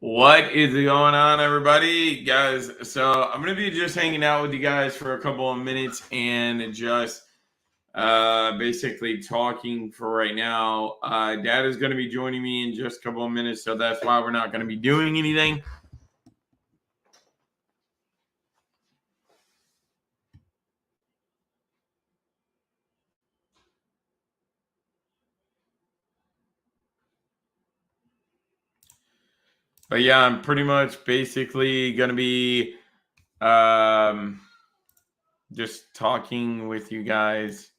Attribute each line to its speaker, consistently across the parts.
Speaker 1: What is going on, everybody? Guys, so I'm going to be just hanging out with you guys for a couple of minutes and just basically talking for right now. Dad is going to be joining me in just a couple of minutes, so that's why we're not going to be doing anything. But yeah, I'm pretty much basically going to be just talking with you guys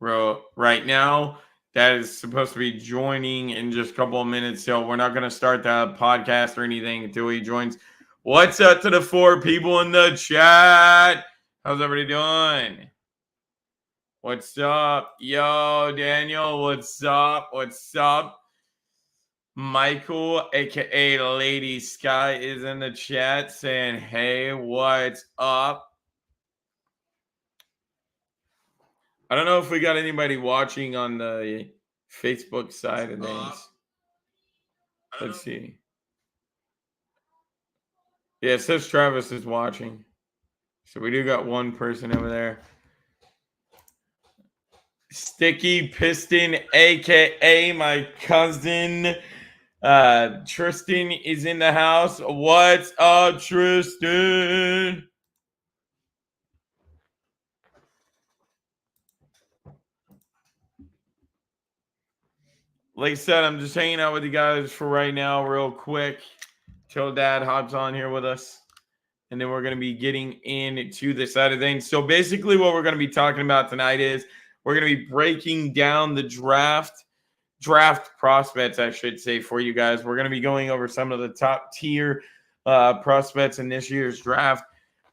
Speaker 1: right now. That is supposed to be joining in just a couple of minutes, so we're not going to start the podcast or anything until he joins. What's up to the 4 people in the chat? How's everybody doing? What's up? Yo, Daniel, what's up? What's up? Michael, aka Lady Sky, is in the chat saying, hey, what's up? I don't know if we got anybody watching on the Facebook side of things. Let's see. Yeah, it says Travis is watching. So we do got one person over there. Sticky Piston, aka my cousin Tristan, is in the house. What's up, Tristan? Like I said, I'm just hanging out with you guys for right now, real quick, till Dad hops on here with us. And then we're going to be getting into the side of things. So basically what we're going to be talking about tonight is we're going to be breaking down the draft prospects, I should say, for you guys. We're going to be going over some of the top tier prospects in this year's draft.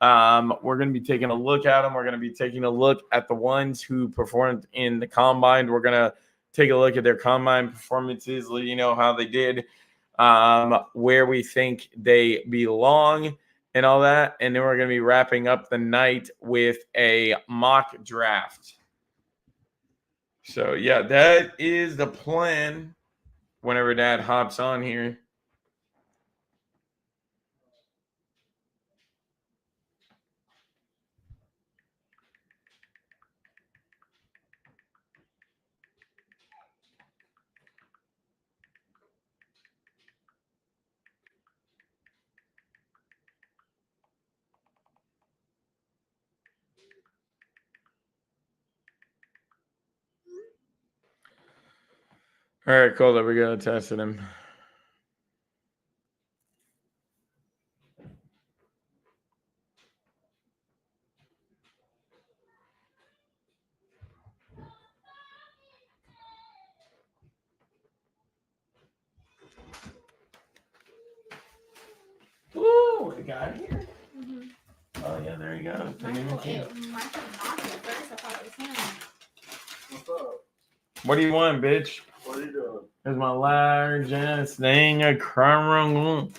Speaker 1: We're going to be taking a look at them. We're going to be taking a look at the ones who performed in the combine. We're going to take a look at their combine performances, let you know how they did, where we think they belong, and all that. And then we're going to be wrapping up the night with a mock draft. So, yeah, that is the plan whenever Dad hops on here. All right, cool. There we go. Testing him. Ooh, we got here. Mm-hmm. Oh, yeah, there you go. What do you want, bitch?
Speaker 2: What are you doing?
Speaker 1: Here's my large ass thing of crumb.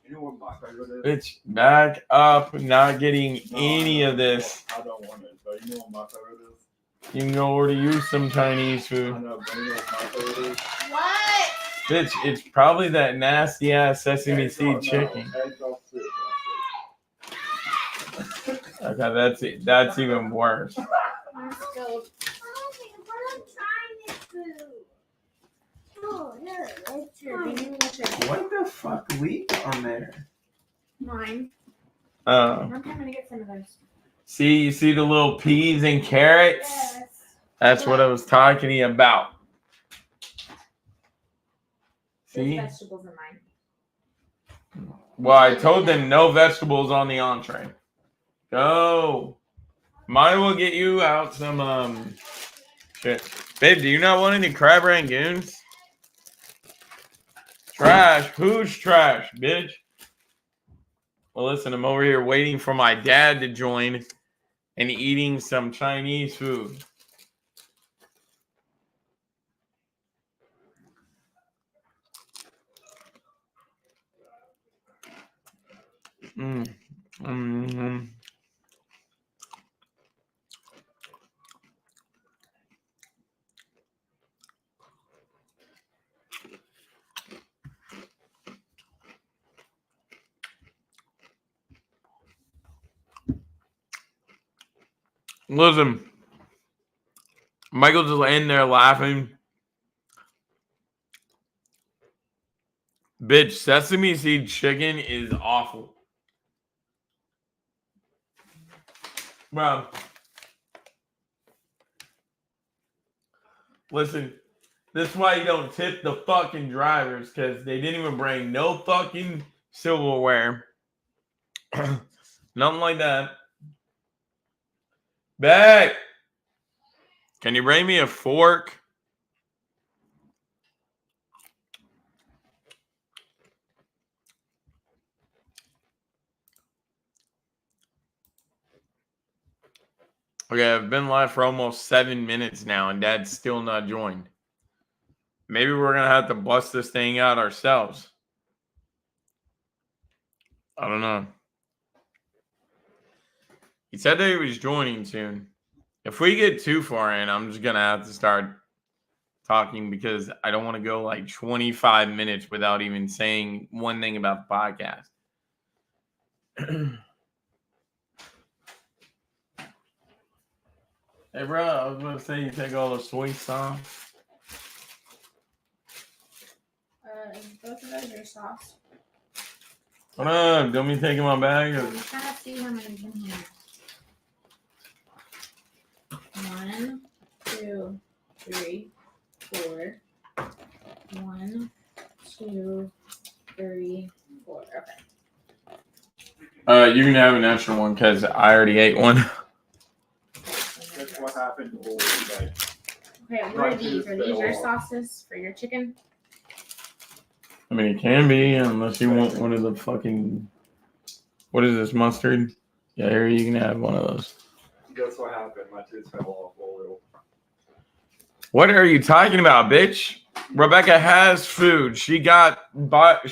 Speaker 2: You know what my favorite is?
Speaker 1: Bitch, back up. Not getting any of this.
Speaker 2: I don't want it, but you know what my favorite is?
Speaker 1: You can go order you some Chinese food.
Speaker 2: I know, but you know what my favorite is?
Speaker 3: What?
Speaker 1: Bitch, it's probably that nasty ass sesame seed chicken. Okay, that's it. That's even worse.
Speaker 3: Let's go.
Speaker 1: What the fuck leaked on there?
Speaker 3: Mine.
Speaker 1: Oh.
Speaker 3: I'm coming to get some of those.
Speaker 1: See, you see the little peas and carrots?
Speaker 3: Yes.
Speaker 1: That's what I was talking to you about.
Speaker 3: There's
Speaker 1: See?
Speaker 3: vegetables in mine.
Speaker 1: Well, I told them no vegetables on the entree. Go. Mine will get you out some shit. Babe, do you not want any crab rangoons? Trash. Who's trash, bitch? Well, listen, I'm over here waiting for my dad to join and eating some Chinese food. Mm-hmm. Listen, Michael's just in there laughing. Bitch, sesame seed chicken is awful. Bro. Listen, this is why you don't tip the fucking drivers, because they didn't even bring no fucking silverware. Nothing like that. Back. Can you bring me a fork? Okay, I've been live for almost 7 minutes now, and Dad's still not joined. Maybe we're going to have to bust this thing out ourselves. I don't know. He said that he was joining soon. If we get too far in, I'm just going to have to start talking because I don't want to go like 25 minutes without even saying one thing about the podcast. Hey, bro, I was going to say you take all the soy sauce.
Speaker 3: Both of those are sauce.
Speaker 1: Hold on, don't be taking my bag.
Speaker 3: I'm trying to see how many's in here. 1, 2, 3, 4. 1, 2, 3, 4. Okay.
Speaker 1: You can have an extra one because I already ate one.
Speaker 2: That's what happened the whole day.
Speaker 3: Okay, what are these? Are these your sauces for your chicken?
Speaker 1: I mean, it can be unless you want one of the fucking. What is this, mustard? Yeah, here you can have one of those.
Speaker 2: Guess what happened? My tooth fell off a little.
Speaker 1: What are you talking about, bitch? Rebecca has food. She got whatever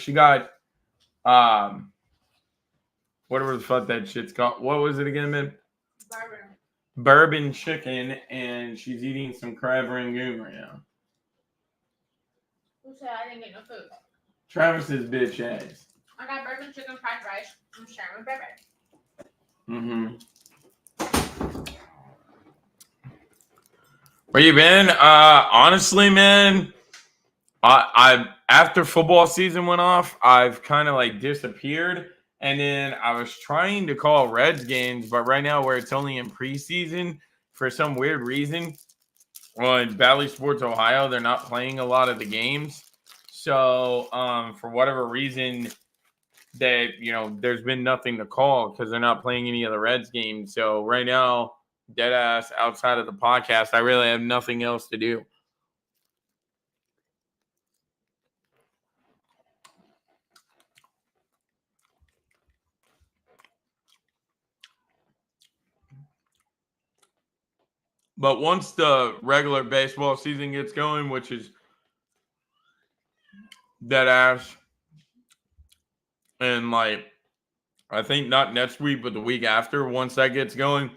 Speaker 1: the fuck that shit's called. What was it again, man? Bourbon chicken, and she's eating some crab rangoon right now.
Speaker 3: Who said I didn't get no food?
Speaker 1: Travis's bitch ass.
Speaker 3: I got bourbon chicken fried rice. I'm sharing with Bebe.
Speaker 1: Where you been? Honestly, man, I after football season went off, I've kind of like disappeared. And then I was trying to call Reds games, but right now where it's only in preseason, for some weird reason, on Bally Sports Ohio, they're not playing a lot of the games. So for whatever reason, there's been nothing to call because they're not playing any of the Reds games. So right now, dead ass outside of the podcast, I really have nothing else to do. But once the regular baseball season gets going, which is dead ass, and like I think not next week, but the week after, once that gets going,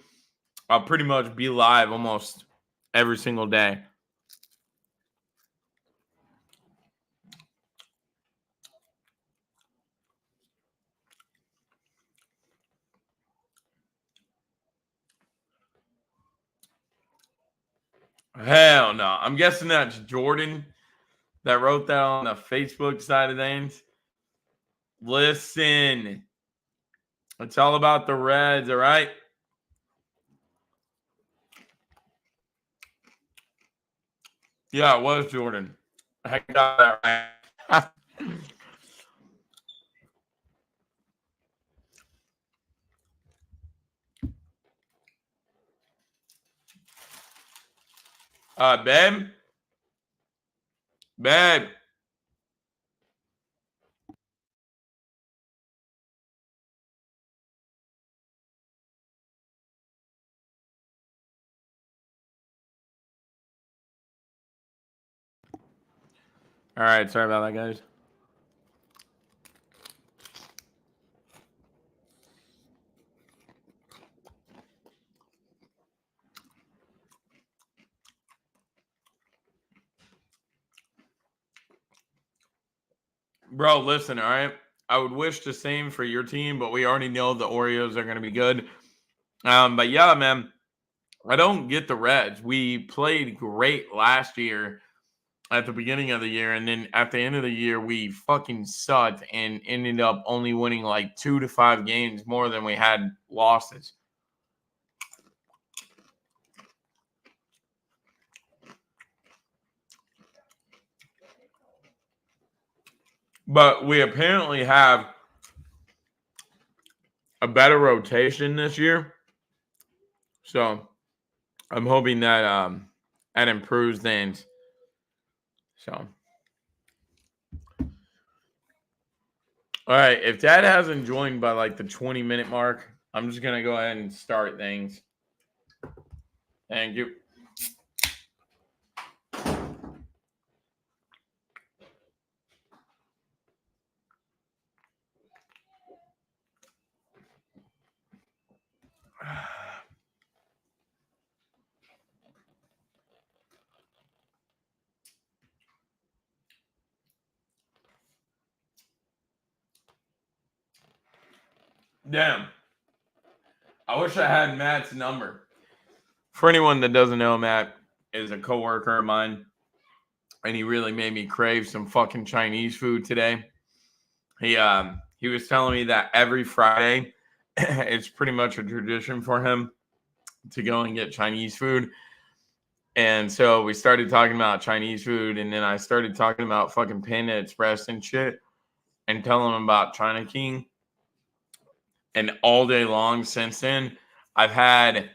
Speaker 1: I'll pretty much be live almost every single day. Hell no. I'm guessing that's Jordan that wrote that on the Facebook side of things. Listen, it's all about the Reds, all right? Yeah, it was Jordan. I got that right. Babe? Babe. All right, sorry about that, guys. Bro, listen, all right? I would wish the same for your team, but we already know the Oreos are going to be good. But yeah, man, I don't get the Reds. We played great last year at the beginning of the year, and then at the end of the year, we fucking sucked and ended up only winning like 2 to 5 games more than we had losses. But we apparently have a better rotation this year. So I'm hoping that that improves things. So, all right. If Dad hasn't joined by like the 20-minute mark, I'm just gonna go ahead and start things. Thank you. Damn. I wish I had Matt's number. For anyone that doesn't know, Matt is a coworker of mine, and he really made me crave some fucking Chinese food today. He was telling me that every Friday it's pretty much a tradition for him to go and get Chinese food. And so we started talking about Chinese food, and then I started talking about fucking Panda Express and shit, and telling him about China King. And all day long since then, I've had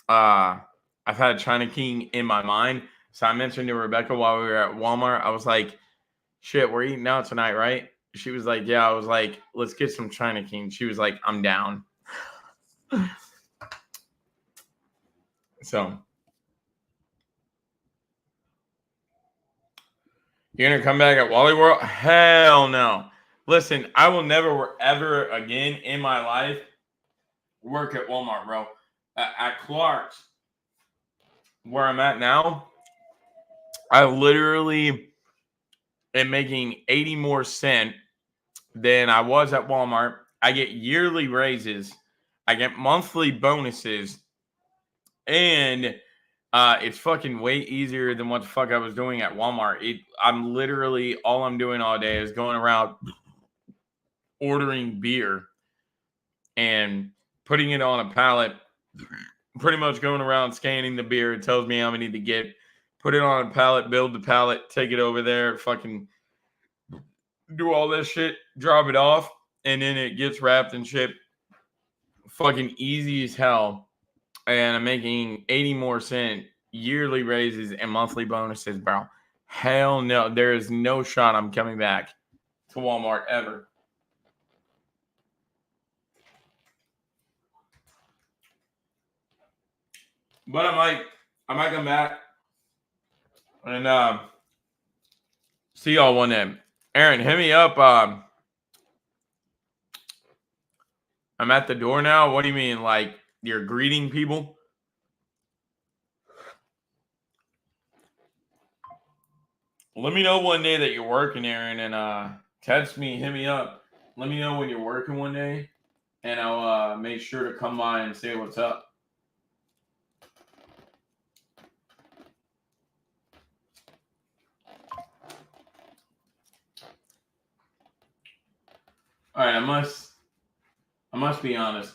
Speaker 1: China King in my mind. So I mentioned to Rebecca while we were at Walmart, I was like, shit, we're eating out tonight, right? She was like, yeah. I was like, let's get some China King. She was like, I'm down. So you're going to come back at Wally World? Hell no. Listen, I will never ever again in my life work at Walmart, bro. At Clark's, where I'm at now, I literally am making 80 more cents than I was at Walmart. I get yearly raises. I get monthly bonuses. And it's fucking way easier than what the fuck I was doing at Walmart. I'm literally, all I'm doing all day is going around ordering beer and putting it on a pallet, pretty much going around scanning the beer. It tells me how many to get, put it on a pallet, build the pallet, take it over there, fucking do all this shit, drop it off, and then it gets wrapped and shipped. Fucking easy as hell. And I'm making 80 more cent yearly raises and monthly bonuses, bro. Hell no. There is no shot I'm coming back to Walmart ever. But I might come back and see y'all one day. Aaron, hit me up. I'm at the door now. What do you mean? Like you're greeting people? Let me know one day that you're working, Aaron, and text me, hit me up. Let me know when you're working one day, and I'll make sure to come by and say what's up. All right, I must be honest.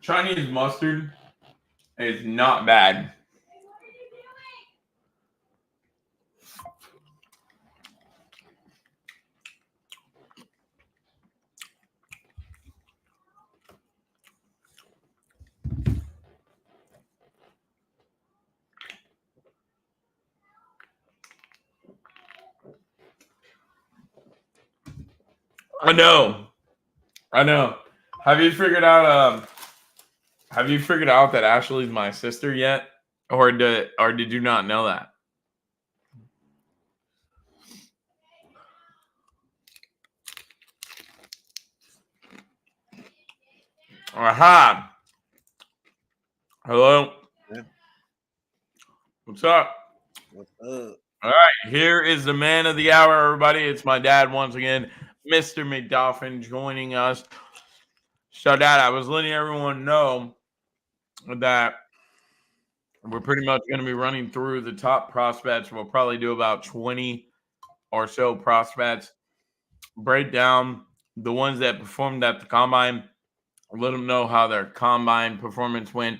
Speaker 1: Chinese mustard is not bad. I know. Have you figured out that Ashley's my sister yet? Or did you not know that? Aha. Hello.
Speaker 4: Yeah.
Speaker 1: What's up?
Speaker 4: What's up?
Speaker 1: All right, here is the man of the hour, everybody. It's my dad once again, Mr. McDoffin, joining us. So, Dad, I was letting everyone know that we're pretty much going to be running through the top prospects. We'll probably do about 20 or so prospects, break down the ones that performed at the combine, let them know how their combine performance went,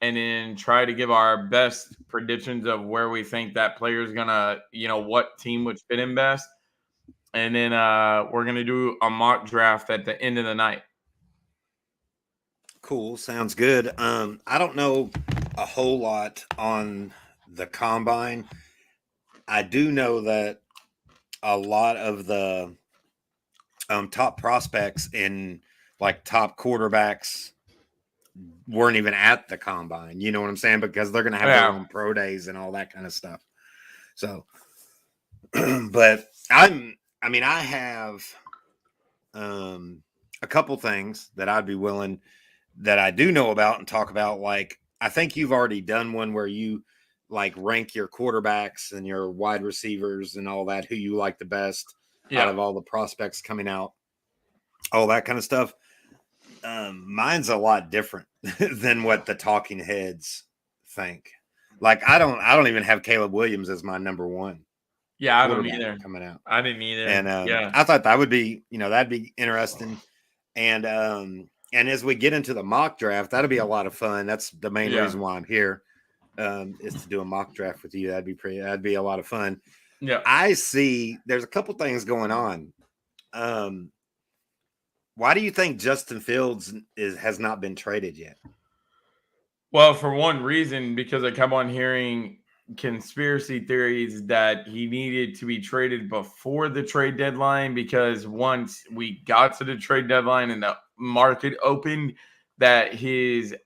Speaker 1: and then try to give our best predictions of where we think that player is gonna, what team would fit in best, and then we're gonna do a mock draft at the end of the night.
Speaker 4: Cool. Sounds good. I don't know a whole lot on the combine. I do know that a lot of the top prospects in like top quarterbacks weren't even at the combine. You know what I'm saying? Because they're going to have their own pro days and all that kind of stuff. So, but I have a couple things that I'd be willing that I do know about and talk about. Like, I think you've already done one where you like rank your quarterbacks and your wide receivers and all that, who you like the best out of all the prospects coming out, all that kind of stuff. Mine's a lot different than what the talking heads think. Like, I don't even have Caleb Williams as my number one.
Speaker 1: Yeah, I don't either.
Speaker 4: Coming out,
Speaker 1: I didn't either.
Speaker 4: And I thought that would be, that'd be interesting. And as we get into the mock draft, that'll be a lot of fun. That's the main reason why I'm here, is to do a mock draft with you. That'd be a lot of fun.
Speaker 1: Yeah,
Speaker 4: I see. There's a couple things going on. Why do you think Justin Fields has not been traded yet?
Speaker 1: Well, for one reason, because I kept on hearing conspiracy theories that he needed to be traded before the trade deadline, because once we got to the trade deadline and the market opened, that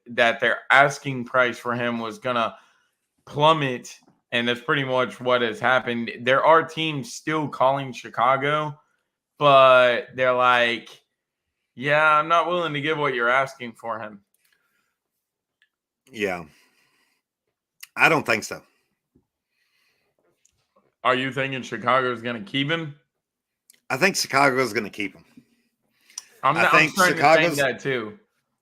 Speaker 1: their asking price for him was gonna plummet, and that's pretty much what has happened. There are teams still calling Chicago, but they're like, yeah, I'm not willing to give what you're asking for him.
Speaker 4: Yeah. I don't think so.
Speaker 1: Are you thinking Chicago's going to keep him?
Speaker 4: I think Chicago's going to keep him.
Speaker 1: I'm starting to think that too.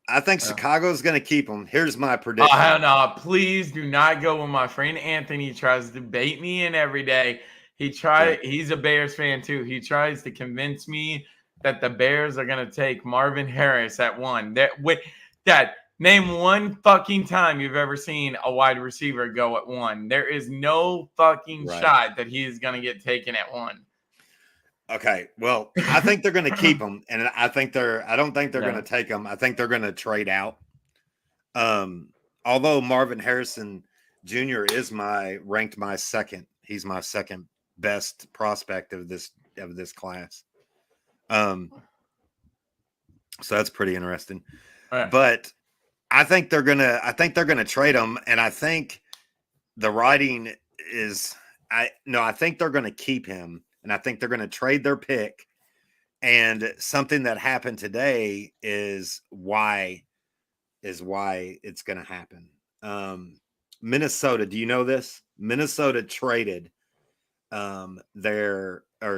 Speaker 4: I think Chicago's going to keep him. Here's my prediction.
Speaker 1: No, please do not go when my friend Anthony tries to bait me in every day. He's a Bears fan too. He tries to convince me that the Bears are going to take Marvin Harris at 1. Dad, name one fucking time you've ever seen a wide receiver go at 1. There is no fucking shot that he is going to get taken at 1.
Speaker 4: Okay, well, I think they're going to keep him, and I don't think they're going to take him. I think they're going to trade out. Although Marvin Harrison Jr. is ranked my second. He's my second best prospect of this class. So that's pretty interesting.
Speaker 1: Right.
Speaker 4: But I think they're gonna trade him, and I think the writing is I think they're gonna keep him, and I think they're gonna trade their pick. And something that happened today is why it's gonna happen. Minnesota, do you know this? Minnesota traded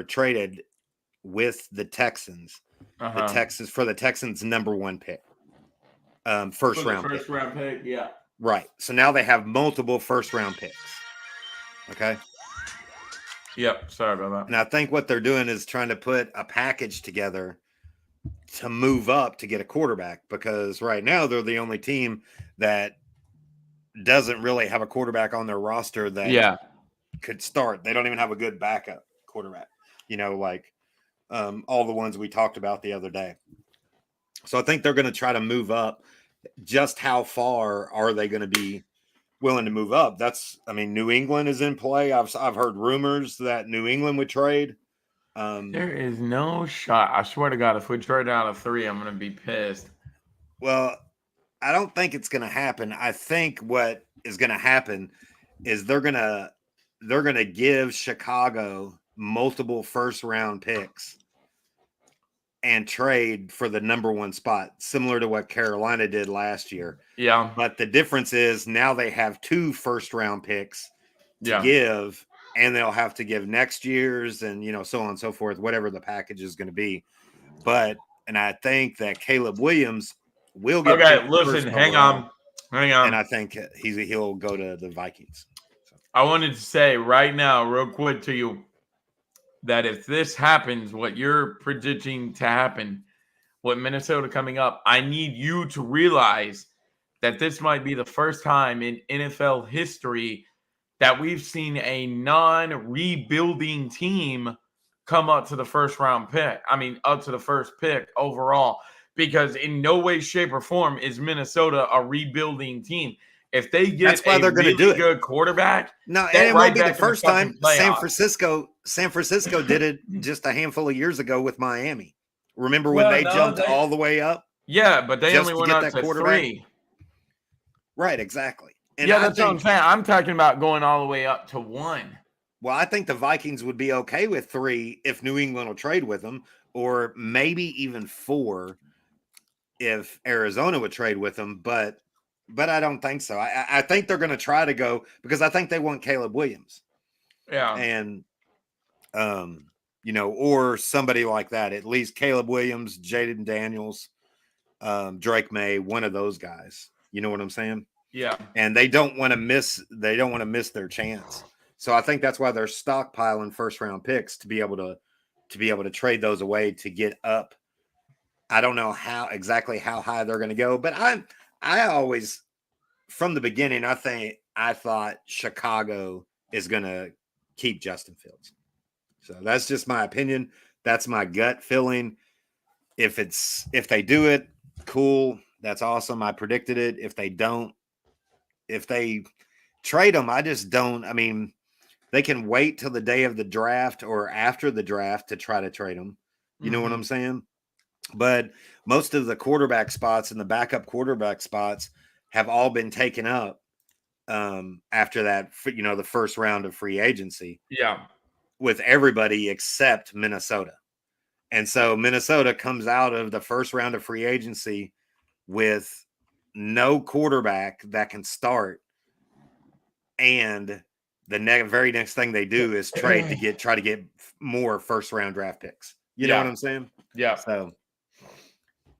Speaker 4: traded with the Texans. The Texans for the Texans' number 1 pick. First round
Speaker 1: pick, yeah.
Speaker 4: Right. So now they have multiple first round picks. Okay.
Speaker 1: Yep. Sorry about that.
Speaker 4: And I think what they're doing is trying to put a package together to move up to get a quarterback, because right now they're the only team that doesn't really have a quarterback on their roster that could start. They don't even have a good backup quarterback, like all the ones we talked about the other day. So I think they're going to try to move up. Just how far are they going to be willing to move up? New England is in play. I've heard rumors that New England would trade.
Speaker 1: There is no shot. I swear to God, if we trade out of 3, I'm going to be pissed.
Speaker 4: Well, I don't think it's going to happen. I think what is going to happen is they're going to give Chicago multiple first round picks and trade for the number 1 spot, similar to what Carolina did last year.
Speaker 1: Yeah.
Speaker 4: But the difference is now they have 2 first round picks to give, and they'll have to give next year's, and so on and so forth, whatever the package is going to be. And I think that Caleb Williams will get.
Speaker 1: Okay, listen, hang on.
Speaker 4: And I think he'll go to the Vikings. So.
Speaker 1: I wanted to say right now, real quick to you, that if this happens, what you're predicting to happen, with Minnesota coming up, I need you to realize that this might be the first time in NFL history that we've seen a non-rebuilding team come up to the first round pick. I mean, up to the first pick overall, because in no way, shape, or form is Minnesota a rebuilding team. If they get
Speaker 4: that's why they're going to do it.
Speaker 1: Good quarterback,
Speaker 4: no, and it won't be the first time. San Francisco did it just a handful of years ago with Miami. Remember when they jumped all the way up?
Speaker 1: Yeah, but they only went up to 3.
Speaker 4: Right, exactly. And
Speaker 1: that's what I'm saying. I'm talking about going all the way up to 1.
Speaker 4: Well, I think the Vikings would be okay with 3 if New England will trade with them, or maybe even 4 if Arizona would trade with them. But I don't think so. I think they're going to try to go because I think they want Caleb Williams.
Speaker 1: Yeah.
Speaker 4: And, or somebody like that, at least Caleb Williams, Jaden Daniels, Drake May, one of those guys. You know what I'm saying?
Speaker 1: Yeah.
Speaker 4: And they don't want to miss their chance. So I think that's why they're stockpiling first round picks to be able to trade those away to get up. I don't know exactly how high they're going to go, but I always, from the beginning, I thought Chicago is going to keep Justin Fields. So that's just my opinion. That's my gut feeling. If they do it, cool. That's awesome. I predicted it. If they don't, if they trade them, I just don't. I mean, they can wait till the day of the draft or after the draft to try to trade them. You know what I'm saying? But most of the quarterback spots and the backup quarterback spots have all been taken up after that, the first round of free agency.
Speaker 1: Yeah.
Speaker 4: With everybody except Minnesota. And so Minnesota comes out of the first round of free agency with no quarterback that can start. And the very next thing they do is try to get more first round draft picks. You know what I'm saying?
Speaker 1: Yeah.
Speaker 4: So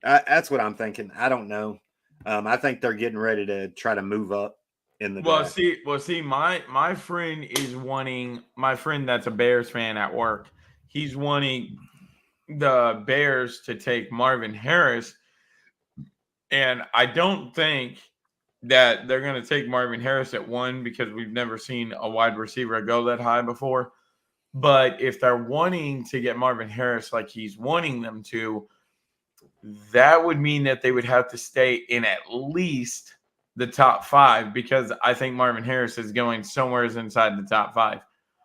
Speaker 4: that's what I'm thinking. I don't know. I think they're getting ready to try to move up in the draft.
Speaker 1: See, my friend is wanting, my friend that's a Bears fan at work, he's wanting the Bears to take Marvin Harris. And I don't think that they're going to take Marvin Harris at 1 because we've never seen a wide receiver go that high before. But if they're wanting to get Marvin Harris like he's wanting them to, that would mean that they would have to stay in at least the top 5, because I think Marvin Harris is going somewhere inside the top 5.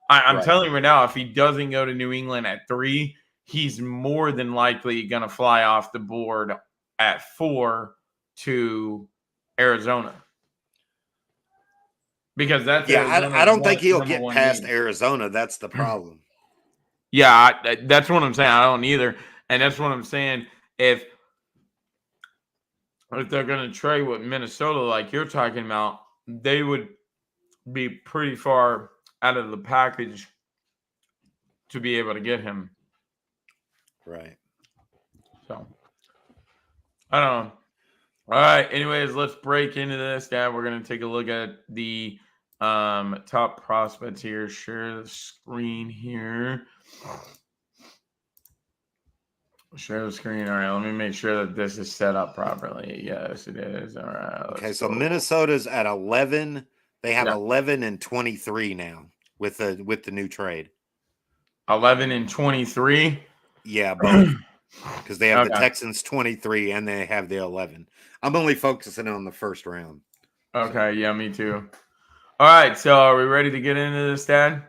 Speaker 1: I'm telling you right now, if he doesn't go to New England at 3, he's more than likely going to fly off the board at 4 to Arizona. Because that's
Speaker 4: I don't think he'll get past Arizona. That's the problem.
Speaker 1: Yeah, that's what I'm saying. I don't either. And that's what I'm saying. If they're going to trade with Minnesota like you're talking about, they would be pretty far out of the package to be able to get him.
Speaker 4: Right.
Speaker 1: So, I don't know. All right. Anyways, let's break into this. Yeah, we're going to take a look at the top prospects here. Share the screen here. Share the screen. All right. Let me make sure that this is set up properly. Yes, it is. All right.
Speaker 4: Okay. So Minnesota's at 11. They have 11 and 23 now with the new trade.
Speaker 1: 11 and 23.
Speaker 4: Yeah, both. Because they have the Texans 23 and they have the 11. I'm only focusing on the first round.
Speaker 1: Okay, yeah, me too. All right, so are we ready to get into this, Dad?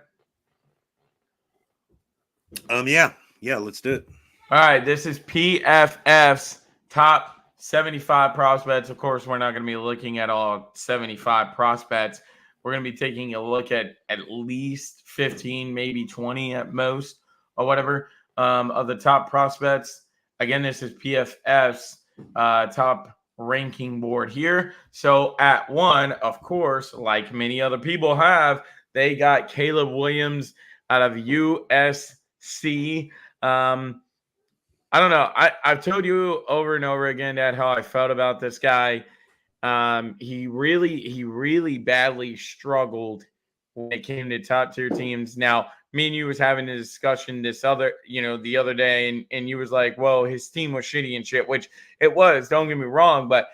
Speaker 4: Yeah, let's do it.
Speaker 1: All right, this is PFF's top 75 prospects. Of course, we're not going to be looking at all 75 prospects. We're going to be taking a look at least 15, maybe 20 at most, or whatever. Of the top prospects. Again, this is PFF's top ranking board here. So at 1, of course, like many other people have, They got Caleb Williams out of USC. I don't know. I've told you over and over again, Dad, how I felt about this guy. He really badly struggled when it came to top tier teams. Now, me and you was having a discussion the other day, and you was like, well, his team was shitty and shit, which it was, don't get me wrong, but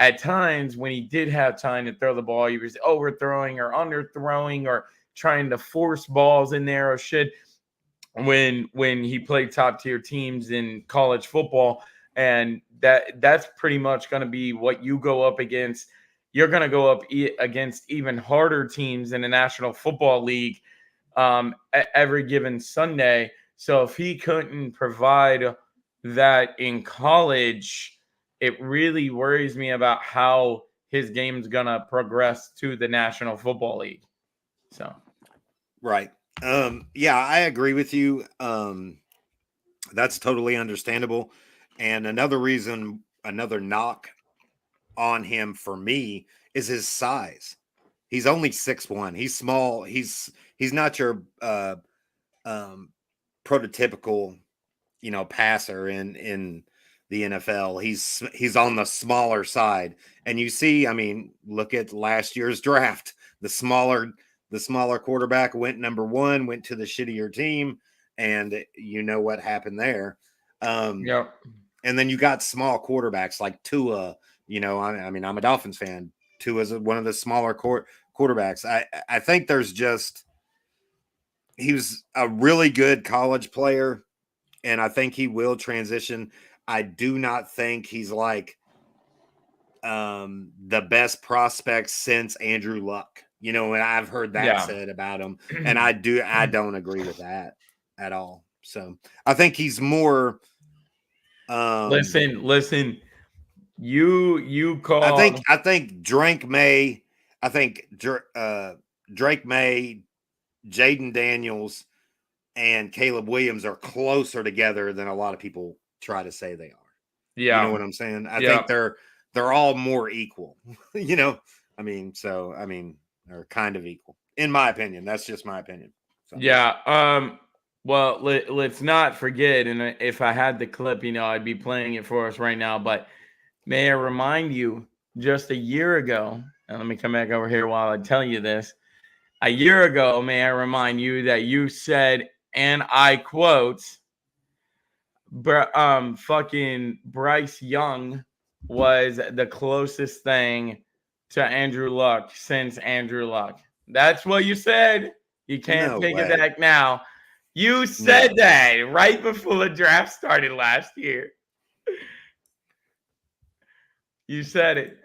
Speaker 1: at times when he did have time to throw the ball, he was overthrowing or underthrowing or trying to force balls in there or shit when he played top tier teams in college football. And that's pretty much going to be what you go up against. You're going to go up against even harder teams in the National Football League every given Sunday. So if he couldn't provide that in college, it really worries me about how his game's going to progress to the National Football League. So,
Speaker 4: right. Yeah, I agree with you. That's totally understandable. And another knock on him for me is his size. He's only 6'1". He's small. He's not your prototypical, passer in the NFL. He's on the smaller side. And you see, look at last year's draft. The smaller quarterback went number 1, went to the shittier team, and you know what happened there.
Speaker 1: yep.
Speaker 4: And then you got small quarterbacks like Tua. I'm a Dolphins fan. Tua is one of the smaller quarterbacks. I think he was a really good college player, and I think he will transition. I do not think he's like the best prospect since Andrew Luck. And I've heard that said about him, and I don't agree with that at all. So I think he's more.
Speaker 1: Listen. You call.
Speaker 4: I think Drake May. I think Drake May, Jaden Daniels, and Caleb Williams are closer together than a lot of people try to say they are.
Speaker 1: Yeah,
Speaker 4: you know what I'm saying. I think they're all more equal. They're kind of equal, in my opinion. That's just my opinion. So.
Speaker 1: Yeah. Well, let's not forget, and if I had the clip, I'd be playing it for us right now. But may I remind you, just a year ago, and let me come back over here while I tell you this. A year ago, may I remind you that you said, and I quote, fucking Bryce Young was the closest thing to Andrew Luck since Andrew Luck. That's what you said. You can't take it back now. You said that right before the draft started last year. You said it.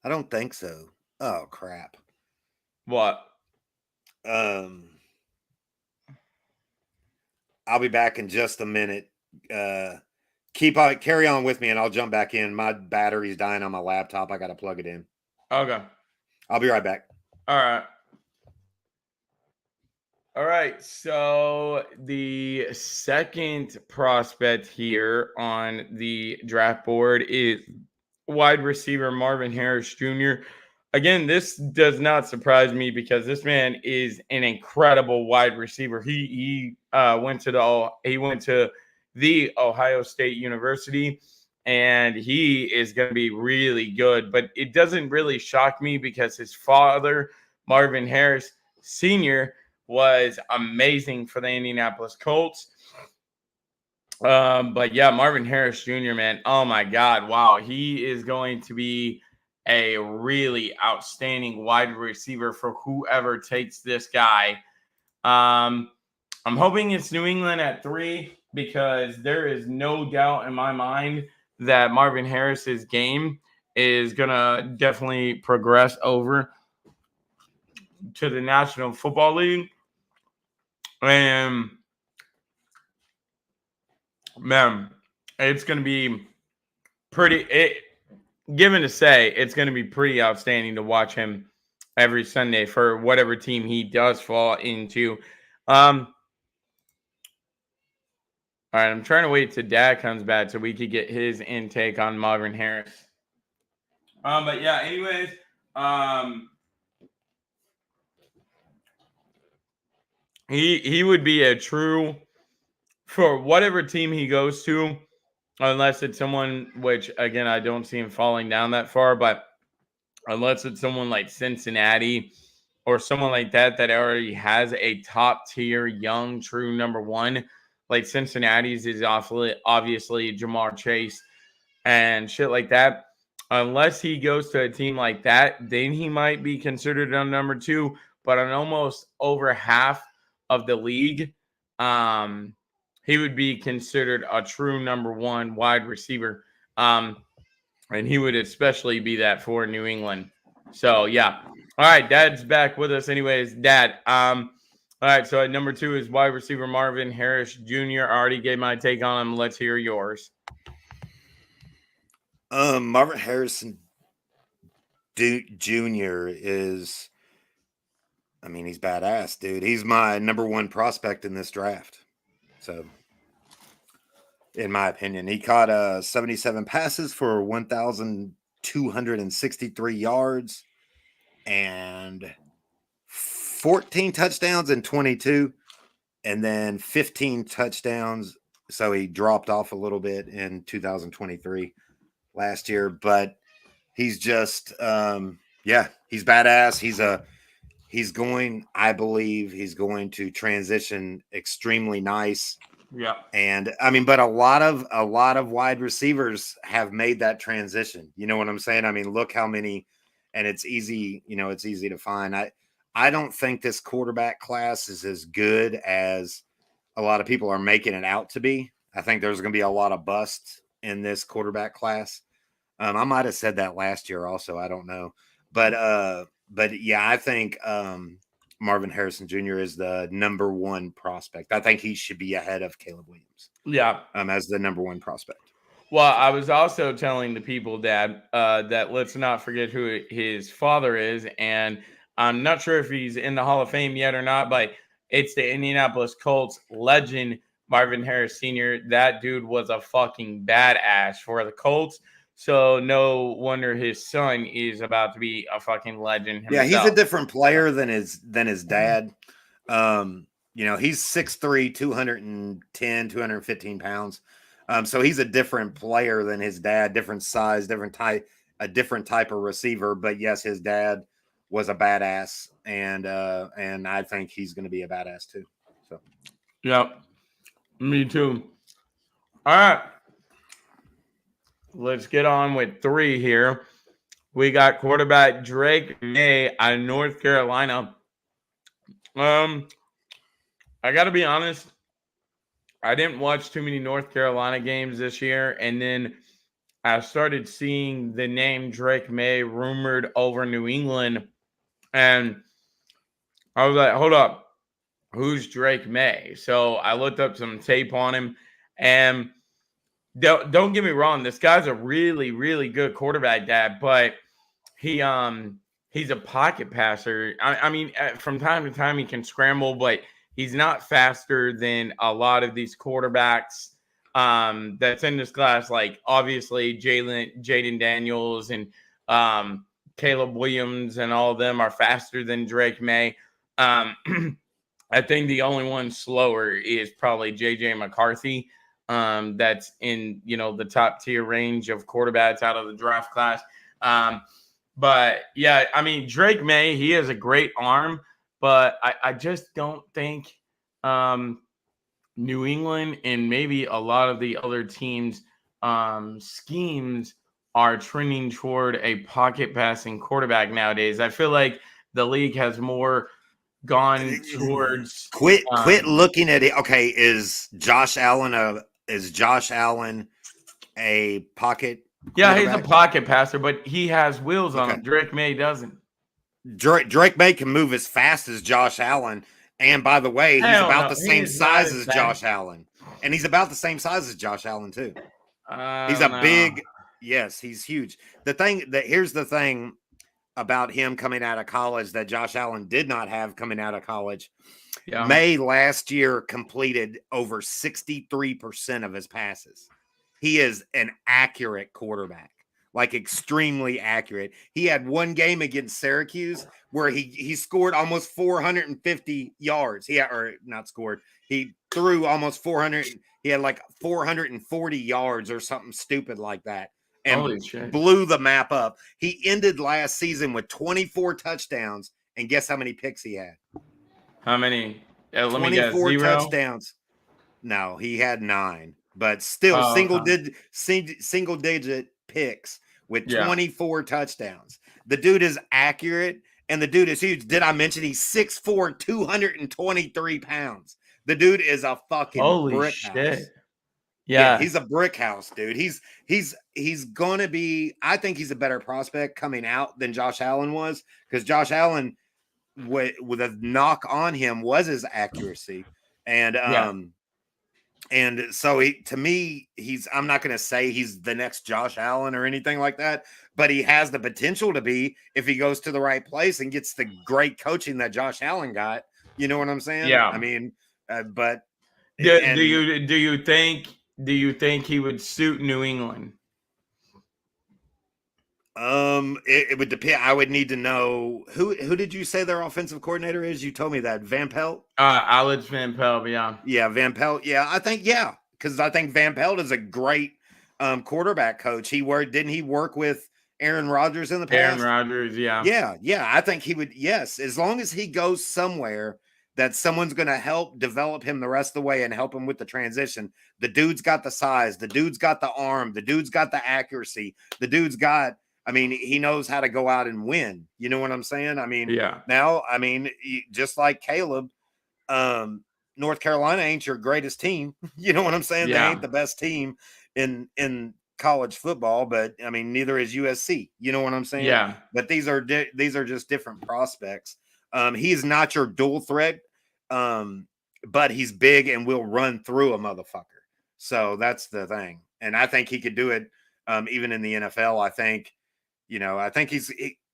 Speaker 4: I don't think so. Oh, crap.
Speaker 1: What?
Speaker 4: I'll be back in just a minute. Carry on with me, and I'll jump back in. My battery's dying on my laptop. I got to plug it in.
Speaker 1: Okay.
Speaker 4: I'll be right back.
Speaker 1: All right. So the second prospect here on the draft board is wide receiver Marvin Harris Jr. Again, this does not surprise me because this man is an incredible wide receiver. He went to the Ohio State University, and he is going to be really good. But it doesn't really shock me because his father, Marvin Harris Sr., was amazing for the Indianapolis Colts. But yeah, Marvin Harris Jr., man, oh my God, wow, he is going to be a really outstanding wide receiver for whoever takes this guy. I'm hoping it's New England at 3 because there is no doubt in my mind that Marvin Harris's game is gonna definitely progress over to the National Football League. And man, it's going to be it's going to be pretty outstanding to watch him every Sunday for whatever team he does fall into. All right, I'm trying to wait till Dad comes back so we could get his intake on Marvin Harris. But yeah, anyways, he would be a true for whatever team he goes to, unless it's someone which again I don't see him falling down that far, but unless it's someone like Cincinnati or someone like that that already has a top tier young true number one, like Cincinnati's is obviously Jamar Chase and shit like that. Unless he goes to a team like that, then he might be considered on number two. But on almost over half of the league, he would be considered a true number one wide receiver. And he would especially be that for New England. So yeah. All right, Dad's back with us anyways. Dad, all right, so at number two is wide receiver Marvin Harris Jr. I already gave my take on him. Let's hear yours.
Speaker 4: Marvin Harrison Jr. is, I mean, he's badass, dude. He's my number one prospect in this draft. So, in my opinion, he caught 77 passes for 1,263 yards and 14 touchdowns in 22, and then 15 touchdowns. So he dropped off a little bit in 2023 last year, but he's just, he's badass. I believe he's going to transition extremely nice.
Speaker 1: Yeah.
Speaker 4: And I mean, but a lot of wide receivers have made that transition. You know what I'm saying? I mean, look how many, and it's easy, it's easy to find. I don't think this quarterback class is as good as a lot of people are making it out to be. I think there's going to be a lot of busts in this quarterback class. I might have said that last year also. I don't know. But yeah, I think Marvin Harrison Jr. is the number one prospect. I think he should be ahead of Caleb Williams.
Speaker 1: Yeah.
Speaker 4: As the number one prospect.
Speaker 1: Well, I was also telling the people, Dad, that let's not forget who his father is. And I'm not sure if he's in the Hall of Fame yet or not, but it's the Indianapolis Colts legend, Marvin Harris Sr. That dude was a fucking badass for the Colts. So no wonder his son is about to be a fucking legend himself.
Speaker 4: Yeah, he's a different player than his dad. He's 6'3", 210, 215 pounds. So he's a different player than his dad, different size, a different type of receiver. But yes, his dad was a badass, and I think he's going to be a badass too. So,
Speaker 1: yeah, me too. All right, let's get on with three here. We got quarterback Drake May out of North Carolina. I got to be honest. I didn't watch too many North Carolina games this year, and then I started seeing the name Drake May rumored over New England, and I was like, hold up, who's Drake May? So I looked up some tape on him, and don't get me wrong, this guy's a really, really good quarterback, Dad, but he's a pocket passer. I mean, from time to time he can scramble, but he's not faster than a lot of these quarterbacks that's in this class. Like obviously Jaden Daniels and Caleb Williams and all of them are faster than Drake May. I think the only one slower is probably JJ McCarthy. That's in, the top tier range of quarterbacks out of the draft class. But yeah, I mean, Drake May, he has a great arm, but I just don't think New England and maybe a lot of the other teams' schemes are trending toward a pocket passing quarterback nowadays. I feel like the league has more gone towards
Speaker 4: quit looking at it. Okay, is Josh Allen a pocket?
Speaker 1: Yeah, he's a pocket passer, but he has wheels on him. Drake May doesn't.
Speaker 4: Drake May can move as fast as Josh Allen. And by the way, he's about the same size as Josh Allen. And he's about the same size as Josh Allen, too. He's a big, yes, he's huge. Here's the thing about him coming out of college that Josh Allen did not have coming out of college. Yeah. May last year completed over 63% of his passes. He is an accurate quarterback. like extremely accurate. He had one game against Syracuse where he scored almost 450 yards. Or not scored. He threw almost 400. He had like 440 yards or something stupid like that, and
Speaker 1: Holy shit.
Speaker 4: blew the map up. He ended last season with 24 touchdowns, and guess how many picks he had?
Speaker 1: How many? Let me guess.
Speaker 4: 24
Speaker 1: 0?
Speaker 4: touchdowns. No, he had 9, but still single digit picks with 24 touchdowns. The dude is accurate, and the dude is huge. Did I mention he's 6'4", 223 pounds? The dude is a fucking brick house.
Speaker 1: Yeah,
Speaker 4: he's a brick house, dude. He's gonna be. I think he's a better prospect coming out than Josh Allen was, because Josh Allen, with a knock on him, was his accuracy, and and so to me, I'm not gonna say he's the next Josh Allen or anything like that, but he has the potential to be if he goes to the right place and gets the great coaching that Josh Allen got. You know what I'm saying?
Speaker 1: Yeah.
Speaker 4: I mean, but
Speaker 1: do you think he would suit New England?
Speaker 4: It would depend. I would need to know who did you say their offensive coordinator is? You told me that Van Pelt.
Speaker 1: Alex Van Pelt. Yeah,
Speaker 4: Van Pelt. Yeah, I think because I think Van Pelt is a great quarterback coach. Didn't he work with Aaron Rodgers in the past?
Speaker 1: Aaron Rodgers. Yeah.
Speaker 4: I think he would. Yes, as long as he goes somewhere that someone's going to help develop him the rest of the way and help him with the transition. The dude's got the size. The dude's got the arm. The dude's got the accuracy. The dude's got. I mean, he knows how to go out and win. You know what I'm saying? I mean, now, I mean, just like Caleb, North Carolina ain't your greatest team. You know what I'm saying?
Speaker 1: Yeah.
Speaker 4: They ain't the best team in college football, but I mean, neither is USC. You know what I'm saying?
Speaker 1: Yeah.
Speaker 4: But these are just different prospects. He's not your dual threat, but he's big and will run through a motherfucker. So that's the thing. And I think he could do it even in the NFL. I think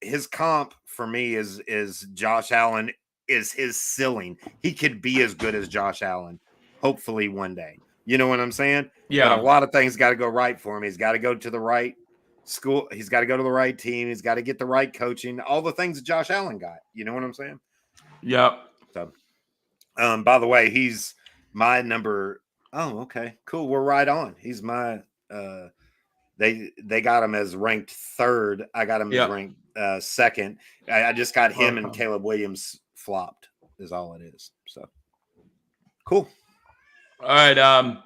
Speaker 4: his comp for me is Josh Allen is his ceiling. He could be as good as Josh Allen, hopefully one day. You know what I'm saying?
Speaker 1: Yeah.
Speaker 4: But a lot of things got to go right for him. He's got to go to the right school. He's got to go to the right team. He's got to get the right coaching. All the things that Josh Allen got. You know what I'm saying?
Speaker 1: Yep.
Speaker 4: So, by the way, he's my number. Oh, okay, cool. We're right on. He's my. They got him as ranked 3rd. I got him as ranked 2nd. I just got him and Caleb Williams flopped. Is all it is. So cool.
Speaker 1: All right.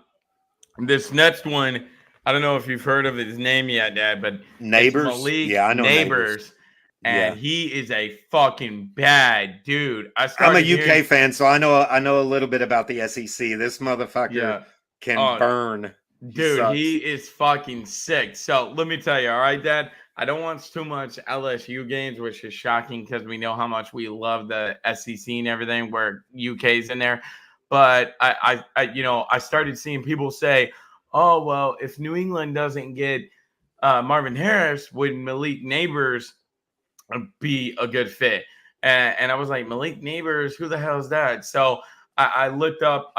Speaker 1: This next one, I don't know if you've heard of his name yet, Dad, but
Speaker 4: Neighbors.
Speaker 1: Malik
Speaker 4: I know
Speaker 1: Neighbors. And he is a fucking bad dude.
Speaker 4: I'm a UK fan, so I know a little bit about the SEC. This motherfucker can burn.
Speaker 1: Dude, he is fucking sick. So let me tell you, all right, Dad, I don't watch too much LSU games, which is shocking because we know how much we love the SEC and everything where UK's in there. But I started seeing people say, oh, well, if New England doesn't get Marvin Harris, would Malik Neighbors be a good fit? And I was like, Malik Neighbors, who the hell is that? So I looked up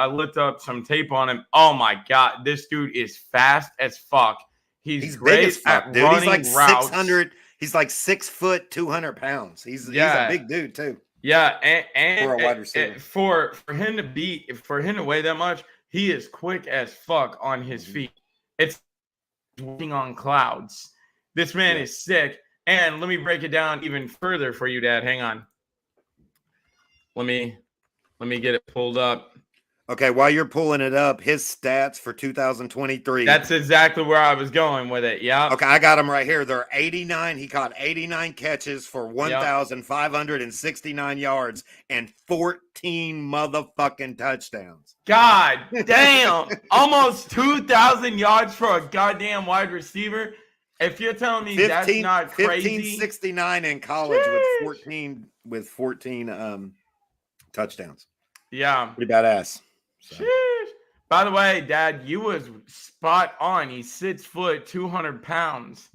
Speaker 1: some tape on him. Oh my God, this dude is fast as fuck. He's great
Speaker 4: big as fuck,
Speaker 1: at
Speaker 4: dude.
Speaker 1: running
Speaker 4: He's like
Speaker 1: routes.
Speaker 4: 600. He's like 6 foot, 200 pounds. He's a big dude too.
Speaker 1: Yeah, and
Speaker 4: for a wide receiver.
Speaker 1: For him to weigh that much, he is quick as fuck on his feet. It's walking on clouds. This man is sick. And let me break it down even further for you, Dad. Hang on. Let me get it pulled up.
Speaker 4: Okay, while you're pulling it up, his stats for 2023.
Speaker 1: That's exactly where I was going with it. Yeah.
Speaker 4: Okay, I got him right here. They're 89. He caught 89 catches for 1,569 yards and 14 motherfucking touchdowns.
Speaker 1: God damn. Almost 2,000 yards for a goddamn wide receiver. If you're telling me that's not crazy.
Speaker 4: 1569 in college with 14 touchdowns.
Speaker 1: Yeah.
Speaker 4: Pretty badass. So.
Speaker 1: By the way, Dad, you was spot on. He's 6 foot, 200 pounds.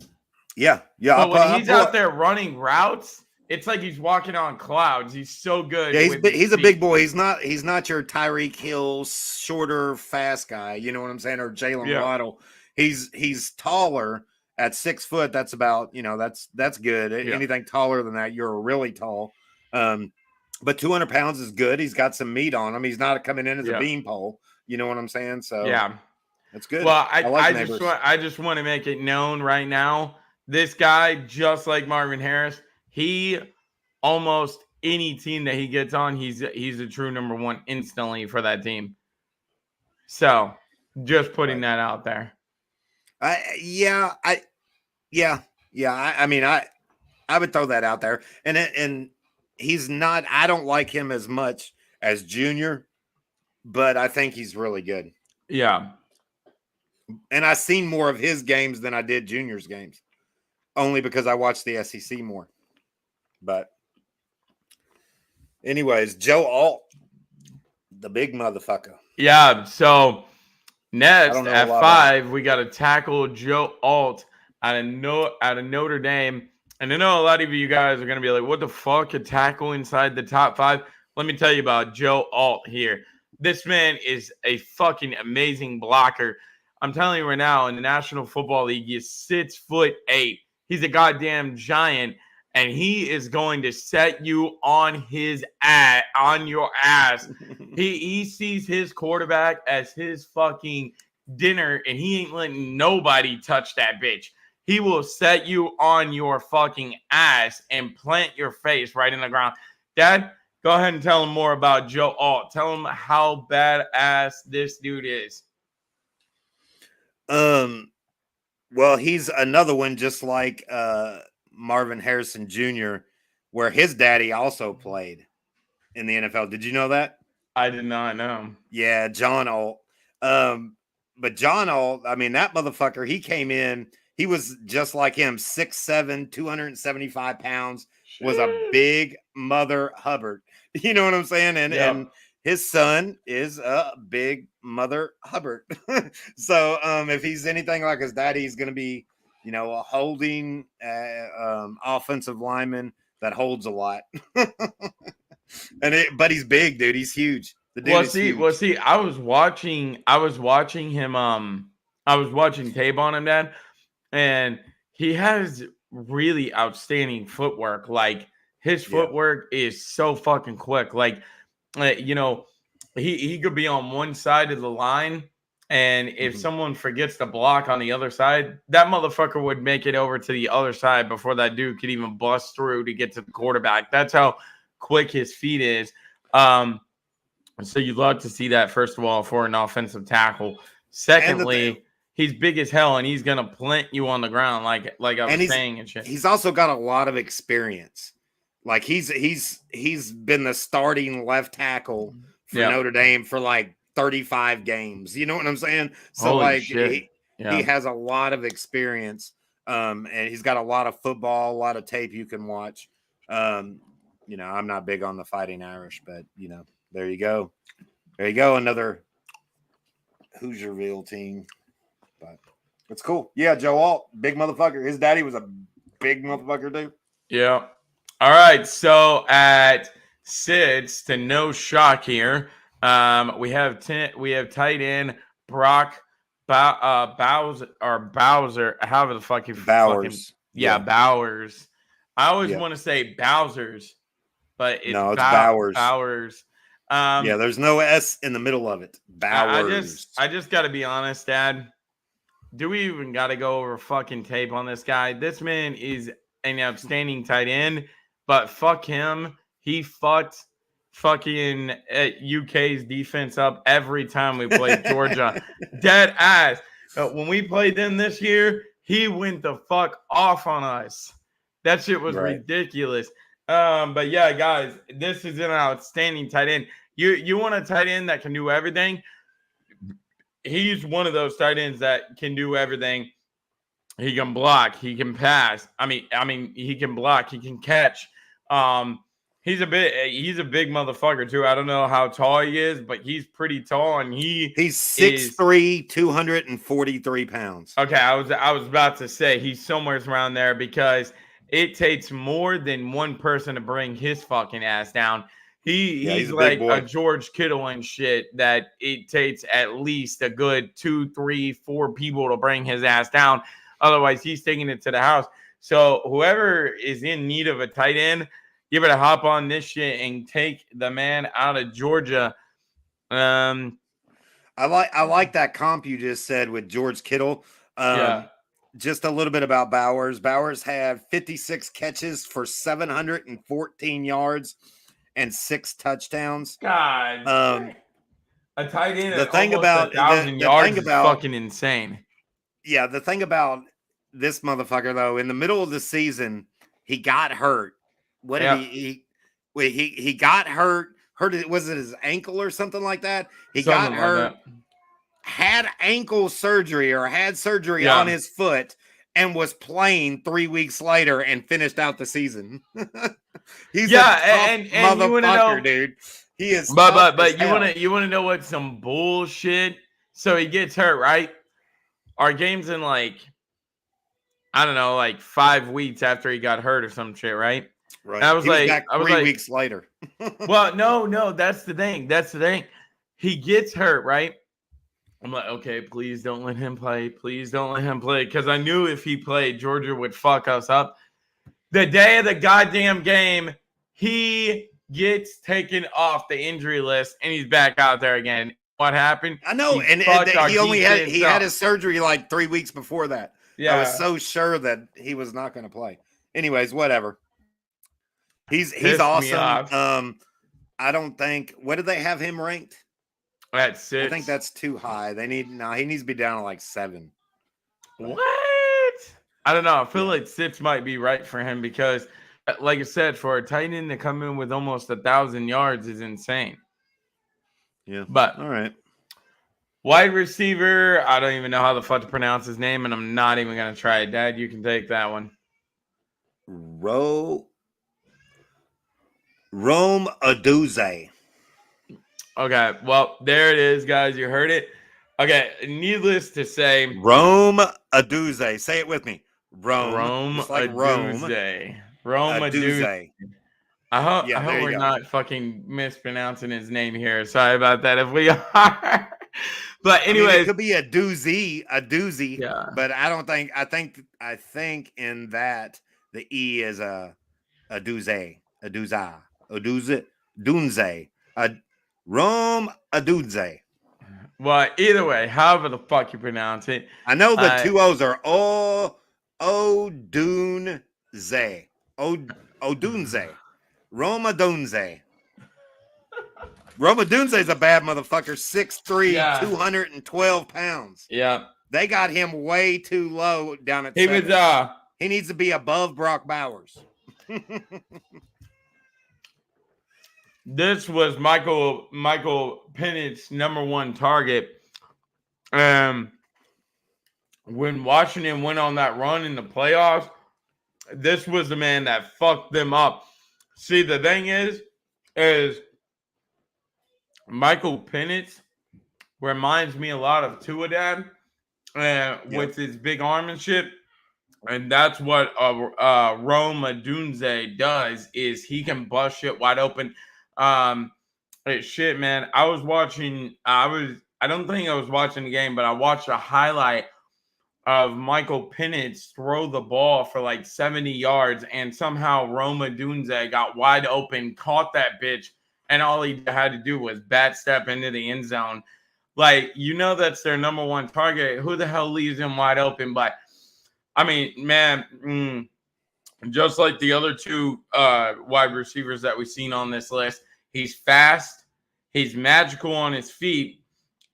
Speaker 4: Yeah.
Speaker 1: But when he's out there running routes, it's like he's walking on clouds. He's so good.
Speaker 4: Yeah, he's a big boy. He's not your Tyreek Hill, shorter, fast guy. You know what I'm saying? Or Jalen Waddle. He's taller At 6 foot, that's about, that's good.
Speaker 1: Yeah.
Speaker 4: Anything taller than that, you're really tall. But 200 pounds is good. He's got some meat on him. He's not coming in as a beanpole. You know what I'm saying? So
Speaker 1: Yeah.
Speaker 4: that's good.
Speaker 1: Well,
Speaker 4: like
Speaker 1: I just want to make it known right now. This guy, just like Marvin Harris, he almost any team that he gets on, he's a true number one instantly for that team. So just putting that out there.
Speaker 4: I mean, I would throw that out there. And he's not, I don't like him as much as Junior, but I think he's really good.
Speaker 1: Yeah.
Speaker 4: And I've seen more of his games than I did Junior's games, only because I watched the SEC more. But anyways, Joe Alt, the big motherfucker.
Speaker 1: Yeah. So next at 5, we got to tackle Joe Alt out of Notre Dame. And I know a lot of you guys are going to be like, what the fuck, a tackle inside the top 5? Let me tell you about Joe Alt here. This man is a fucking amazing blocker. I'm telling you right now, in the National Football League, he's 6'8". He's a goddamn giant, and he is going to set you on his ass, on your ass. He sees his quarterback as his fucking dinner, and he ain't letting nobody touch that bitch. He will set you on your fucking ass and plant your face right in the ground. Dad, go ahead and tell him more about Joe Alt. Tell him how badass this dude is.
Speaker 4: Well, he's another one just like Marvin Harrison Jr., where his daddy also played in the NFL. Did you know that?
Speaker 1: I did not know.
Speaker 4: Yeah, John Alt. But John Alt, I mean, that motherfucker, he came in, he was just like him, 6'7", 275 pounds, was a big mother Hubbard. You know what I'm saying? And his son is a big mother Hubbard. So if he's anything like his daddy, he's going to be, a holding offensive lineman that holds a lot. But he's big, dude. He's huge. The dude is huge.
Speaker 1: I was watching him. I was watching tape on him, Dad, and he has really outstanding footwork. Like his footwork is so fucking quick. Like, he could be on one side of the line, and if someone forgets to block on the other side, that motherfucker would make it over to the other side before that dude could even bust through to get to the quarterback. That's how quick his feet is. So you'd love to see that, first of all, for an offensive tackle. Secondly, he's big as hell, and he's gonna plant you on the ground, like I was saying and shit.
Speaker 4: He's also got a lot of experience. Like he's been the starting left tackle for Notre Dame for like 35 games. You know what I'm saying? So he has a lot of experience. And he's got a lot of football, a lot of tape you can watch. I'm not big on the Fighting Irish, but there you go. There you go. Another Hoosierville team. But it's cool. Yeah, Joe Alt, big motherfucker. His daddy was a big motherfucker, dude.
Speaker 1: Yeah. All right. So at 6, to no shock here, we have tight end Brock Bowser, however the fuck you
Speaker 4: Bowers.
Speaker 1: Bowers. I always want to say Bowser's, but it's
Speaker 4: Bowers.
Speaker 1: Bowers.
Speaker 4: There's no S in the middle of it. Bowers.
Speaker 1: I just got to be honest, Dad. Do we even got to go over fucking tape on this guy? This man is an outstanding tight end, but fuck him. He fucked fucking UK's defense up every time we played Georgia. Dead ass. When we played them this year, he went the fuck off on us. That shit was ridiculous. But yeah, guys, this is an outstanding tight end. You want a tight end that can do everything? He's one of those tight ends that can do everything. He can block. He can pass. I mean, he can block. He can catch. He's a big motherfucker too. I don't know how tall he is, but he's pretty tall, and he's
Speaker 4: 6'3", 243 pounds.
Speaker 1: Okay, I was about to say he's somewhere around there, because it takes more than one person to bring his fucking ass down. He's like a George Kittle and shit, that it takes at least a good 2, 3, 4 people to bring his ass down. Otherwise, he's taking it to the house. So whoever is in need of a tight end, give it a hop on this shit and take the man out of Georgia.
Speaker 4: I like that comp you just said with George Kittle.
Speaker 1: Yeah.
Speaker 4: Just a little bit about Bowers. Bowers had 56 catches for 714 yards and 6 touchdowns.
Speaker 1: God. A tight end.
Speaker 4: The thing about
Speaker 1: 1,000 yards is fucking insane.
Speaker 4: Yeah, the thing about this motherfucker though, in the middle of the season, he got hurt. What did he got hurt? Was it his ankle or something like that? He got hurt, had ankle surgery or had surgery on his foot, and was playing 3 weeks later and finished out the season. He's a tough motherfucker, dude. He is.
Speaker 1: But you want to know what some bullshit? So he gets hurt, right? Our game's in like 5 weeks after he got hurt or some shit, right?
Speaker 4: Right.
Speaker 1: And I was
Speaker 4: back 3 weeks later.
Speaker 1: Well, no, that's the thing. He gets hurt, right? I'm like, okay, please don't let him play. Please don't let him play. Because I knew if he played, Georgia would fuck us up. The day of the goddamn game, he gets taken off the injury list and he's back out there again. What happened?
Speaker 4: I know, and he had his surgery like 3 weeks before that. Yeah, I was so sure that he was not going to play. Anyways, whatever. He's awesome. I don't think. What did they have him ranked?
Speaker 1: At 6.
Speaker 4: I think that's too high. He needs to be down to like 7.
Speaker 1: What? I don't know. I feel like 6 might be right for him because, like I said, for a tight end to come in with almost 1,000 yards is insane.
Speaker 4: Yeah.
Speaker 1: But
Speaker 4: all right.
Speaker 1: Wide receiver, I don't even know how the fuck to pronounce his name, and I'm not even gonna try it. Dad, you can take that one.
Speaker 4: Rome Odunze.
Speaker 1: Okay, well, there it is, guys. You heard it. Okay, needless to say,
Speaker 4: Rome Odunze. Say it with me.
Speaker 1: Rome Odunze. Rome Odunze. I hope we're not fucking mispronouncing his name here. Sorry about that if we are. But anyways,
Speaker 4: it could be a doozy.
Speaker 1: Yeah.
Speaker 4: But I don't think. I think in that the E is a Dunze. Rome Odunze.
Speaker 1: Well, either way, however the fuck you pronounce it.
Speaker 4: I know the 2 O's are Odunze. Odunze. Rome Odunze. Rome Odunze is a bad motherfucker. 6'3", 212 pounds.
Speaker 1: Yeah.
Speaker 4: They got him way too low down at 7. He needs to be above Brock Bowers.
Speaker 1: This was Michael Penix's number 1 target. When Washington went on that run in the playoffs, this was the man that fucked them up. See, the thing is Michael Penix reminds me a lot of Tua Dad with his big arm and shit. And that's what Rome Odunze does is he can bust shit wide open. Shit, man. I don't think I was watching the game, but I watched a highlight of Michael Penix throw the ball for like 70 yards, and somehow Rome Odunze got wide open, caught that bitch, and all he had to do was bat step into the end zone. Like, that's their number 1 target. Who the hell leaves him wide open? But I mean, man, just like the other 2 wide receivers that we've seen on this list, he's fast, he's magical on his feet,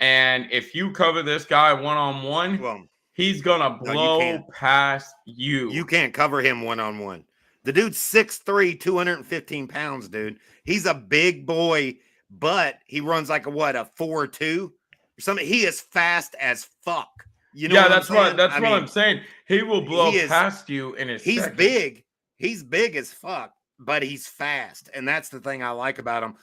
Speaker 1: and if you cover this guy one-on-one, he's gonna blow past you.
Speaker 4: You can't cover him one-on-one. The dude's 6'3", 215 pounds, dude. He's a big boy, but he runs like a 4.2 or something. He is fast as fuck.
Speaker 1: That's what I'm saying. He will blow past you in a second.
Speaker 4: Big. He's big as fuck, but he's fast, and that's the thing I like about him.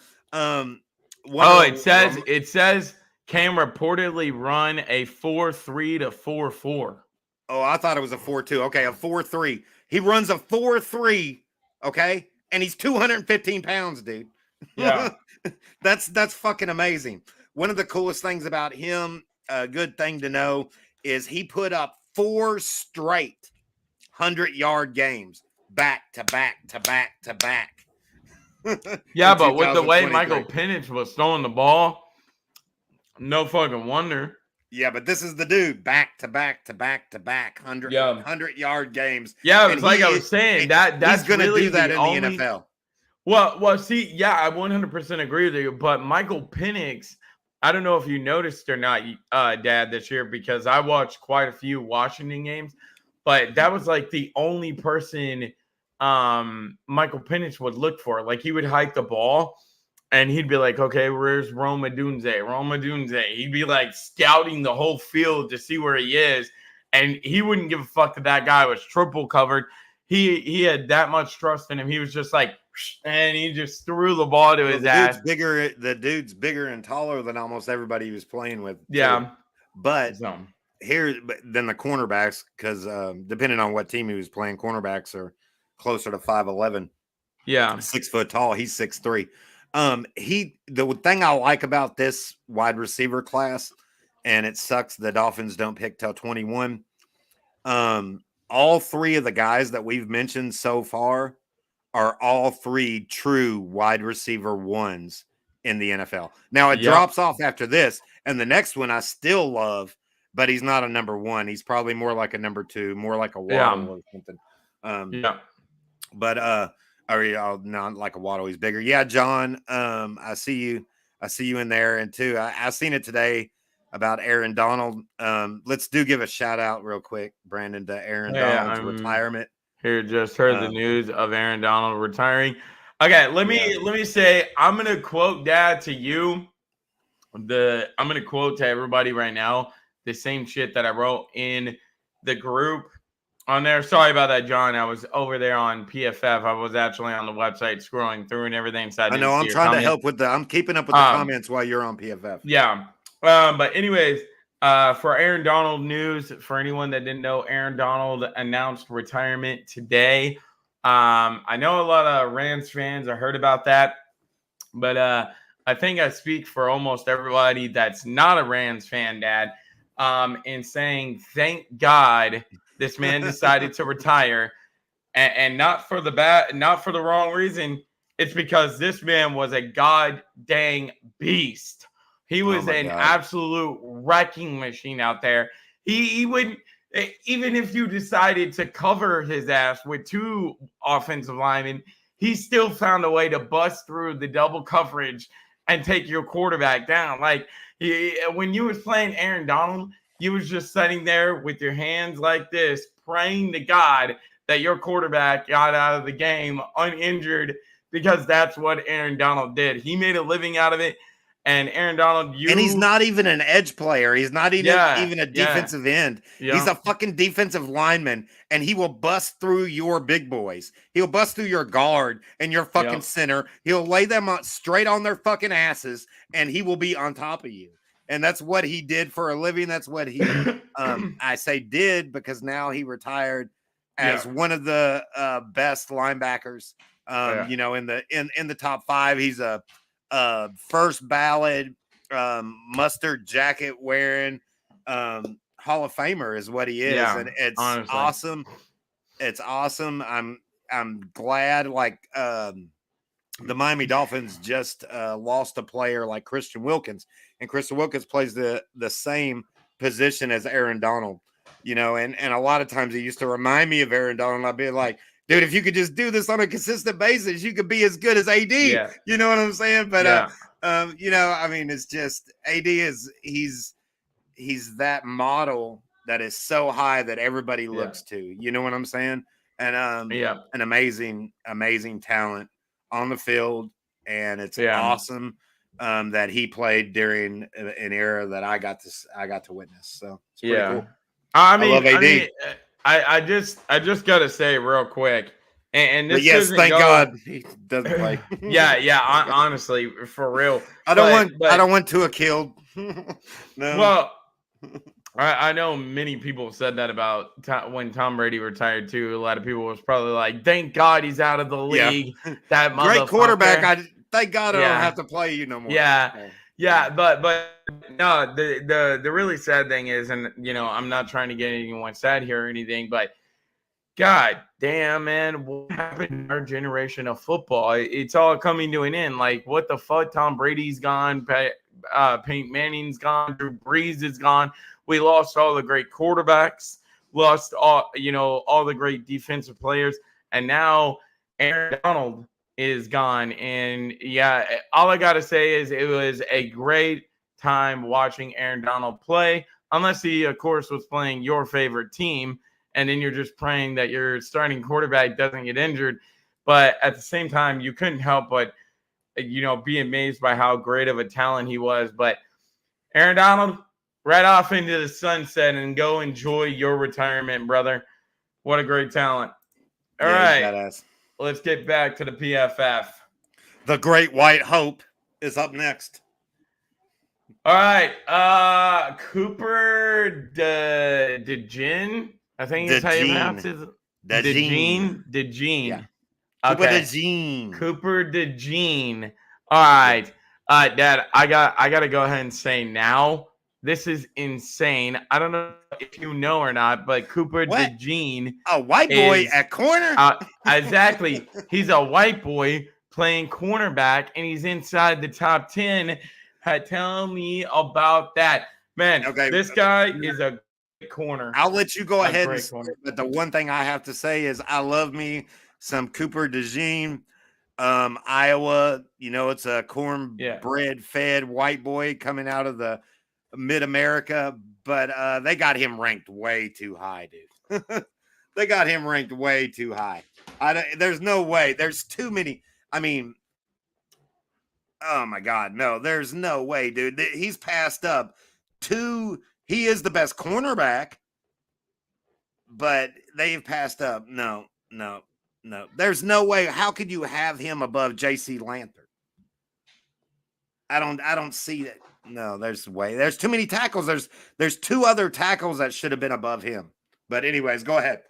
Speaker 1: It says can reportedly run a 4.3 to 4.4.
Speaker 4: Oh, I thought it was a 4.2. Okay, a 4.3. He runs a 4.3. Okay, and he's 215 pounds, dude.
Speaker 1: Yeah,
Speaker 4: that's fucking amazing. One of the coolest things about him, a good thing to know, is he put up 4 straight 100-yard games back to back to back to back.
Speaker 1: Yeah,
Speaker 4: in
Speaker 1: but with the way
Speaker 4: 2023.
Speaker 1: Michael Penix was throwing the ball, no fucking wonder.
Speaker 4: Yeah, but this is the dude back to back to back to back 100-yard games.
Speaker 1: Yeah,
Speaker 4: And
Speaker 1: it's like I was saying that's
Speaker 4: he's going to
Speaker 1: really
Speaker 4: do that in
Speaker 1: only,
Speaker 4: the NFL.
Speaker 1: Well, see, yeah, I 100% agree with you. But Michael Penix, I don't know if you noticed or not, Dad, this year, because I watched quite a few Washington games, but that was like the only person Michael Penix would look for. Like he would hike the ball and he'd be like, okay, where's Roma Dunze? He'd be like scouting the whole field to see where he is. And he wouldn't give a fuck that guy was triple covered. He had that much trust in him. He was just like, and he just threw the ball to his ass.
Speaker 4: The dude's bigger and taller than almost everybody he was playing with.
Speaker 1: Yeah.
Speaker 4: Too. But then the cornerbacks, because depending on what team he was playing, cornerbacks are closer to 5'11".
Speaker 1: Yeah.
Speaker 4: 6 foot tall. He's 6'3". The thing I like about this wide receiver class, and it sucks the Dolphins don't pick till 21. All 3 of the guys that we've mentioned so far are all 3 true wide receiver ones in the NFL. Now it drops off after this, and the next one I still love, but he's not a number 1. He's probably more like a number 2, more like a Waddle or something. But or not like a Waddle. He's bigger. Yeah, John. I see you. I see you in there, and too. I seen it today about Aaron Donald. Let's give a shout out real quick, Brandon, to Aaron Donald's retirement.
Speaker 1: Here, just heard the news of Aaron Donald retiring. Okay, let me say, I'm gonna quote Dad to you. I'm gonna quote to everybody right now the same shit that I wrote in the group on there. Sorry about that, John. I was over there on PFF. I was actually on the website scrolling through and everything. So
Speaker 4: I know I'm trying to help with I'm keeping up with the comments while you're on PFF.
Speaker 1: Yeah. But anyways, for Aaron Donald news, for anyone that didn't know, Aaron Donald announced retirement today. I know a lot of Rams fans have heard about that, but I think I speak for almost everybody that's not a Rams fan, Dad, in saying thank God this man decided to retire, and not for the wrong reason. It's because this man was a god dang beast. He was an absolute wrecking machine out there. He would, even if you decided to cover his ass with 2 offensive linemen, he still found a way to bust through the double coverage and take your quarterback down. Like when you was playing Aaron Donald, you was just sitting there with your hands like this, praying to God that your quarterback got out of the game uninjured, because that's what Aaron Donald did. He made a living out of it. And Aaron Donald,
Speaker 4: and he's not even an edge player. He's not even a defensive end. Yeah. He's a fucking defensive lineman, and he will bust through your big boys. He'll bust through your guard and your fucking center. He'll lay them straight on their fucking asses, and he will be on top of you. And that's what he did for a living. That's what he, I say did, because now he retired as one of the best linebackers. You know, in the top 5, he's a first ballot mustard jacket wearing Hall of Famer is what he is. And it's awesome. It's awesome. I'm glad, like the Miami Dolphins just lost a player like Christian Wilkins, and Christian Wilkins plays the same position as Aaron Donald, you know, and a lot of times he used to remind me of Aaron Donald. I'd be like, dude, if you could just do this on a consistent basis, you could be as good as AD. Yeah. You know what I'm saying? But you know, I mean, it's just AD he's that model that is so high that everybody looks to. You know what I'm saying? And an amazing talent on the field, and it's awesome that he played during an era that I got to witness. So it's pretty cool.
Speaker 1: I love AD. I just gotta say real quick, and this
Speaker 4: thank God he doesn't play.
Speaker 1: Honestly, for real.
Speaker 4: I don't want Tua killed. No.
Speaker 1: Well, I know many people said that about when Tom Brady retired too. A lot of people was probably like, "Thank God he's out of the league." That
Speaker 4: great quarterback. Thank God I don't have to play you no more.
Speaker 1: Yeah, but no, the really sad thing is, and I'm not trying to get anyone sad here or anything, but God damn, man, what happened in our generation of football? It's all coming to an end. Like, what the fuck? Tom Brady's gone. Peyton Manning's gone. Drew Brees is gone. We lost all the great quarterbacks. Lost all the great defensive players, and now Aaron Donald is gone. And yeah, all I gotta say is it was a great time watching Aaron Donald play. Unless he, of course, was playing your favorite team and then you're just praying that your starting quarterback doesn't get injured. But at the same time, you couldn't help but, be amazed by how great of a talent he was. But Aaron Donald, right off into the sunset and go enjoy your retirement, brother. What a great talent. All right,
Speaker 4: badass.
Speaker 1: let's get back to the PFF.
Speaker 4: The Great White Hope is up next.
Speaker 1: All right, Cooper DeJean. I think that's how you pronounce it. DeJean.
Speaker 4: Yeah.
Speaker 1: Okay. Cooper DeJean. All right. Dad, I gotta go ahead and say now, this is insane. I don't know if you know or not, but Cooper DeJean.
Speaker 4: A white boy at corner?
Speaker 1: Exactly. He's a white boy playing cornerback, and he's inside the top 10. Tell me about that. Man, okay, this guy is a corner.
Speaker 4: I'll let you go ahead and say, but the one thing I have to say is I love me some Cooper DeJean. Iowa, it's a cornbread fed white boy coming out of the mid-America, but they got him ranked way too high, dude. They got him ranked way too high. There's no way. There's too many. I mean, oh my God, no, there's no way, dude. He's passed up two. He is the best cornerback, but they've passed up. No. There's no way. How could you have him above J.C. Lanther? I don't see that. No, there's way. There's too many tackles. There's two other tackles that should have been above him. But anyways, go ahead.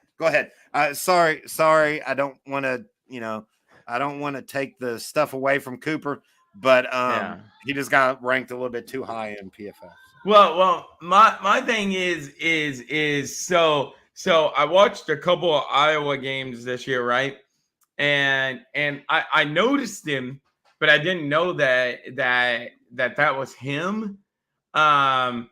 Speaker 4: Sorry. I don't want to take the stuff away from Cooper, but he just got ranked a little bit too high in PFF.
Speaker 1: Well, my thing is so I watched a couple of Iowa games this year, right? And I noticed him, but I didn't know that was him. And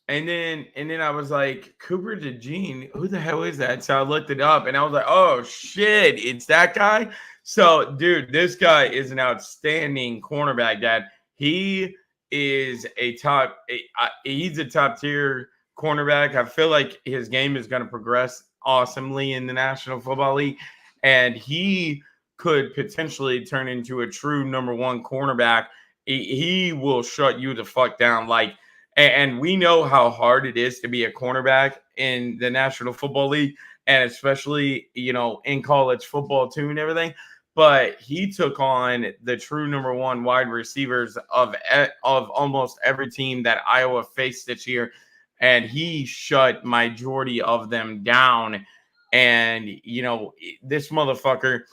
Speaker 1: then I was like, Cooper DeJean, who the hell is that? So I looked it up and I was like, oh shit, it's that guy. So dude, this guy is an outstanding cornerback, Dad. He is he's a top tier cornerback. I feel like his game is going to progress awesomely in the National Football League, and he could potentially turn into a true number one cornerback. He will shut you the fuck down. And we know how hard it is to be a cornerback in the National Football League, and especially, in college football too and everything. But he took on the true number one wide receivers of almost every team that Iowa faced this year, and he shut majority of them down. And this motherfucker,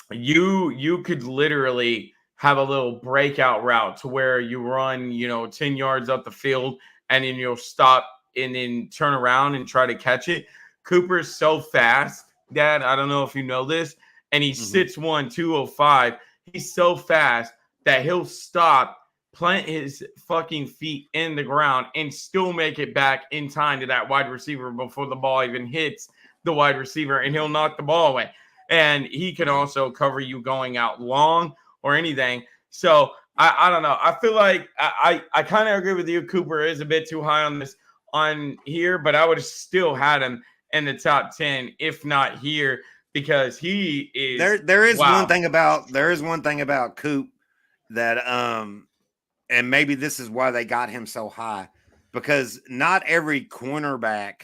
Speaker 1: you could literally have a little breakout route to where you run 10 yards up the field and then you'll stop and then turn around and try to catch it. Cooper's so fast, Dad. I don't know if you know this. And he's 6'1", 205. He's so fast that he'll stop, plant his fucking feet in the ground, and still make it back in time to that wide receiver before the ball even hits the wide receiver, and he'll knock the ball away. And he can also cover you going out long or anything. So I don't know. I feel like I kind of agree with you. Cooper is a bit too high on here, but I would have still had him in the top 10, if not here. Because he is
Speaker 4: there is one thing about Coop that and maybe this is why they got him so high, because not every cornerback,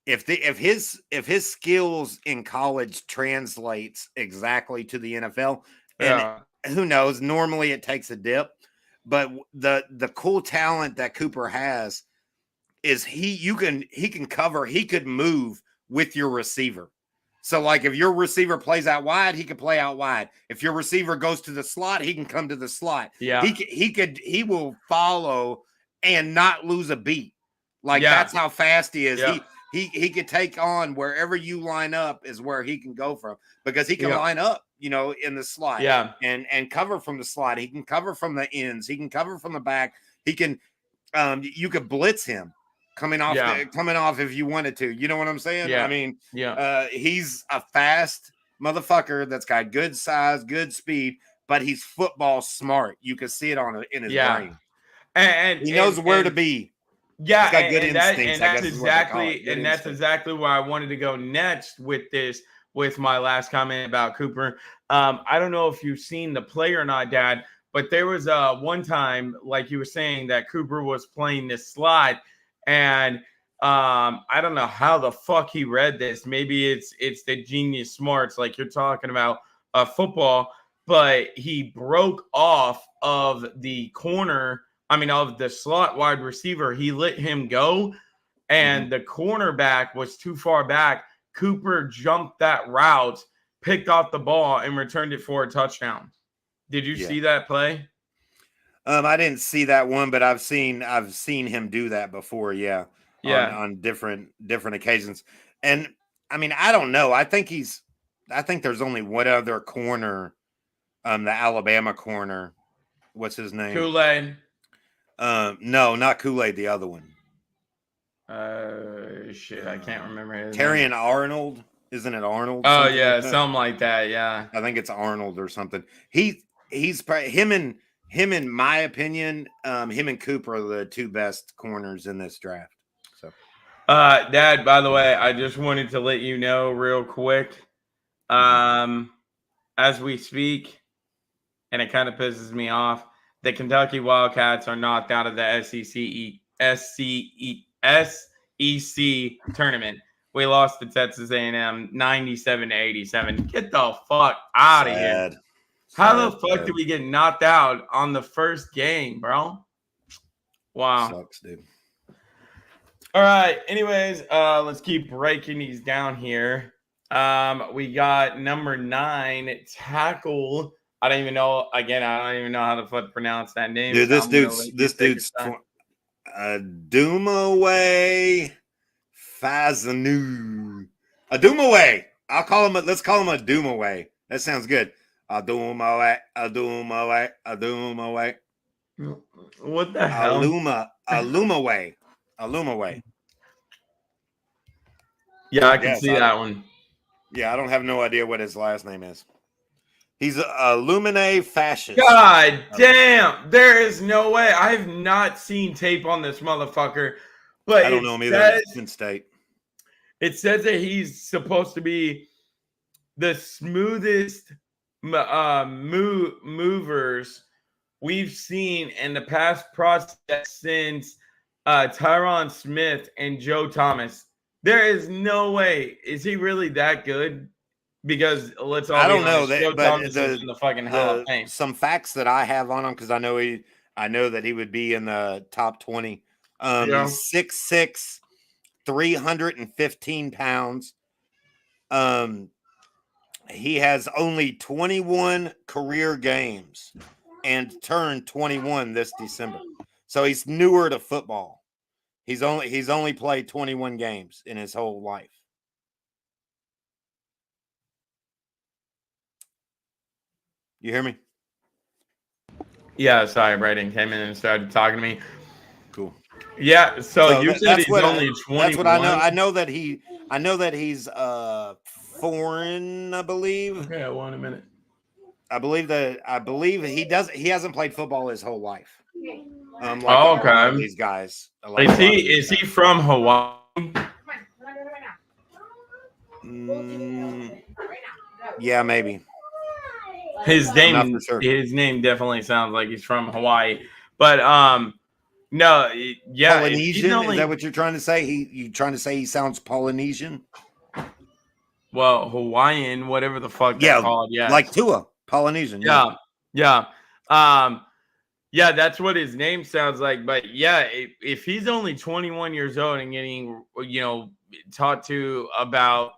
Speaker 4: if his skills in college translates exactly to the NFL, and who knows, normally it takes a dip, but the cool talent that Cooper has is he can cover, he could move with your receiver. So, like, if your receiver plays out wide, he can play out wide. If your receiver goes to the slot, he can come to the slot.
Speaker 1: Yeah.
Speaker 4: He will follow and not lose a beat. Like,
Speaker 1: Yeah.
Speaker 4: that's how fast he is.
Speaker 1: Yeah.
Speaker 4: He could take on wherever you line up is where he can go from, because he can
Speaker 1: Yeah.
Speaker 4: line up, in the slot.
Speaker 1: Yeah.
Speaker 4: And cover from the slot. He can cover from the ends. He can cover from the back. He can you could blitz him coming off if you wanted to. You know what I'm saying?
Speaker 1: Yeah.
Speaker 4: I mean,
Speaker 1: Yeah.
Speaker 4: he's a fast motherfucker that's got good size, good speed, but he's football smart. You can see it in his brain.
Speaker 1: And
Speaker 4: he knows where to be.
Speaker 1: Yeah,
Speaker 4: he's got good
Speaker 1: and
Speaker 4: instincts.
Speaker 1: That's exactly where I wanted to go next with my last comment about Cooper. I don't know if you've seen the play or not, Dad, but there was one time, like you were saying, that Cooper was playing this slide, and I don't know how the fuck he read this. Maybe it's the genius smarts, like you're talking about football, but he broke off of the corner. I mean, of the slot wide receiver. He let him go, and the cornerback was too far back. Cooper jumped that route, picked off the ball, and returned it for a touchdown. Did you see that play?
Speaker 4: I didn't see that one, but I've seen him do that before. Yeah. On different occasions. And I mean, I don't know. I think there's only one other corner, the Alabama corner. What's his name?
Speaker 1: Kool-Aid.
Speaker 4: No, not Kool-Aid. The other one.
Speaker 1: Shit, I can't remember his
Speaker 4: Terrion
Speaker 1: name.
Speaker 4: Arnold, isn't it Arnold?
Speaker 1: Oh yeah, something like that. Yeah,
Speaker 4: I think it's Arnold or something. He's him in my opinion. Him and Cooper are the two best corners in this draft. So,
Speaker 1: Dad, by the way, I just wanted to let you know real quick, as we speak, and it kind of pisses me off. The Kentucky Wildcats are knocked out of the SEC tournament. We lost to Texas A&M 97-87. Get the fuck out of here. How the fuck did we get knocked out on the first game, bro? Wow.
Speaker 4: Sucks, dude.
Speaker 1: All right. Anyways, let's keep breaking these down here. We got number 9, tackle. I don't even know. Again, I don't even know how to pronounce that name.
Speaker 4: Dude, this dude's Adumaway Fazanu. Adumaway. Let's call him Adumaway. That sounds good. Adumaway.
Speaker 1: What the hell?
Speaker 4: Alumaway.
Speaker 1: Yeah, I can see that one.
Speaker 4: Yeah, I don't have no idea what his last name is. He's a Lumine fascist.
Speaker 1: God damn. There is no way. I have not seen tape on this motherfucker. But
Speaker 4: I don't know him either. Penn State.
Speaker 1: It says that he's supposed to be the smoothest movers we've seen in the past process since Tyron Smith and Joe Thomas. There is no way. Is he really that good? Because let's all
Speaker 4: I don't
Speaker 1: be
Speaker 4: know
Speaker 1: honest,
Speaker 4: that,
Speaker 1: Joe
Speaker 4: but
Speaker 1: Thomas is in the fucking Hall of Fame.
Speaker 4: Some facts that I have on him, because I know that he would be in the top 20. He's 6'6", 315 pounds. He has only 21 career games and turned 21 this December. So he's newer to football. He's only played 21 games in his whole life. You hear me?
Speaker 1: Yeah, sorry, Braden came in and started talking to me.
Speaker 4: Cool.
Speaker 1: Yeah, so you said he's only 21.
Speaker 4: That's what I know. I know that he's foreign, I believe.
Speaker 1: Okay, one a minute.
Speaker 4: I believe he hasn't played football his whole life.
Speaker 1: Okay.
Speaker 4: These guys.
Speaker 1: Is he from Hawaii?
Speaker 4: Yeah, maybe.
Speaker 1: His name definitely sounds like he's from Hawaii, but no, yeah.
Speaker 4: Polynesian? Is that what you're trying to say? You trying to say he sounds Polynesian?
Speaker 1: Well, Hawaiian, whatever the fuck they're called. Yeah,
Speaker 4: like Tua, Polynesian.
Speaker 1: Yeah. Yeah, that's what his name sounds like. But yeah, if he's only 21 years old and getting, taught to about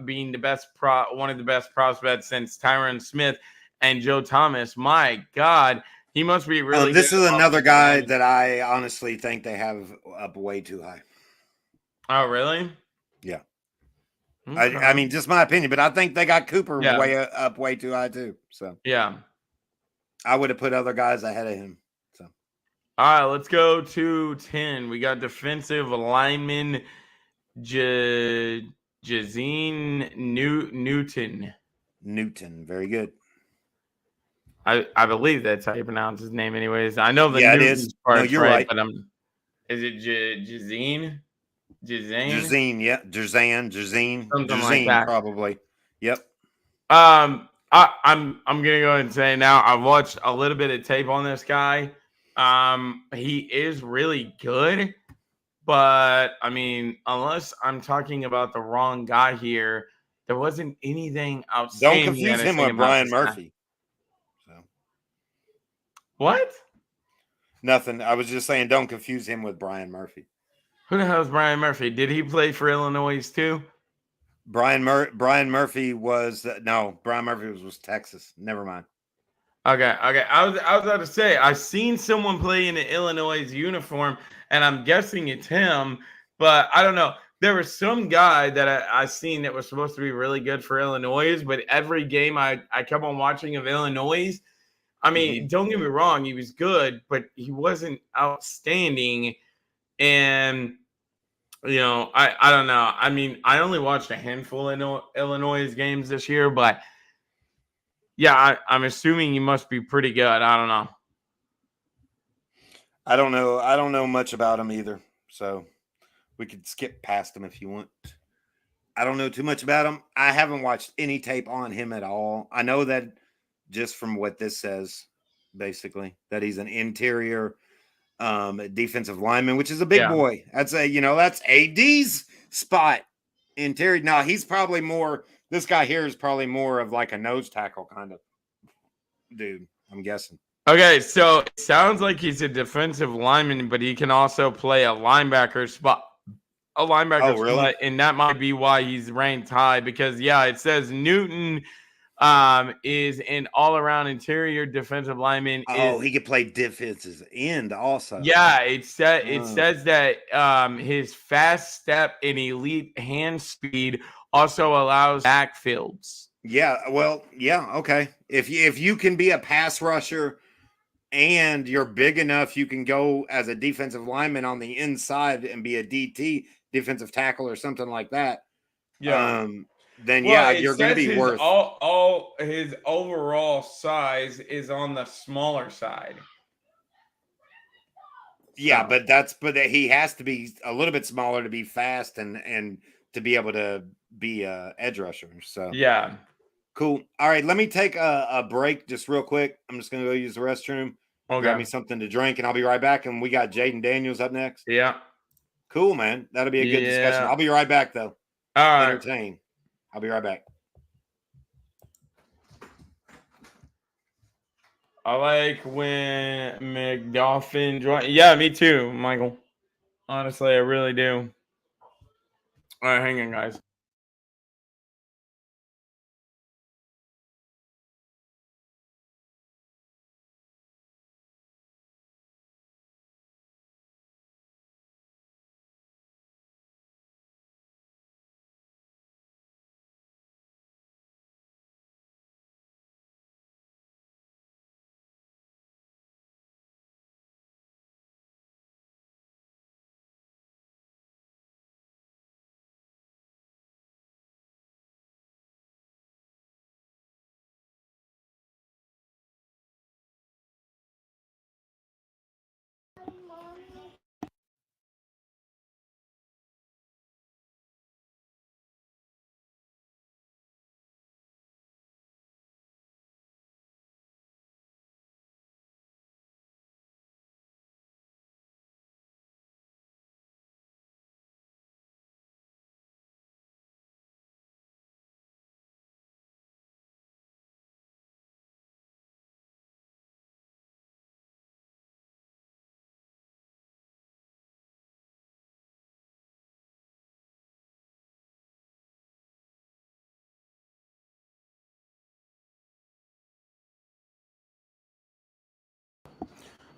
Speaker 1: being the best one of the best prospects since Tyron Smith and Joe Thomas. My God, he must be really.
Speaker 4: This
Speaker 1: good
Speaker 4: is
Speaker 1: at
Speaker 4: another
Speaker 1: offensive
Speaker 4: guy
Speaker 1: lineman.
Speaker 4: that I honestly think they have up way too high.
Speaker 1: Oh, really?
Speaker 4: Yeah.
Speaker 1: Okay.
Speaker 4: I mean, just my opinion, but I think they got Cooper
Speaker 1: Yeah.
Speaker 4: way too high too. So
Speaker 1: Yeah.
Speaker 4: I would have put other guys ahead of him. So
Speaker 1: All right, let's go to 10. We got defensive lineman Jazine Newton.
Speaker 4: Newton, very good.
Speaker 1: I believe that's how you pronounce his name, anyways. I know the
Speaker 4: Yeah, it
Speaker 1: Newton
Speaker 4: is.
Speaker 1: part's
Speaker 4: No, you're right.
Speaker 1: but is it Jazine?
Speaker 4: Jerzine, yeah,
Speaker 1: Something like that.
Speaker 4: probably. Yep.
Speaker 1: I'm gonna go ahead and say now I watched a little bit of tape on this guy. He is really good, but I mean, unless I'm talking about the wrong guy here, there wasn't anything
Speaker 4: Don't
Speaker 1: outstanding.
Speaker 4: confuse
Speaker 1: that I
Speaker 4: him
Speaker 1: say
Speaker 4: with
Speaker 1: about
Speaker 4: Brian
Speaker 1: this guy.
Speaker 4: Murphy. So
Speaker 1: What?
Speaker 4: nothing. I was just saying, don't confuse him with Brian Murphy.
Speaker 1: Who the hell is Brian Murphy? Did he play for Illinois too?
Speaker 4: Brian Murphy was Brian Murphy was Texas. Never mind.
Speaker 1: Okay. I was about to say I seen someone play in the Illinois uniform, and I'm guessing it's him, but I don't know. There was some guy that I seen that was supposed to be really good for Illinois, but every game I kept on watching of Illinois. I mean, don't get me wrong, he was good, but he wasn't outstanding. And I don't know. I mean, I only watched a handful of Illinois games this year, but yeah, I'm assuming he must be pretty good. I don't know.
Speaker 4: I don't know. I don't know much about him either. So we could skip past him if you want. I don't know too much about him. I haven't watched any tape on him at all. I know that just from what this says, basically, that he's an interior defensive lineman, which is a big boy. That's that's AD's spot. Interior. Now he's probably more. This guy here is probably more of like a nose tackle kind of dude. I'm guessing.
Speaker 1: Okay, so it sounds like he's a defensive lineman, but he can also play a linebacker spot. Spot, and that might be why he's ranked high because it says Newton is an all-around interior defensive lineman.
Speaker 4: He could play defensive end also.
Speaker 1: Yeah, it says that his fast step and elite hand speed also allows backfields.
Speaker 4: Yeah, well, yeah, okay. If you can be a pass rusher and you're big enough, you can go as a defensive lineman on the inside and be a DT, defensive tackle or something like that.
Speaker 1: Yeah.
Speaker 4: Then you're going to be worth.
Speaker 1: All his overall size is on the smaller side.
Speaker 4: Yeah, but he has to be a little bit smaller to be fast and to be able to be a edge rusher. So
Speaker 1: yeah,
Speaker 4: cool. All right, let me take a break just real quick. I'm just going to go use the restroom.
Speaker 1: Okay.
Speaker 4: Grab me something to drink, and I'll be right back. And we got Jaden Daniels up next.
Speaker 1: Yeah.
Speaker 4: Cool, man. That'll be a good discussion. I'll be right back, though.
Speaker 1: All right.
Speaker 4: Entertain. I'll be right back.
Speaker 1: I like when McDoffin joins. Yeah, me too, Michael. Honestly, I really do. All right, hang on, guys.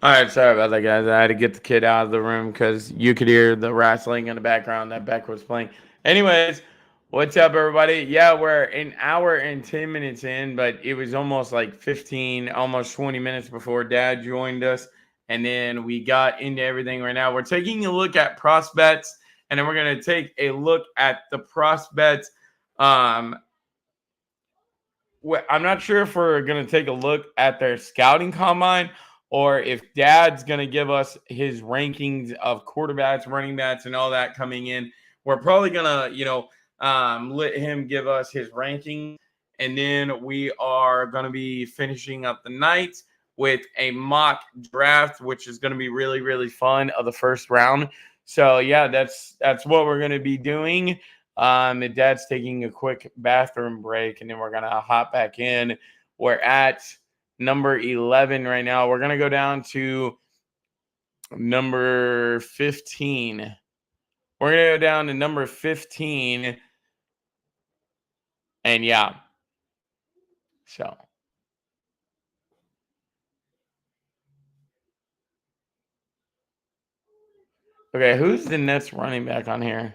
Speaker 1: All right, sorry about that, guys. I had to get the kid out of the room because you could hear the wrestling in the background that Beck was playing. Anyways, what's up, everybody? Yeah, we're an hour and 10 minutes in, but it was almost like 15, almost 20 minutes before Dad joined us. And then we got into everything right now. We're taking a look at prospects, and then we're going to take a look at the prospects. I'm not sure if we're going to take a look at their scouting combine or if Dad's going to give us his rankings of quarterbacks, running backs, and all that coming in. We're probably going to, let him give us his ranking. And then we are going to be finishing up the night with a mock draft, which is going to be really, really fun of the first round. So, yeah, that's what we're going to be doing. And Dad's taking a quick bathroom break, and then we're going to hop back in. We're at number 11 right now. We're going to go down to number 15. We're going to go down to number 15. And yeah. So. Okay, who's the Nets running back on here?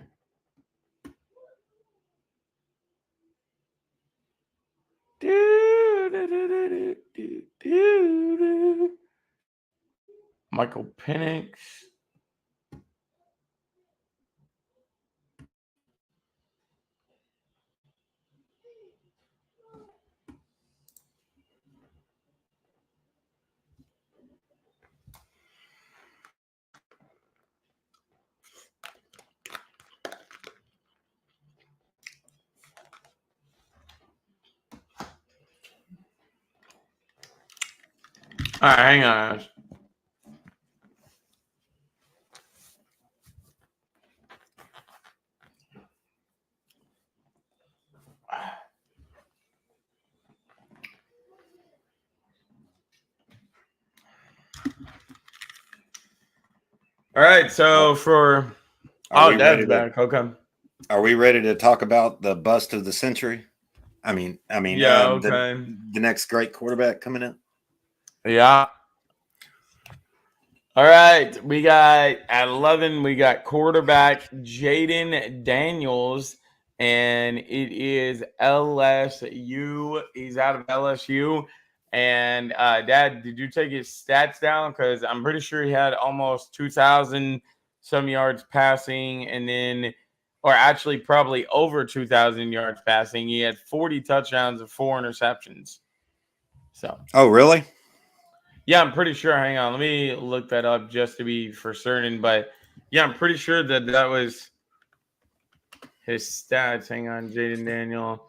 Speaker 1: Michael Penix. All right, hang on. All right, so for Dad's back. Okay.
Speaker 4: Are we ready to talk about the bust of the century?
Speaker 1: Yeah, okay.
Speaker 4: The next great quarterback coming up.
Speaker 1: Yeah. All right, we got at 11. We got quarterback Jaden Daniels, and it is LSU. He's out of LSU. And Dad, did you take his stats down? Because I'm pretty sure he had almost 2,000 some yards passing, and then, or actually probably over 2,000 yards passing. He had 40 touchdowns and 4 interceptions. So.
Speaker 4: Oh, really?
Speaker 1: Yeah, I'm pretty sure. Hang on, let me look that up just to be for certain. But yeah, I'm pretty sure that was his stats. Hang on, Jaden Daniel.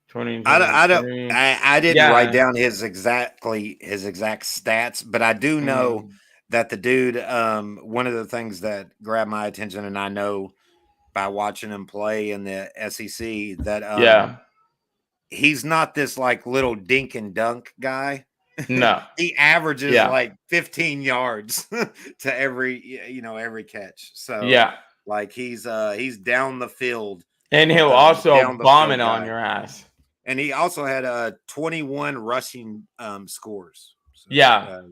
Speaker 1: 20.
Speaker 4: I didn't write down his exact stats, but I do know that the dude, one of the things that grabbed my attention, and I know by watching him play in the SEC that he's not this like little dink and dunk guy.
Speaker 1: No,
Speaker 4: he averages like 15 yards to every catch. So like he's down the field,
Speaker 1: and he'll also bomb it on your ass.
Speaker 4: And he also had 21 rushing scores.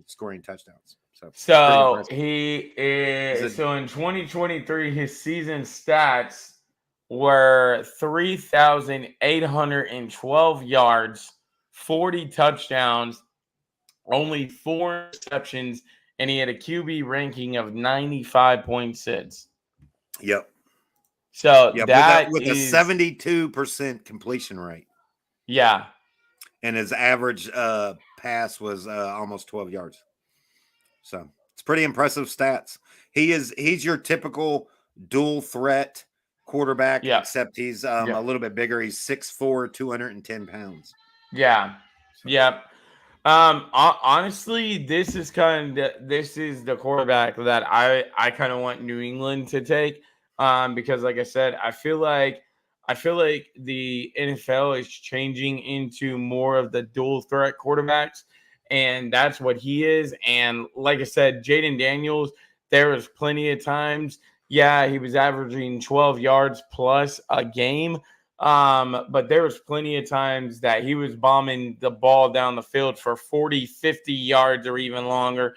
Speaker 4: Scoring touchdowns.
Speaker 1: So he is. So in 2023, his season stats were 3,812 yards, 40 touchdowns, only 4 interceptions, and he had a QB ranking of 95.6.
Speaker 4: Yep.
Speaker 1: So
Speaker 4: that with a 72% completion rate.
Speaker 1: Yeah.
Speaker 4: And his average pass was almost 12 yards. So it's pretty impressive stats. He's your typical dual threat quarterback, except he's a little bit bigger. He's 6'4", 210 pounds.
Speaker 1: Yeah. Yep. Honestly, this is the quarterback that I kind of want New England to take. Because like I said, I feel like the NFL is changing into more of the dual threat quarterbacks, and that's what he is. And like I said, Jaden Daniels, there was plenty of times, he was averaging 12 yards plus a game. But there was plenty of times that he was bombing the ball down the field for 40, 50 yards or even longer.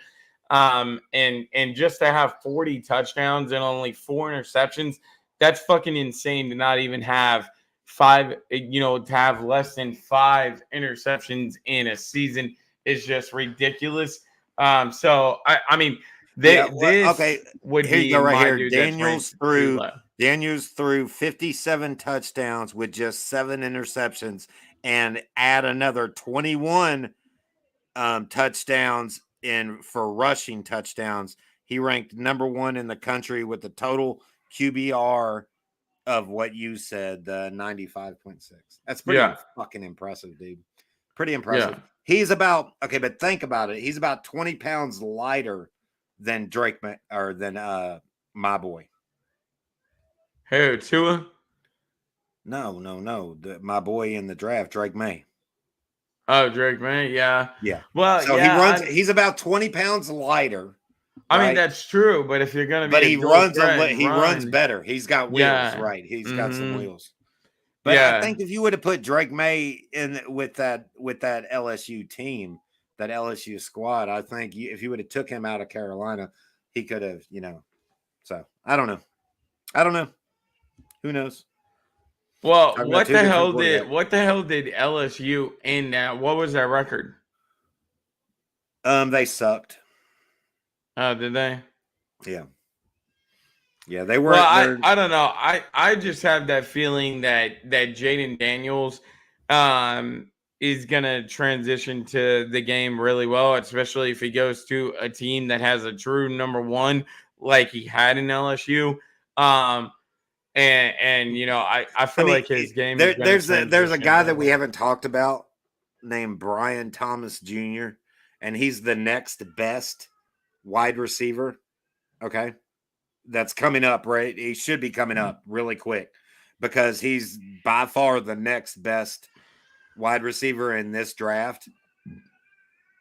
Speaker 1: And just to have 40 touchdowns and only 4 interceptions, that's fucking insane to not even have 5, to have less than 5 interceptions in a season is just ridiculous. So I mean, this would
Speaker 4: Here
Speaker 1: be
Speaker 4: you go right
Speaker 1: my
Speaker 4: here.
Speaker 1: dude that's ranked too low.
Speaker 4: Daniels threw 57 touchdowns with just 7 interceptions, and add another 21 touchdowns for rushing touchdowns. He ranked number 1 in the country with the total QBR of what you said, the 95.6. That's pretty fucking impressive, dude. Pretty impressive.
Speaker 1: Yeah.
Speaker 4: He's about, okay, but think about it. He's about 20 pounds lighter than Drake or than my boy.
Speaker 1: Who, Tua?
Speaker 4: No. My boy in the draft, Drake May.
Speaker 1: Oh, Drake May, yeah. Well,
Speaker 4: so he's about 20 pounds lighter.
Speaker 1: I mean, that's true, but if you're gonna be,
Speaker 4: but he runs better. He's got wheels, right? He's got some wheels. But I think if you would have put Drake May in with that LSU team, that LSU squad, I think if you would have took him out of Carolina, he could have, So I don't know. Who knows?
Speaker 1: Well, what the hell did LSU end at? What was their record?
Speaker 4: They sucked.
Speaker 1: Oh, did they?
Speaker 4: Yeah. Yeah, they were.
Speaker 1: Well, I don't know. I just have that feeling that Jaden Daniels is gonna transition to the game really well, especially if he goes to a team that has a true number 1 like he had in LSU. I feel like his game.
Speaker 4: There's a guy that we haven't talked about named Brian Thomas Jr., and he's the next best wide receiver. Okay. That's coming up, right? He should be coming up really quick because he's by far the next best wide receiver in this draft.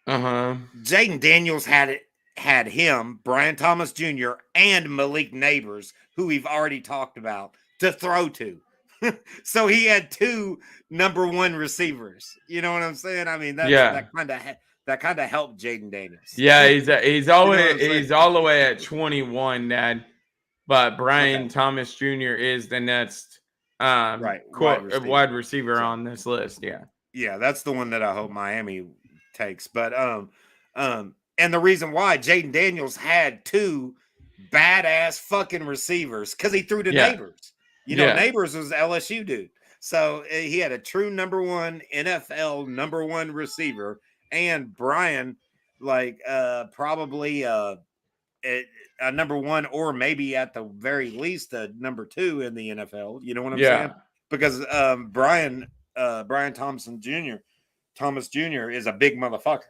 Speaker 4: Jaden Daniels had him, Brian Thomas Jr., and Malik Neighbors, who we've already talked about, to throw to. So he had 2 number 1 receivers. You know what I'm saying? I mean, that kind of helped Jaden Daniels.
Speaker 1: Yeah, he's all the way at 21, Dad. But Brian Thomas Jr. is the next wide receiver on this list.
Speaker 4: Yeah, that's the one that I hope Miami takes. But and the reason why Jaden Daniels had 2 badass fucking receivers because he threw to Neighbors. Neighbors was LSU dude. So he had a true number 1 NFL number 1 receiver, and Brian probably a number 1 or maybe at the very least a number 2 in the NFL. You know what I'm saying? Because Brian Thomas Jr. is a big motherfucker.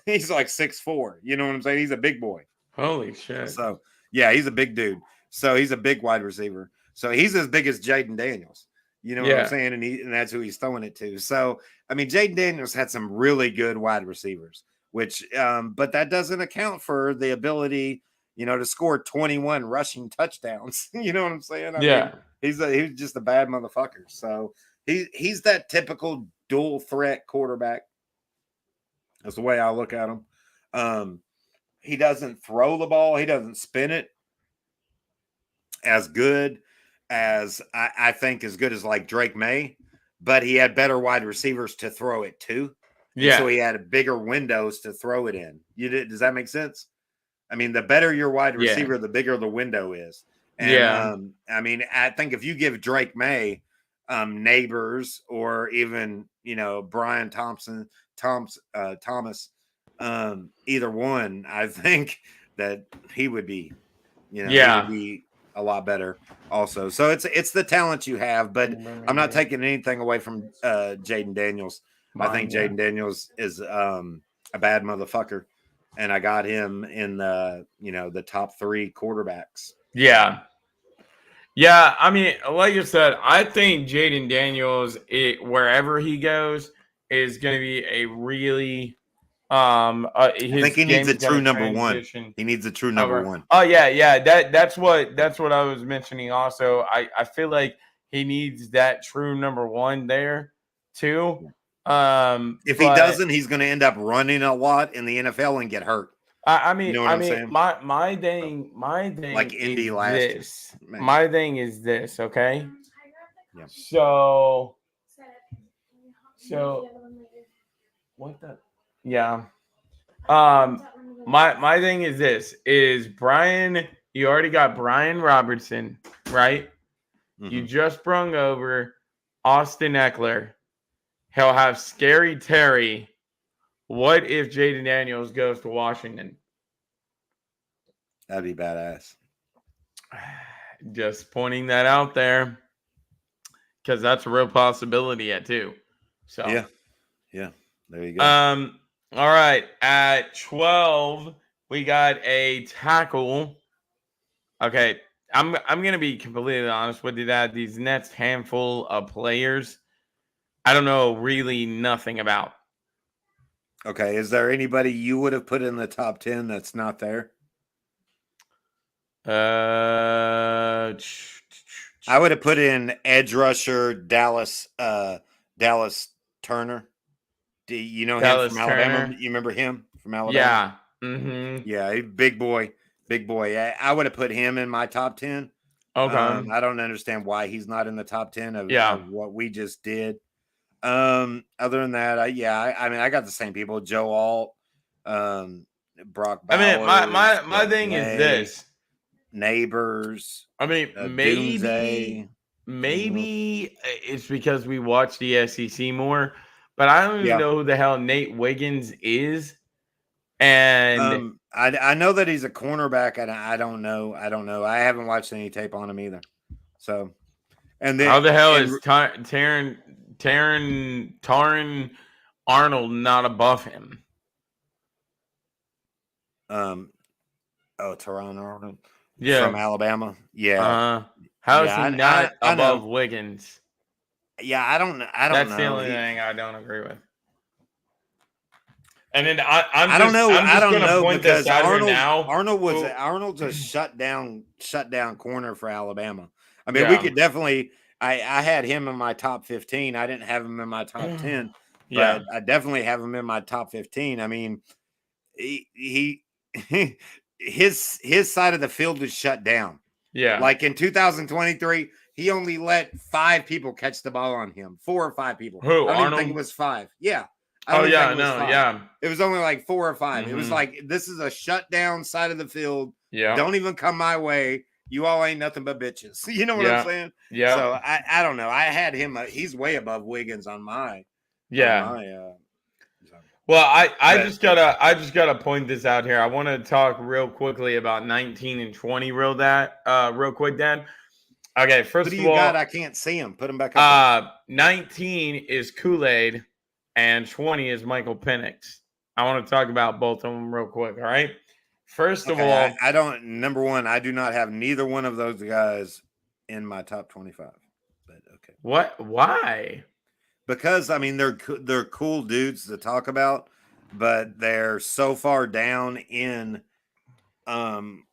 Speaker 4: He's like 6'4". You know what I'm saying? He's a big boy.
Speaker 1: Holy shit.
Speaker 4: So yeah, he's a big dude. So he's a big wide receiver. So he's as big as Jaden Daniels. You know what I'm saying? And that's who he's throwing it to. So I mean, Jaden Daniels had some really good wide receivers, which but that doesn't account for the ability, to score 21 rushing touchdowns. You know what I'm saying? I mean, he's just a bad motherfucker. So he's that typical dual threat quarterback. That's the way I look at him. He doesn't throw the ball. He doesn't spin it as good as I think as good as like Drake May, but he had better wide receivers to throw it to. Yeah. So he had bigger windows to throw it in. Does that make sense? I mean, the better your wide receiver, the bigger the window is. And, I mean, I think if you give Drake May Neighbors or even, Brian Thomas, either one, I think that he would be, he would be a lot better also. So it's the talent you have, but I'm not taking anything away from Jaden Daniels. I think Jaden Daniels is a bad motherfucker, and I got him in the top 3 quarterbacks.
Speaker 1: Yeah. I mean, like you said, I think Jaden Daniels, wherever he goes, is going to be a really.
Speaker 4: I think he needs a true number 1. He needs a true number 1.
Speaker 1: Oh yeah. That's what I was mentioning. Also, I feel like he needs that true number 1 there too.
Speaker 4: If he doesn't, he's going to end up running a lot in the NFL and get hurt.
Speaker 1: I mean,
Speaker 4: You know what I'm saying?
Speaker 1: my thing,
Speaker 4: Like Indy
Speaker 1: is
Speaker 4: last year.
Speaker 1: this.
Speaker 4: Man.
Speaker 1: My thing is this. Okay.
Speaker 4: Yeah.
Speaker 1: So what the? Yeah. My thing is this: is Brian? You already got Brian Robertson, right? You
Speaker 4: Mhm.
Speaker 1: just brung over Austin Eckler. He'll have Scary Terry. What if Jaden Daniels goes to Washington?
Speaker 4: That'd be badass.
Speaker 1: Just pointing that out there because that's a real possibility at two. So
Speaker 4: Yeah. There you go.
Speaker 1: all right. At 12, we got a tackle. Okay. I'm gonna be completely honest with you that these next handful of players, I don't know really nothing about.
Speaker 4: Okay. Is there anybody you would have put in the top 10 that's not there?
Speaker 1: I
Speaker 4: I would have put in edge rusher Dallas Turner. Do you know him
Speaker 1: Dallas
Speaker 4: from Alabama?
Speaker 1: Turner.
Speaker 4: You remember him from Alabama?
Speaker 1: Yeah. Mm-hmm.
Speaker 4: Yeah, big boy. I would have put him in my top 10.
Speaker 1: Okay.
Speaker 4: I don't understand why he's not in the top 10 of what we just did. Other than that, I mean, I got the same people: Joe Alt, Brock Bowers.
Speaker 1: I mean, my thing is this.
Speaker 4: Neighbors.
Speaker 1: I mean,
Speaker 4: Doomsday.
Speaker 1: maybe it's because we watch the SEC more, but I don't even
Speaker 4: Yeah.
Speaker 1: know who the hell Nate Wiggins is. And
Speaker 4: I know that he's a cornerback, and I don't know. I haven't watched any tape on him either. So, and then
Speaker 1: how the hell is Taron Arnold not above him?
Speaker 4: Teron Arnold,
Speaker 1: Yeah,
Speaker 4: from Alabama. Yeah.
Speaker 1: How is he not
Speaker 4: I
Speaker 1: above
Speaker 4: know.
Speaker 1: Wiggins?
Speaker 4: Yeah, I don't know.
Speaker 1: That's the only thing I don't agree with. And then
Speaker 4: I don't know. I don't know because
Speaker 1: Arnold's
Speaker 4: Arnold's a shut down corner for Alabama. I mean, we could definitely. I had him in my top 15. I didn't have him in my top 10, but I definitely have him in my top 15. I mean, he his side of the field was shut down.
Speaker 1: Yeah,
Speaker 4: like in 2023, he only let 5 people catch the ball on him. 4 or 5 people.
Speaker 1: Who,
Speaker 4: I don't even
Speaker 1: Arnold?
Speaker 4: think it was 5. Yeah.
Speaker 1: Yeah.
Speaker 4: It was only like 4 or 5.
Speaker 1: Mhm.
Speaker 4: It was like, this is a shut down side of the field.
Speaker 1: Yeah.
Speaker 4: Don't even come my way. You all ain't nothing but bitches. You know what I'm saying?
Speaker 1: Yeah.
Speaker 4: So I don't know. I had him. He's way above Wiggins on my.
Speaker 1: Yeah.
Speaker 4: On my,
Speaker 1: well, I just gotta point this out here. I want to talk real quickly about 19 and 20. Real quick, Dad. Okay, first
Speaker 4: who do
Speaker 1: of
Speaker 4: you
Speaker 1: all,
Speaker 4: got? I can't see him. Put him back up.
Speaker 1: 19 is Kool-Aid, and 20 is Michael Penix. I want to talk about both of them real quick. All right. First of all,
Speaker 4: I don't. Number one, I do not have neither one of those guys in my top 25. But okay.
Speaker 1: What? Why?
Speaker 4: Because I mean they're cool dudes to talk about, but they're so far down in the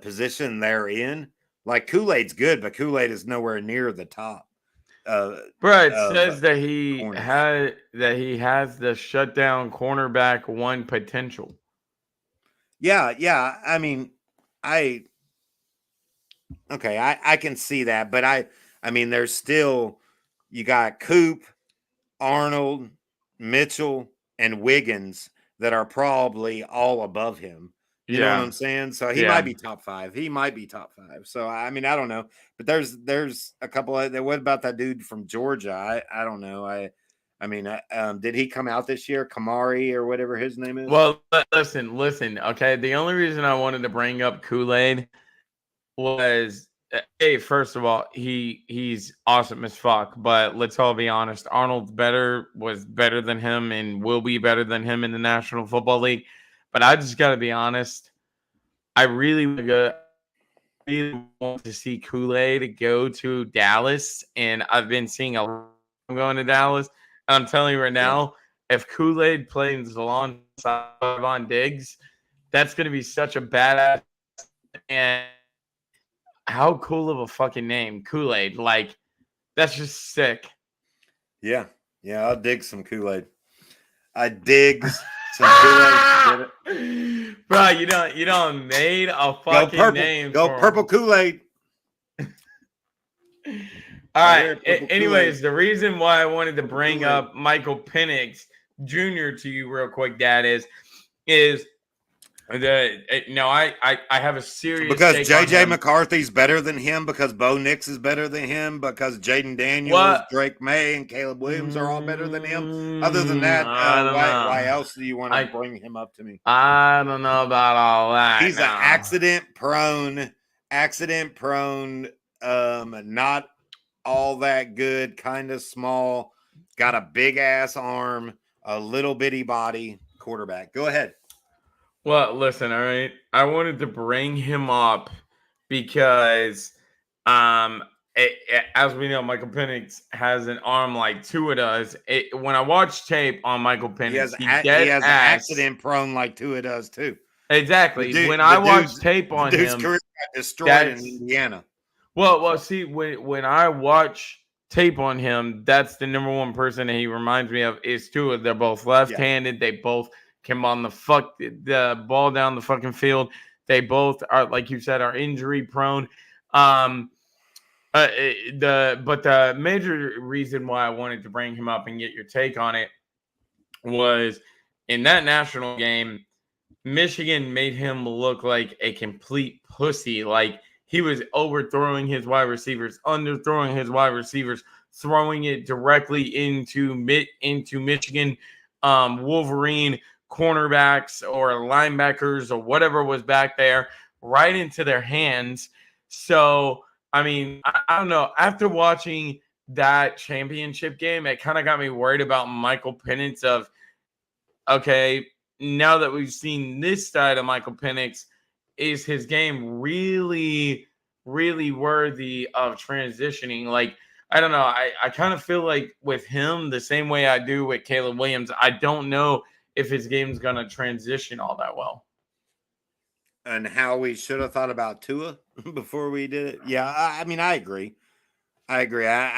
Speaker 4: position they're in. Like Kool-Aid's good, but Kool-Aid is nowhere near the top.
Speaker 1: Bro, it says that he has the shutdown cornerback 1 potential.
Speaker 4: Yeah. I mean, I can see that, but I mean, there's still, you got Coop, Arnold, Mitchell, and Wiggins that are probably all above him. You know what I'm saying? So he might be top 5. So I mean, I don't know, but there's a couple of. What about that dude from Georgia? I don't know. I mean, did he come out this year? Kamari or whatever his name is.
Speaker 1: Well, listen. Okay, the only reason I wanted to bring up Kool-Aid was, hey, first of all, he's awesome as fuck. But let's all be honest, Arnold was better than him and will be better than him in the National Football League. But I just got to be honest. I really want to see Kool-Aid go to Dallas, and I've been seeing a lot of going to Dallas. And I'm telling you right now, if Kool-Aid plays alongside Von Diggs, that's going to be such a badass. And how cool of a fucking name, Kool-Aid! Like, that's just sick.
Speaker 4: Yeah, I'll dig some Kool-Aid. Diggs, some Kool-Aid.
Speaker 1: Bro, you don't made a
Speaker 4: Go
Speaker 1: fucking
Speaker 4: purple.
Speaker 1: name.
Speaker 4: Go
Speaker 1: for him.
Speaker 4: purple Kool-Aid.
Speaker 1: All
Speaker 4: I
Speaker 1: right.
Speaker 4: hear purple
Speaker 1: Anyways,
Speaker 4: Kool-Aid.
Speaker 1: the reason why I wanted to bring
Speaker 4: Kool-Aid.
Speaker 1: up Michael Penix Jr. to you real quick, Dad, is I have a serious
Speaker 4: Because
Speaker 1: take on
Speaker 4: JJ
Speaker 1: him.
Speaker 4: McCarthy's better than him, because Bo Nix is better than him, because Jaden Daniels,
Speaker 1: What?
Speaker 4: Drake May, and Caleb Williams are all better than him. Other than that,
Speaker 1: I don't know.
Speaker 4: why else do you want to
Speaker 1: I-
Speaker 4: bring him up to me?
Speaker 1: I don't know about all that.
Speaker 4: He's an
Speaker 1: now.
Speaker 4: accident prone, not all that good, kind of small, got a big ass arm, a little bitty body quarterback. Go ahead.
Speaker 1: Well, listen, all right. I wanted to bring him up because, as we know, Michael Penix has an arm like Tua does. When I watch tape on Michael Penix,
Speaker 4: He has
Speaker 1: he
Speaker 4: an
Speaker 1: dead ass.
Speaker 4: accident prone like Tua does too.
Speaker 1: Exactly.
Speaker 4: The dude-
Speaker 1: when
Speaker 4: the
Speaker 1: I watch
Speaker 4: dude's-
Speaker 1: tape on
Speaker 4: Dude's
Speaker 1: him,
Speaker 4: career got destroyed in
Speaker 1: that's-
Speaker 4: Indiana.
Speaker 1: well, see, when I watch tape on him, that's the number one person that he reminds me of is Tua. They're both left-handed. They both can run the ball down the fucking field. They both are, like you said, are injury prone. But the major reason why I wanted to bring him up and get your take on it was in that national game, Michigan made him look like a complete pussy. Like he was overthrowing his wide receivers, underthrowing his wide receivers, throwing it directly into Michigan Wolverine cornerbacks or linebackers or whatever was back there, right into their hands. So, I mean, I don't know. After watching that championship game, it kind of got me worried about Michael Penix of, okay, now that we've seen this side of Michael Penix, is his game really, really worthy of transitioning? Like, I don't know. I kind of feel like with him, the same way I do with Caleb Williams, I don't know if his game's going to transition all that well.
Speaker 4: And how we should have thought about Tua before we did it. Yeah, I mean, I agree. I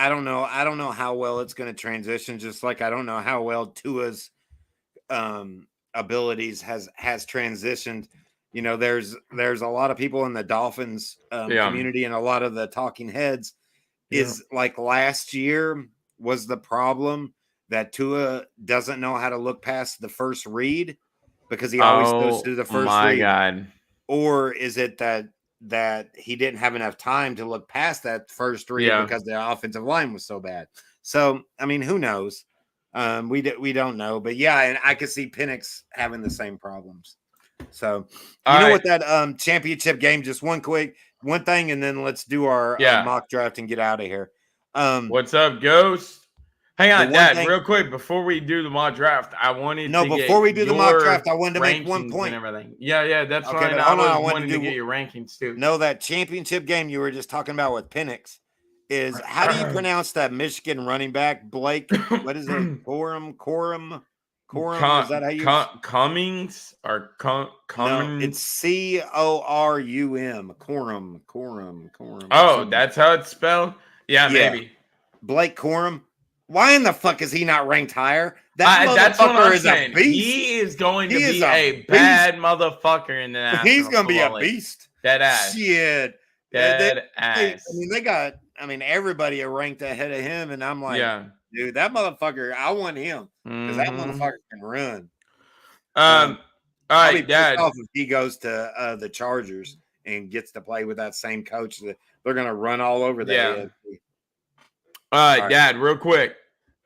Speaker 4: don't know. I don't know how well it's going to transition. Just like I don't know how well Tua's abilities has transitioned. You know, there's a lot of people in the Dolphins community and a lot of the talking heads is like last year was the problem that Tua doesn't know how to look past the first read because he always goes to the first
Speaker 1: my
Speaker 4: read.
Speaker 1: God.
Speaker 4: Or is it that he didn't have enough time to look past that first read because the offensive line was so bad? So, I mean, who knows? We don't know. But, yeah, and I could see Penix having the same problems. So, what that championship game, just one thing, and then let's do our mock draft and get out of here.
Speaker 1: What's up, Ghost? Hang on, Dad, real quick, before we do the mock draft, I wanted to
Speaker 4: before we do the mock draft, I wanted to make one
Speaker 1: rankings
Speaker 4: point.
Speaker 1: and everything. Yeah, that's
Speaker 4: Okay,
Speaker 1: fine.
Speaker 4: but
Speaker 1: I
Speaker 4: hold on, I
Speaker 1: wanted
Speaker 4: wanted
Speaker 1: to
Speaker 4: to
Speaker 1: get your rankings too.
Speaker 4: No, that championship game you were just talking about with Penix is how do you pronounce that Michigan running back, Blake? What is it? Corum? Is that how you
Speaker 1: Cummings or
Speaker 4: No, it's Corum. Corum.
Speaker 1: Oh, that's how it's spelled? Yeah, maybe.
Speaker 4: Blake Corum. Why in the fuck is he not ranked higher? That
Speaker 1: that's what I'm
Speaker 4: motherfucker is
Speaker 1: saying.
Speaker 4: a beast.
Speaker 1: He is going to
Speaker 4: He
Speaker 1: be
Speaker 4: is a
Speaker 1: a bad motherfucker in the National
Speaker 4: He's going to be a
Speaker 1: Football League.
Speaker 4: beast.
Speaker 1: Dead ass.
Speaker 4: Shit.
Speaker 1: Dead ass.
Speaker 4: Everybody are ranked ahead of him, and I'm like, dude, that motherfucker, I want him because that motherfucker can run.
Speaker 1: All right, Dad.
Speaker 4: Off if he goes to the Chargers and gets to play with that same coach, that they're going to run all over that.
Speaker 1: All right, Dad, real quick.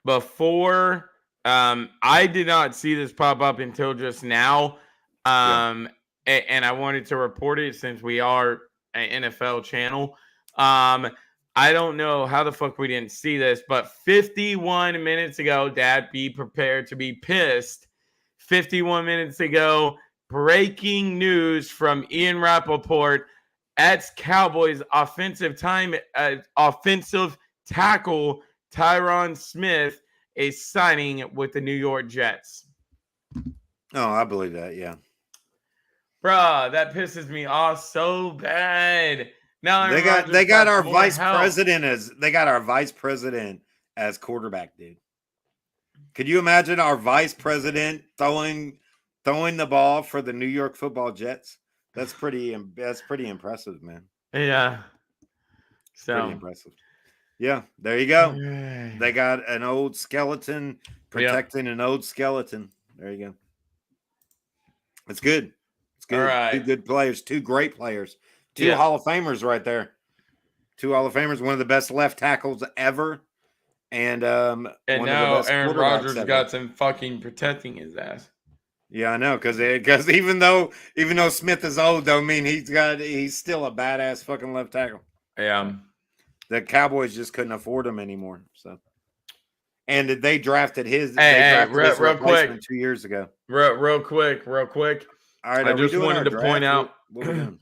Speaker 1: Before I did not see this pop up until just now. And I wanted to report it since we are an NFL channel. I don't know how the fuck we didn't see this, but 51 minutes ago, Dad, be prepared to be pissed. 51 minutes ago, breaking news from Ian Rappaport. At Cowboys offensive tackle Tyron Smith is signing with the New York Jets.
Speaker 4: Oh, I believe that, yeah.
Speaker 1: Bruh, that pisses me off so bad. Now
Speaker 4: they got our vice president as quarterback, dude. Could you imagine our vice president throwing the ball for the New York Football Jets? That's pretty impressive, man.
Speaker 1: Yeah.
Speaker 4: Pretty
Speaker 1: So
Speaker 4: impressive. Yeah, there you go. They got an old skeleton protecting an old skeleton. There you go. It's good. It's good.
Speaker 1: All right.
Speaker 4: Two good players, two great players, two
Speaker 1: Yeah.
Speaker 4: Hall of Famers right there. Two Hall of Famers, one of the best left tackles ever. And
Speaker 1: And
Speaker 4: one
Speaker 1: now
Speaker 4: of the best
Speaker 1: Aaron
Speaker 4: quarterbacks
Speaker 1: Rodgers
Speaker 4: ever.
Speaker 1: got some fucking protecting his ass.
Speaker 4: Yeah, I know, because even though Smith is old, don't mean he's still a badass fucking left tackle.
Speaker 1: Yeah.
Speaker 4: The Cowboys just couldn't afford him anymore. So, and they drafted his.
Speaker 1: Hey,
Speaker 4: they
Speaker 1: hey,
Speaker 4: drafted his
Speaker 1: real
Speaker 4: replacement
Speaker 1: quick.
Speaker 4: 2 years ago.
Speaker 1: Real quick.
Speaker 4: All right,
Speaker 1: I
Speaker 4: are we
Speaker 1: just
Speaker 4: doing
Speaker 1: wanted
Speaker 4: our
Speaker 1: to
Speaker 4: draft?
Speaker 1: point out.
Speaker 4: What we doing?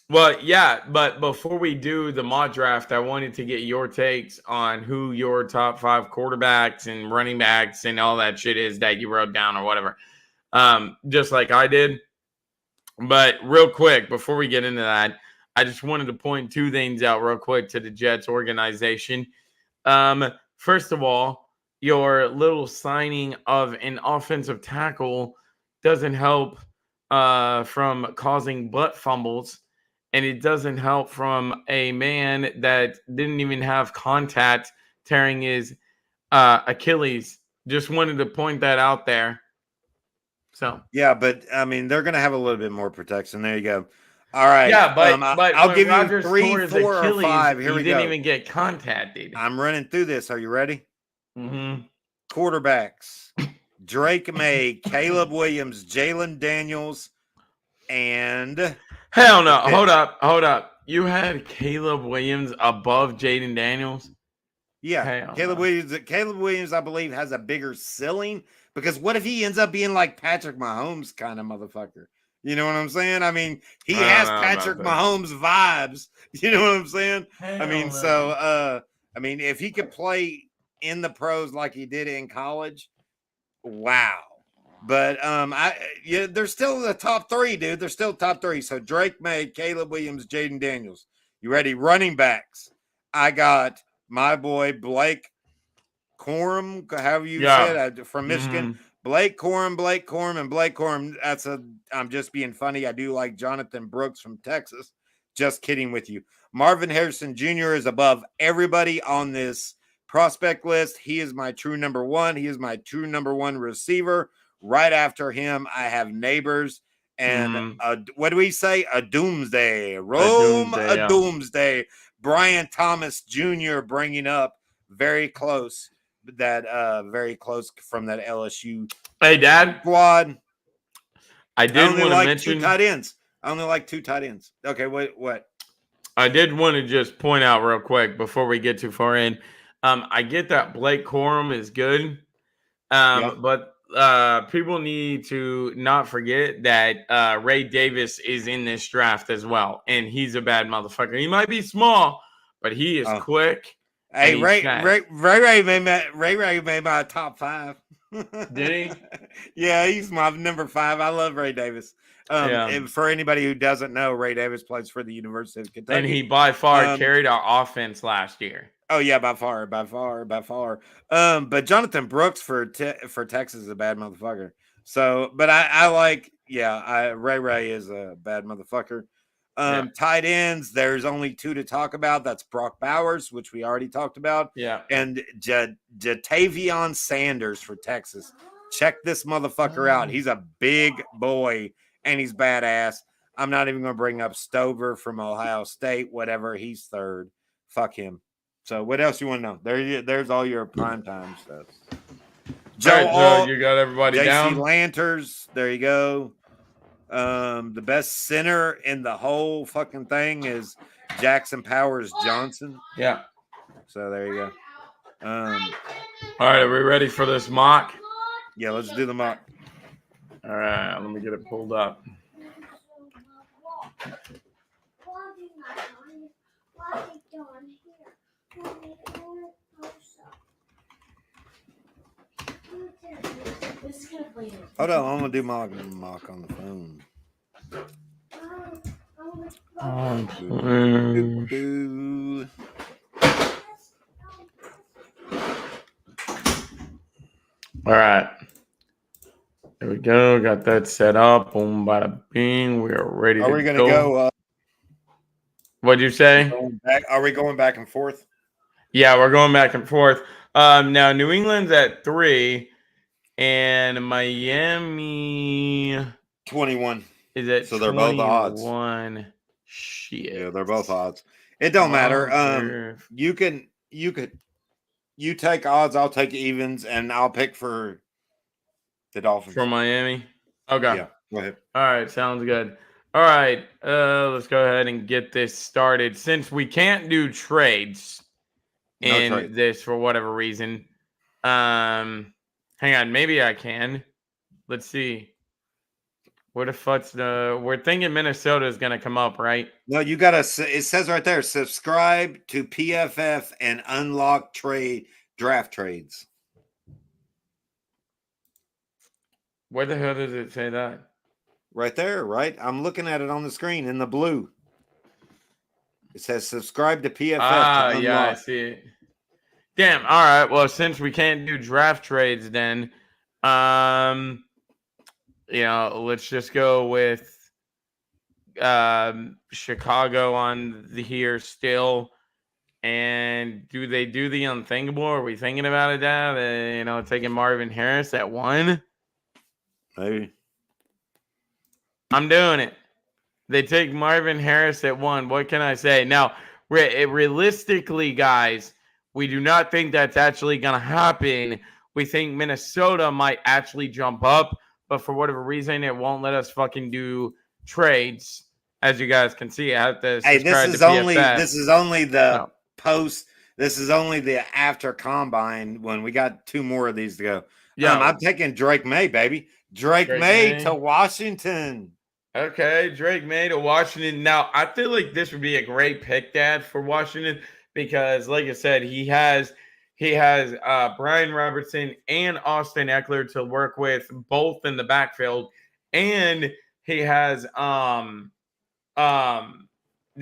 Speaker 1: Well, yeah, but before we do the mock draft, I wanted to get your takes on who your top 5 quarterbacks and running backs and all that shit is that you wrote down or whatever. Just like I did. But real quick, before we get into that, I just wanted to point 2 things out real quick to the Jets organization. First of all, your little signing of an offensive tackle doesn't help from causing butt fumbles. And it doesn't help from a man that didn't even have contact tearing his Achilles. Just wanted to point that out there. So
Speaker 4: Yeah, but I mean, they're going to have a little bit more protection. There you go. All right.
Speaker 1: yeah, but
Speaker 4: I'll
Speaker 1: when
Speaker 4: give
Speaker 1: Rodgers
Speaker 4: you 3,
Speaker 1: tore his
Speaker 4: 4, or
Speaker 1: Achilles,
Speaker 4: 5. Here
Speaker 1: he
Speaker 4: we
Speaker 1: didn't
Speaker 4: go.
Speaker 1: even get contacted.
Speaker 4: I'm running through this. Are you ready?
Speaker 1: Mm-hmm.
Speaker 4: Quarterbacks: Drake May, Caleb Williams, Jalen Daniels, and
Speaker 1: Hell no! Hold up! You had Caleb Williams above Jaden Daniels.
Speaker 4: yeah,
Speaker 1: Hell
Speaker 4: Caleb
Speaker 1: no.
Speaker 4: Williams. Caleb Williams, I believe, has a bigger ceiling because what if he ends up being like Patrick Mahomes kind of motherfucker? You know what I'm saying? I mean, he
Speaker 1: I don't
Speaker 4: has
Speaker 1: know
Speaker 4: Patrick
Speaker 1: about
Speaker 4: Mahomes vibes. You know what I'm saying? I mean,
Speaker 1: Hell
Speaker 4: so I mean, if he could play in the pros like he did in college, wow. But they're still the top 3, dude. They're still top 3. So Drake May, Caleb Williams, Jaden Daniels. You ready? Running backs. I got my boy Blake Corum, however you said, from Michigan.
Speaker 1: Mhm.
Speaker 4: Blake Corum. I'm just being funny. I do like Jonathan Brooks from Texas. Just kidding with you. Marvin Harrison Jr. is above everybody on this prospect list. He is my true number 1. He is my true number 1 receiver. Right after him, I have Neighbors and what do we say? A doomsday. Rome, a doomsday. Brian Thomas Jr. bringing up very close from that LSU
Speaker 1: Hey, Dad.
Speaker 4: squad.
Speaker 1: I did want to
Speaker 4: like
Speaker 1: mention
Speaker 4: 2 tight ends. I only like 2 tight ends. Okay, what?
Speaker 1: I did want to just point out real quick before we get too far in. I get that Blake Corum is good, but people need to not forget that Ray Davis is in this draft as well, and he's a bad motherfucker. He might be small, but he is quick.
Speaker 4: Hey,
Speaker 1: and
Speaker 4: Ray
Speaker 1: fast.
Speaker 4: made my top 5.
Speaker 1: Did he?
Speaker 4: Yeah, he's my number 5. I love Ray Davis. And for anybody who doesn't know, Ray Davis plays for the University of Kentucky.
Speaker 1: And he by far carried our offense last year.
Speaker 4: Oh yeah, by far. But Jonathan Brooks for Texas is a bad motherfucker. So, but I like, Ray is a bad motherfucker. Tight ends, there's only 2 to talk about. That's Brock Bowers, which we already talked about.
Speaker 1: Yeah.
Speaker 4: And Jatavion Sanders for Texas. Check this motherfucker out. He's a big boy and he's badass. I'm not even going to bring up Stover from Ohio State, whatever. He's 3rd. Fuck him. So what else you want to know? There's all your primetime stuff.
Speaker 1: So you got everybody
Speaker 4: JC
Speaker 1: down?
Speaker 4: Lanters. There you go. The best center in the whole fucking thing is Jackson Powers Johnson.
Speaker 1: Yeah.
Speaker 4: So there you go.
Speaker 1: All right, are we ready for this mock?
Speaker 4: Yeah, let's do the mock.
Speaker 1: All right, let me get it pulled up.
Speaker 4: Hold on, I'm gonna do my mock on the phone.
Speaker 1: All right. There we go. Got that set up. Boom, bada bing. We are ready
Speaker 4: Are
Speaker 1: to
Speaker 4: we going to
Speaker 1: go.
Speaker 4: go?
Speaker 1: What'd you say?
Speaker 4: Are we going back and forth?
Speaker 1: Yeah, we're going back and forth. Now New England's at 3, and Miami
Speaker 4: 21.
Speaker 1: is at
Speaker 4: So they're both odds.
Speaker 1: 21. Shit.
Speaker 4: Yeah, they're both odds. It don't matter.
Speaker 1: Mother-
Speaker 4: You take odds, I'll take evens, and I'll pick for the Dolphins.
Speaker 1: For Miami. Okay.
Speaker 4: Yeah, go ahead.
Speaker 1: All right, sounds good. All right, let's go ahead and get this started. Since we can't do trades in
Speaker 4: trade.
Speaker 1: this for whatever reason, hang on, maybe I can. Let's see. Where the fuck's the? We're thinking Minnesota is gonna come up, right?
Speaker 4: No, you gotta. It says right there: subscribe to PFF and unlock draft trades.
Speaker 1: Where the hell does it say that?
Speaker 4: Right there, right? I'm looking at it on the screen in the blue. It says subscribe to PFF.
Speaker 1: Ah,
Speaker 4: to
Speaker 1: yeah, I
Speaker 4: unlock.
Speaker 1: see it. Damn. All right. Well, since we can't do draft trades, then, let's just go with Chicago on the here still. And do they do the unthinkable? Are we thinking about it, Dad? Taking Marvin Harris at 1.
Speaker 4: Maybe.
Speaker 1: I'm doing it. They take Marvin Harris at 1. What can I say? Now, realistically, guys, we do not think that's actually going to happen. We think Minnesota might actually jump up, but for whatever reason, it won't let us fucking do trades. As you guys can see, I have to
Speaker 4: Hey,
Speaker 1: subscribe
Speaker 4: this is
Speaker 1: to
Speaker 4: only the
Speaker 1: Oh.
Speaker 4: post. This is only the after combine when we got 2 more of these to go.
Speaker 1: Yeah,
Speaker 4: I'm taking Drake May, baby. Drake May to Washington.
Speaker 1: Okay, Drake May to Washington. Now, I feel like this would be a great pick, Dad, for Washington because, like I said, he has Brian Robertson and Austin Eckler to work with both in the backfield, and he has the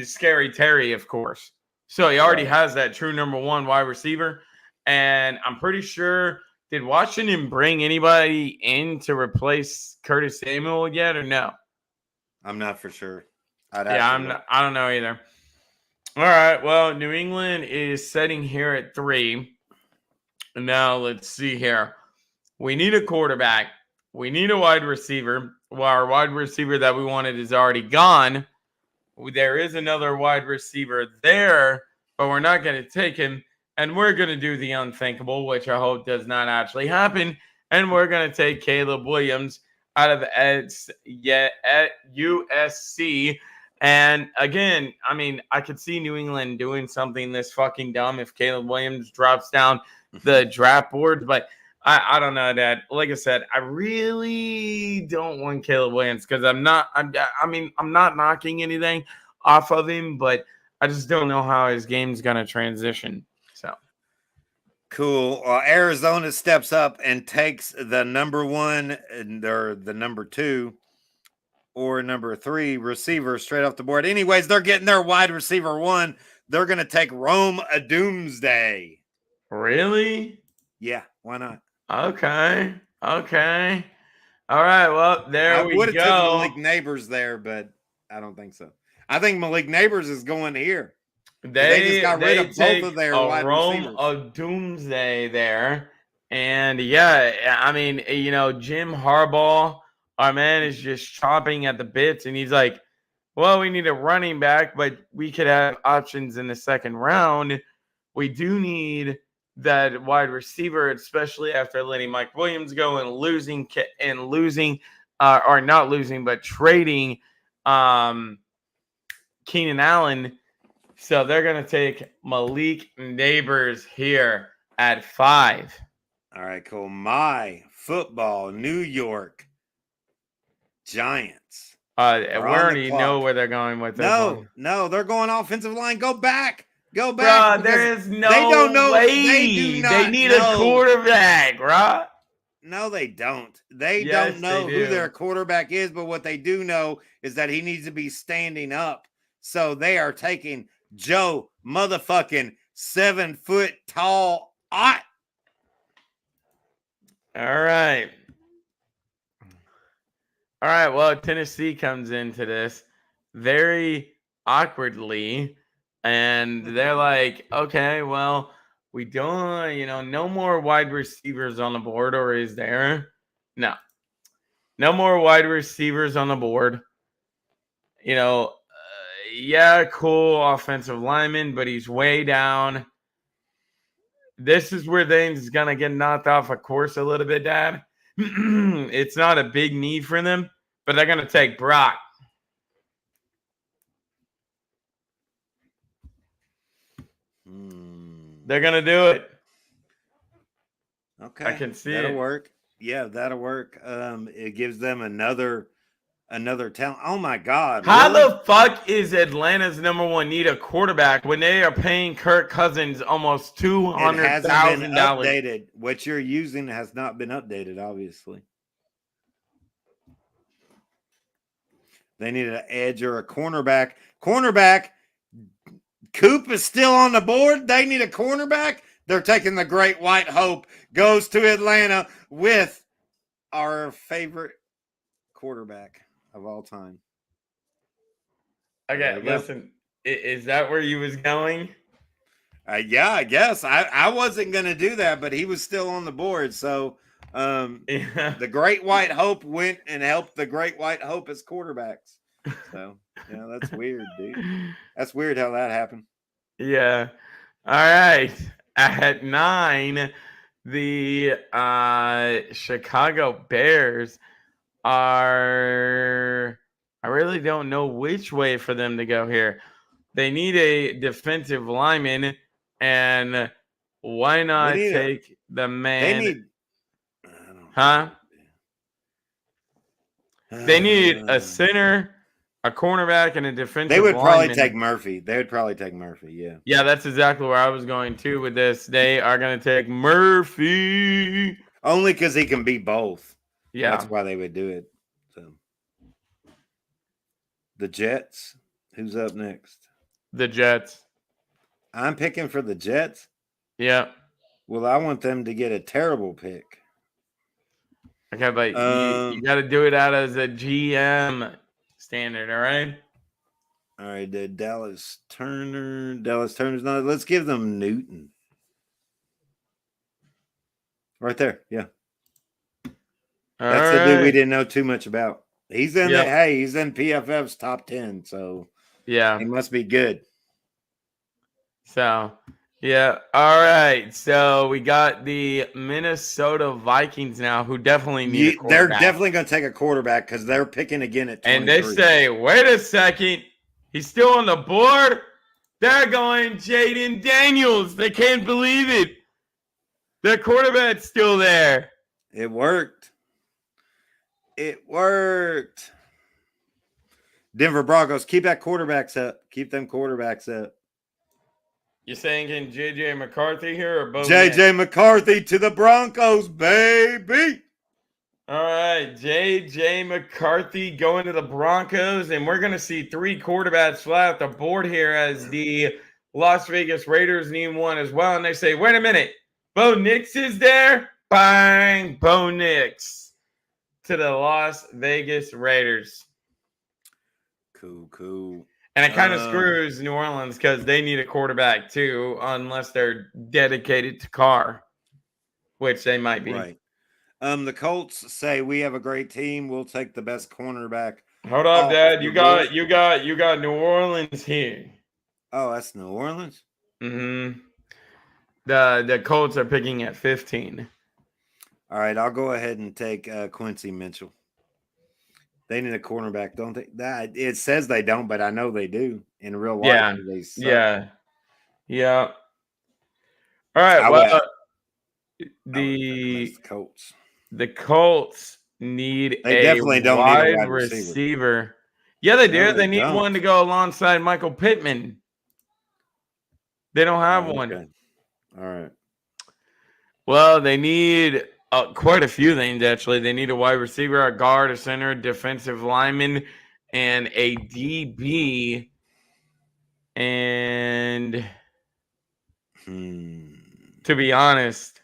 Speaker 1: Scary Terry, of course. So he already has that true number 1 wide receiver, and I'm pretty sure. Did Washington bring anybody in to replace Curtis Samuel yet, or no?
Speaker 4: I'm not for sure.
Speaker 1: I don't know either. All right. Well, New England is sitting here at 3. Now let's see here. We need a quarterback. We need a wide receiver. Well, our wide receiver that we wanted is already gone. There is another wide receiver there, but we're not going to take him. And we're going to do the unthinkable, which I hope does not actually happen. And we're going to take Caleb Williams out of USC. And again, I mean, I could see New England doing something this fucking dumb if Caleb Williams drops down the draft board. But I don't know, Dad. Like I said, I really don't want Caleb Williams because I'm not knocking anything off of him, but I just don't know how his game's going to transition. So
Speaker 4: cool. Arizona steps up and takes the number 1 and they're the number 2 or number 3 receiver straight off the board. Anyways, they're getting their wide receiver 1. They're going to take Rome Doomsday.
Speaker 1: Really?
Speaker 4: Yeah, why not?
Speaker 1: Okay. All right. Well, there we go.
Speaker 4: I would have taken Malik Neighbors there, but I don't think so. I think Malik Neighbors is going here. They just got rid of both of their wide receivers.
Speaker 1: Of Doomsday there. And yeah, I mean, Jim Harbaugh, our man, is just chopping at the bits. And he's like, well, we need a running back, but we could have options in the second round. We do need that wide receiver, especially after letting Mike Williams go and trading Keenan Allen. So they're going to take Malik Neighbors here at 5.
Speaker 4: All right, cool. My football, New York Giants.
Speaker 1: We already know where they're going with this one.
Speaker 4: No, they're going offensive line. Go back.
Speaker 1: Bruh, there is no way. They need a quarterback, right?
Speaker 4: No, they don't. They don't know who their quarterback is, but what they do know is that he needs to be standing up. So they are taking Joe motherfucking 7 foot tall Ott.
Speaker 1: All right. All right. Well, Tennessee comes into this very awkwardly, and they're like, okay, well, we don't, no more wide receivers on the board, or is there? No. No more wide receivers on the board. Yeah, cool offensive lineman, but he's way down. This is where things going to get knocked off a course a little bit, Dad. It's not a big need for them, but they're going to take Brock. They're going to do it.
Speaker 4: Okay.
Speaker 1: I can see
Speaker 4: that'll
Speaker 1: it.
Speaker 4: work. Yeah, that'll work. It gives them another talent. Oh my God!
Speaker 1: How
Speaker 4: really?
Speaker 1: the fuck is Atlanta's number one need a quarterback when they are paying Kirk Cousins almost
Speaker 4: It hasn't been
Speaker 1: $200,000?
Speaker 4: updated. What you're using has not been updated. Obviously, they need an edge or a cornerback. Cornerback. Coop is still on the board. They need a cornerback. They're taking the Great White Hope. Goes to Atlanta with our favorite quarterback of all time. There
Speaker 1: Okay,
Speaker 4: you go.
Speaker 1: listen. Is that where you was going?
Speaker 4: Yeah, I guess I wasn't gonna do that, but he was still on the board. So
Speaker 1: Yeah.
Speaker 4: the Great White Hope went and helped the Great White Hope as quarterbacks. So yeah, that's weird, dude. That's weird how that happened.
Speaker 1: Yeah. All right. At 9, the Chicago Bears are. I really don't know which way for them to go here. They need a defensive lineman, and why not take the man?
Speaker 4: They need.
Speaker 1: Huh? They need a center, a cornerback, and a defensive
Speaker 4: They would probably
Speaker 1: lineman.
Speaker 4: take Murphy. They would probably take Murphy. Yeah.
Speaker 1: Yeah, that's exactly where I was going to with this. They are going to take Murphy.
Speaker 4: Only because he can be both.
Speaker 1: Yeah.
Speaker 4: That's why they would do it. So the Jets. Who's up next?
Speaker 1: The Jets.
Speaker 4: I'm picking for the Jets.
Speaker 1: Yeah.
Speaker 4: Well, I want them to get a terrible pick.
Speaker 1: Okay, but you got to do it out as a GM standard, all right?
Speaker 4: All right, the Dallas Turner. Dallas Turner's not. Let's give them Newton. Right there. Yeah. That's the dude we didn't know too much about. He's in he's in PFF's top 10, so
Speaker 1: yeah,
Speaker 4: he must be good.
Speaker 1: So, yeah. All right. So we got the Minnesota Vikings now, who definitely need a
Speaker 4: They're
Speaker 1: quarterback.
Speaker 4: definitely going to take a quarterback because they're picking again at 23.
Speaker 1: And they say, wait a second, he's still on the board? They're going Jaden Daniels. They can't believe it. Their quarterback's still there.
Speaker 4: It worked. It worked. Denver Broncos, keep that quarterbacks up. Keep them quarterbacks up.
Speaker 1: You saying in JJ McCarthy here or both?
Speaker 4: JJ McCarthy to the Broncos, baby.
Speaker 1: All right, JJ McCarthy going to the Broncos, and we're going to see 3 quarterbacks fly off the board here as the Las Vegas Raiders need one as well. And they say, wait a minute, Bo Nix is there? Bang, Bo Nix to the Las Vegas Raiders.
Speaker 4: Cool.
Speaker 1: And it kind of screws New Orleans because they need a quarterback too, unless they're dedicated to Carr, which they might be.
Speaker 4: Right. The Colts say we have a great team. We'll take the best cornerback.
Speaker 1: Hold up, Dad. You got New Orleans here.
Speaker 4: Oh, that's New Orleans?
Speaker 1: Mm-hmm. The Colts are picking at 15.
Speaker 4: All right, I'll go ahead and take Quincy Mitchell. They need a cornerback, don't they? That it says they don't, but I know they do in real life.
Speaker 1: Yeah.
Speaker 4: They suck.
Speaker 1: Yeah. All right. The
Speaker 4: Colts.
Speaker 1: The Colts need
Speaker 4: They definitely don't need a wide
Speaker 1: receiver. Yeah, they do.
Speaker 4: No,
Speaker 1: they need
Speaker 4: don't.
Speaker 1: one to go alongside Michael Pittman. They don't have
Speaker 4: Okay.
Speaker 1: one.
Speaker 4: All right.
Speaker 1: Well, they need quite a few things, actually. They need a wide receiver, a guard, a center, a defensive lineman, and a DB. And to be honest,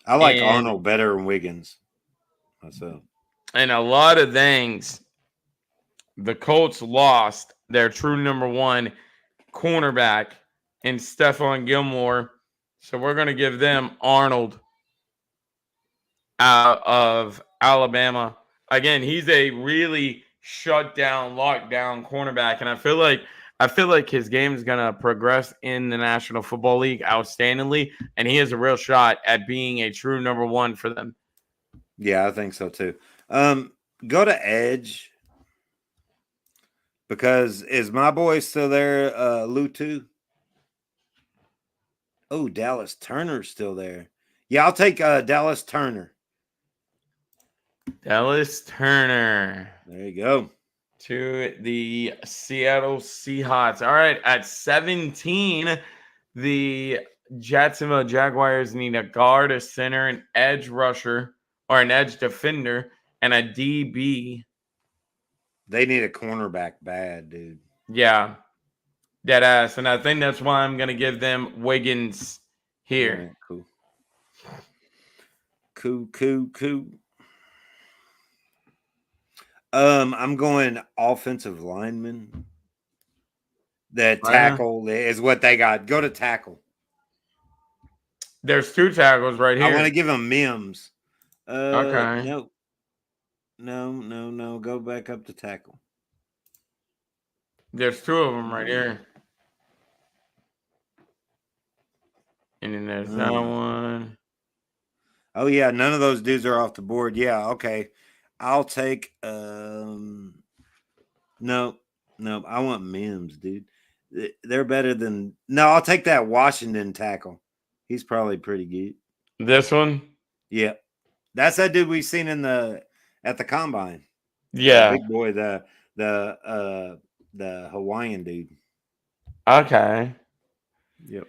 Speaker 4: I like
Speaker 1: And-
Speaker 4: Arnold better than Wiggins myself.
Speaker 1: And a lot of things, the Colts lost their true number one cornerback in Stephon Gilmore. So we're going to give them Arnold out of Alabama. Again, he's a really shut down, locked down cornerback. And I feel like his game is going to progress in the National Football League outstandingly. And he has a real shot at being a true number one for them.
Speaker 4: Yeah, I think so too. Go to edge because is my boy still there? Lutu. Oh, Dallas Turner's still there. Yeah, I'll take Dallas Turner.
Speaker 1: Dallas Turner
Speaker 4: There you go.
Speaker 1: to the Seattle Seahawks. All right, at 17, the Jacksonville Jaguars need a guard, a center, an edge rusher, or an edge defender, and a DB.
Speaker 4: They need a cornerback bad, dude.
Speaker 1: Yeah, dead ass. And I think that's why I'm going to give them Wiggins here.
Speaker 4: All right, cool. I'm going offensive lineman. The tackle is what they got. Go to tackle.
Speaker 1: There's two tackles right here.
Speaker 4: I want to give them Mims.
Speaker 1: Okay.
Speaker 4: No. Go back up to tackle.
Speaker 1: There's two of them right here. And then there's that one.
Speaker 4: Oh yeah, none of those dudes are off the board. Yeah, okay. I'll take no. I want Mims, dude. They're better than I'll take that Washington tackle. He's probably pretty good.
Speaker 1: This one?
Speaker 4: Yeah. That's that dude we've seen at the combine.
Speaker 1: Yeah.
Speaker 4: The big boy, the Hawaiian dude.
Speaker 1: Okay.
Speaker 4: Yep.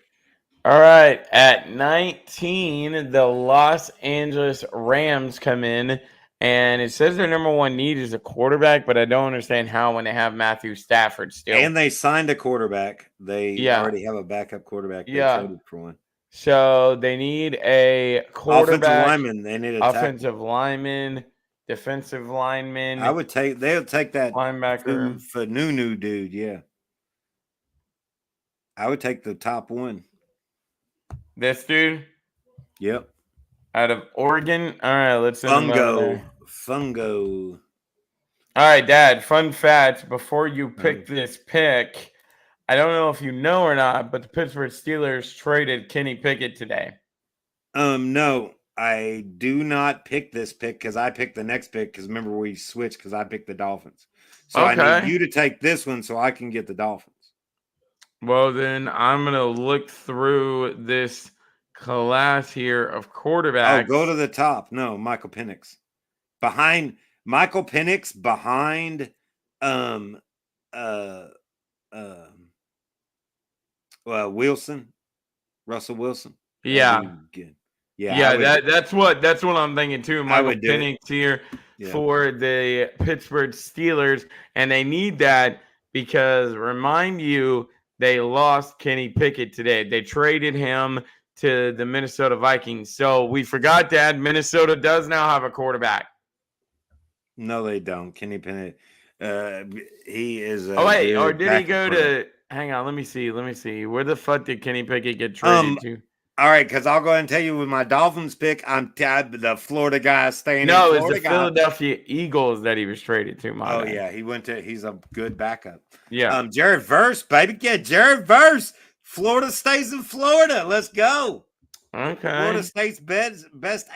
Speaker 1: All right. At 19, the Los Angeles Rams come in, and it says their number one need is a quarterback, but I don't understand how when they have Matthew Stafford still.
Speaker 4: And they signed a quarterback. They already have a backup quarterback. They traded for one.
Speaker 1: So they need a quarterback.
Speaker 4: Offensive lineman. They need a
Speaker 1: offensive lineman, defensive lineman.
Speaker 4: They'll take that
Speaker 1: linebacker.
Speaker 4: for Nunu dude. Yeah. I would take the top one.
Speaker 1: This dude?
Speaker 4: Yep.
Speaker 1: Out of Oregon? All right, let's send him over there.
Speaker 4: Fungo.
Speaker 1: All right, Dad, fun fact before you pick this pick, I don't know if you know or not, but the Pittsburgh Steelers traded Kenny Pickett today.
Speaker 4: No, I do not pick this pick because I picked the next pick because remember we switched because I picked the Dolphins. So I need you to take this one so I can get the Dolphins.
Speaker 1: Well, then I'm going to look through this class here of quarterbacks.
Speaker 4: Oh, go to the top. No, Michael Penix. Behind Michael Penix, behind Wilson, Russell Wilson.
Speaker 1: Yeah. That's what I'm thinking too. Michael Penix here for the Pittsburgh Steelers, and they need that because remind you they lost Kenny Pickett today. They traded him to the Minnesota Vikings. So we forgot that Minnesota does now have a quarterback.
Speaker 4: No, they don't. Kenny Pickett. He is.
Speaker 1: Or did he go to? Hang on, let me see. Where the fuck did Kenny Pickett get traded to?
Speaker 4: All right, because I'll go ahead and tell you with my Dolphins pick, I'm the Florida guy staying.
Speaker 1: No, it's the Philadelphia Eagles that he was traded to.
Speaker 4: Yeah, he's a good backup.
Speaker 1: Yeah,
Speaker 4: Jared Verse, baby, get Jared Verse. Florida stays in Florida. Let's go.
Speaker 1: Okay.
Speaker 4: Florida State's best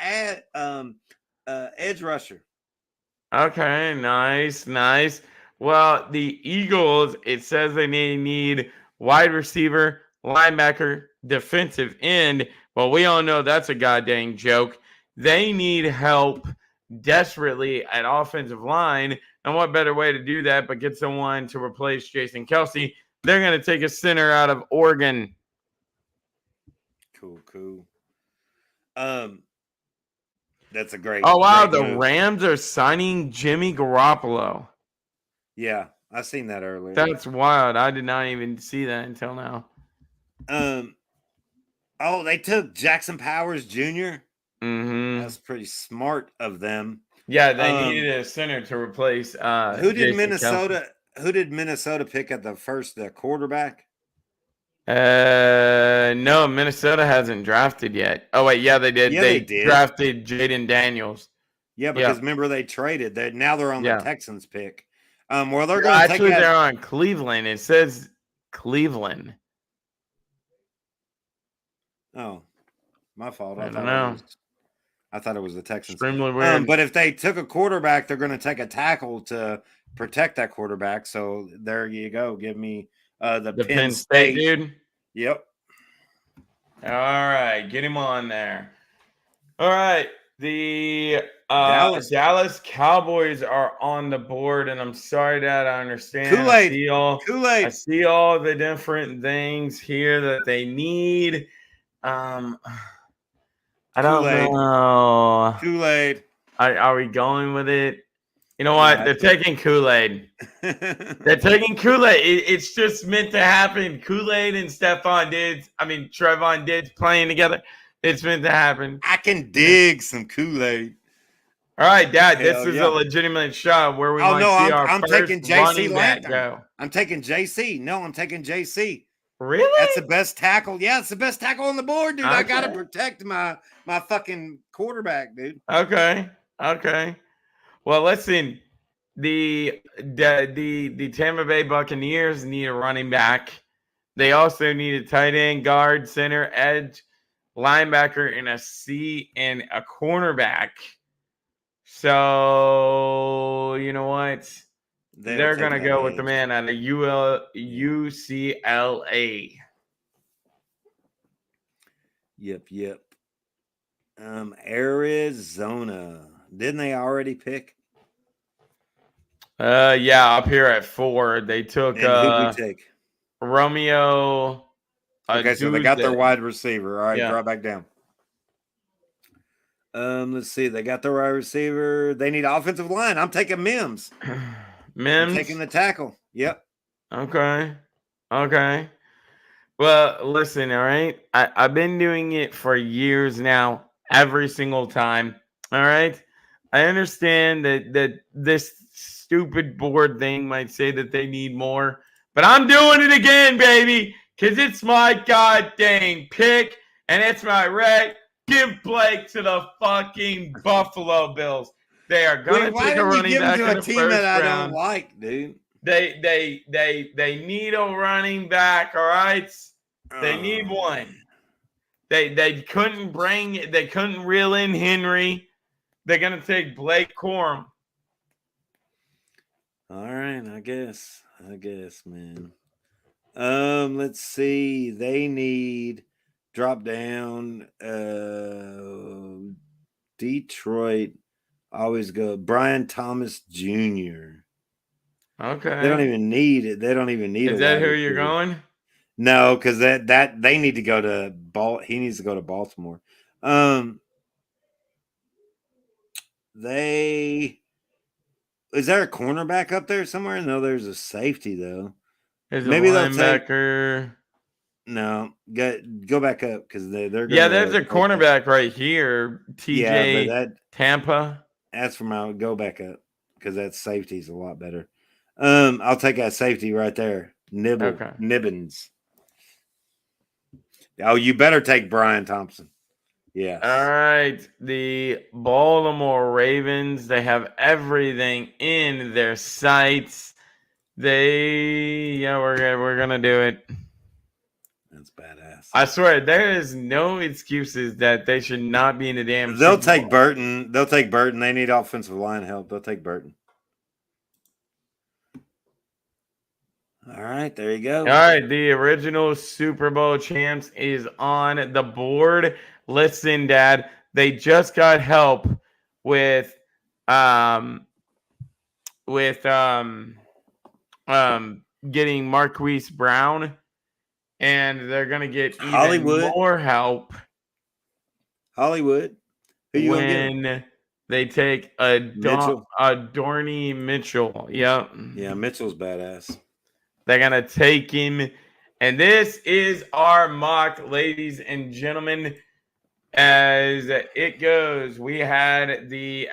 Speaker 4: edge rusher.
Speaker 1: Okay, nice. Well, the Eagles, it says they need wide receiver, linebacker, defensive end. Well, we all know that's a goddamn joke. They need help desperately at offensive line. And what better way to do that but get someone to replace Jason Kelce? They're going to take a center out of Oregon.
Speaker 4: Cool. That's a great.
Speaker 1: Oh, wow.
Speaker 4: Great
Speaker 1: The
Speaker 4: move.
Speaker 1: Rams are signing Jimmy Garoppolo.
Speaker 4: Yeah, I seen that earlier.
Speaker 1: That's wild. I did not even see that until now.
Speaker 4: Oh, they took Jackson Powers Jr.
Speaker 1: Mm-hmm.
Speaker 4: That's pretty smart of them.
Speaker 1: Yeah, they needed a center to replace
Speaker 4: Who did
Speaker 1: Jason Kelce.
Speaker 4: Who did Minnesota pick at the first quarterback?
Speaker 1: No, Minnesota hasn't drafted yet. Oh wait, yeah, they did.
Speaker 4: Yeah,
Speaker 1: they
Speaker 4: they did.
Speaker 1: drafted Jaden Daniels.
Speaker 4: Yeah, because remember they traded. Now they're on the Texans pick. Well, they're going to
Speaker 1: actually they're on Cleveland. It says Cleveland.
Speaker 4: Oh, my fault.
Speaker 1: I don't know.
Speaker 4: I thought it was the Texans.
Speaker 1: Extremely weird.
Speaker 4: But if they took a quarterback, they're going to take a tackle to protect that quarterback. So there you go. Give me the Penn State
Speaker 1: dude.
Speaker 4: Yep.
Speaker 1: All right, get him on there. All right, the Dallas Cowboys are on the board, and I'm sorry, Dad. I understand.
Speaker 4: Kool-Aid.
Speaker 1: I see all the different things here that they need. I don't know.
Speaker 4: Kool-Aid.
Speaker 1: Are we going with it? You know what? They're taking Kool-Aid. They're taking Kool-Aid. It's just meant to happen. Kool-Aid and Trevon Diggs playing together. It's meant to happen.
Speaker 4: I can dig some Kool-Aid.
Speaker 1: All right, Dad. This is a legitimate shot where we might see our
Speaker 4: I'm
Speaker 1: first
Speaker 4: taking JC
Speaker 1: Latham go.
Speaker 4: I'm taking JC. No, I'm taking JC.
Speaker 1: Really?
Speaker 4: That's the best tackle. Yeah, it's the best tackle on the board, dude. Okay. I gotta protect my fucking quarterback, dude.
Speaker 1: Okay. Well, listen. The Tampa Bay Buccaneers need a running back. They also need a tight end, guard, center, edge, linebacker, and a cornerback. So you know what? They're gonna go with the man out of UCLA.
Speaker 4: Yep. Arizona. Didn't they already pick?
Speaker 1: Yeah, up here at 4. They took
Speaker 4: who did we take?
Speaker 1: Romeo.
Speaker 4: Okay, so they got their wide receiver. All right,
Speaker 1: Yeah.
Speaker 4: draw back down. Let's see. They got their wide receiver. They need offensive line. I'm taking Mims.
Speaker 1: Mims?
Speaker 4: I'm taking the tackle. Yep.
Speaker 1: Okay. Well, listen, all right? I've been doing it for years now, every single time. All right? I understand that this stupid board thing might say that they need more, but I'm doing it again, baby, because it's my goddamn pick, and it's my right. Give Blake to the fucking Buffalo Bills. They are going to take a running back in the first round.
Speaker 4: I don't like, dude.
Speaker 1: They need a running back, all right? They need one. They couldn't reel in Henry. They're gonna take Blake Corum.
Speaker 4: All right, I guess, man. Let's see. They need drop down. Detroit always go Brian Thomas Jr.
Speaker 1: Okay.
Speaker 4: They don't even need it.
Speaker 1: Is that who you're going?
Speaker 4: No, because that they need to go to he needs to go to Baltimore. Is there a cornerback up there somewhere? No, there's a safety though.
Speaker 1: There's maybe a linebacker.
Speaker 4: No, go back up because they're
Speaker 1: there's a cornerback right here. TJ Tampa.
Speaker 4: That's from go back up because that safety's a lot better. I'll take that safety right there. Nibbins. Oh, you better take Brian Thompson. Yeah.
Speaker 1: All right. The Baltimore Ravens, they have everything in their sights. We're gonna do it.
Speaker 4: That's badass.
Speaker 1: I swear, there is no excuses that they should not be in the damn.
Speaker 4: They'll take Burton. They need offensive line help. They'll take Burton. All right, there you go.
Speaker 1: All right, the original Super Bowl champs is on the board. Listen, Dad, they just got help with getting Marquise Brown, and they're gonna get even more help.
Speaker 4: Hollywood.
Speaker 1: Who you when they take Adoree Mitchell. Yep.
Speaker 4: Yeah, Mitchell's badass.
Speaker 1: They're going to take him. And this is our mock, ladies and gentlemen. as it goes, we had the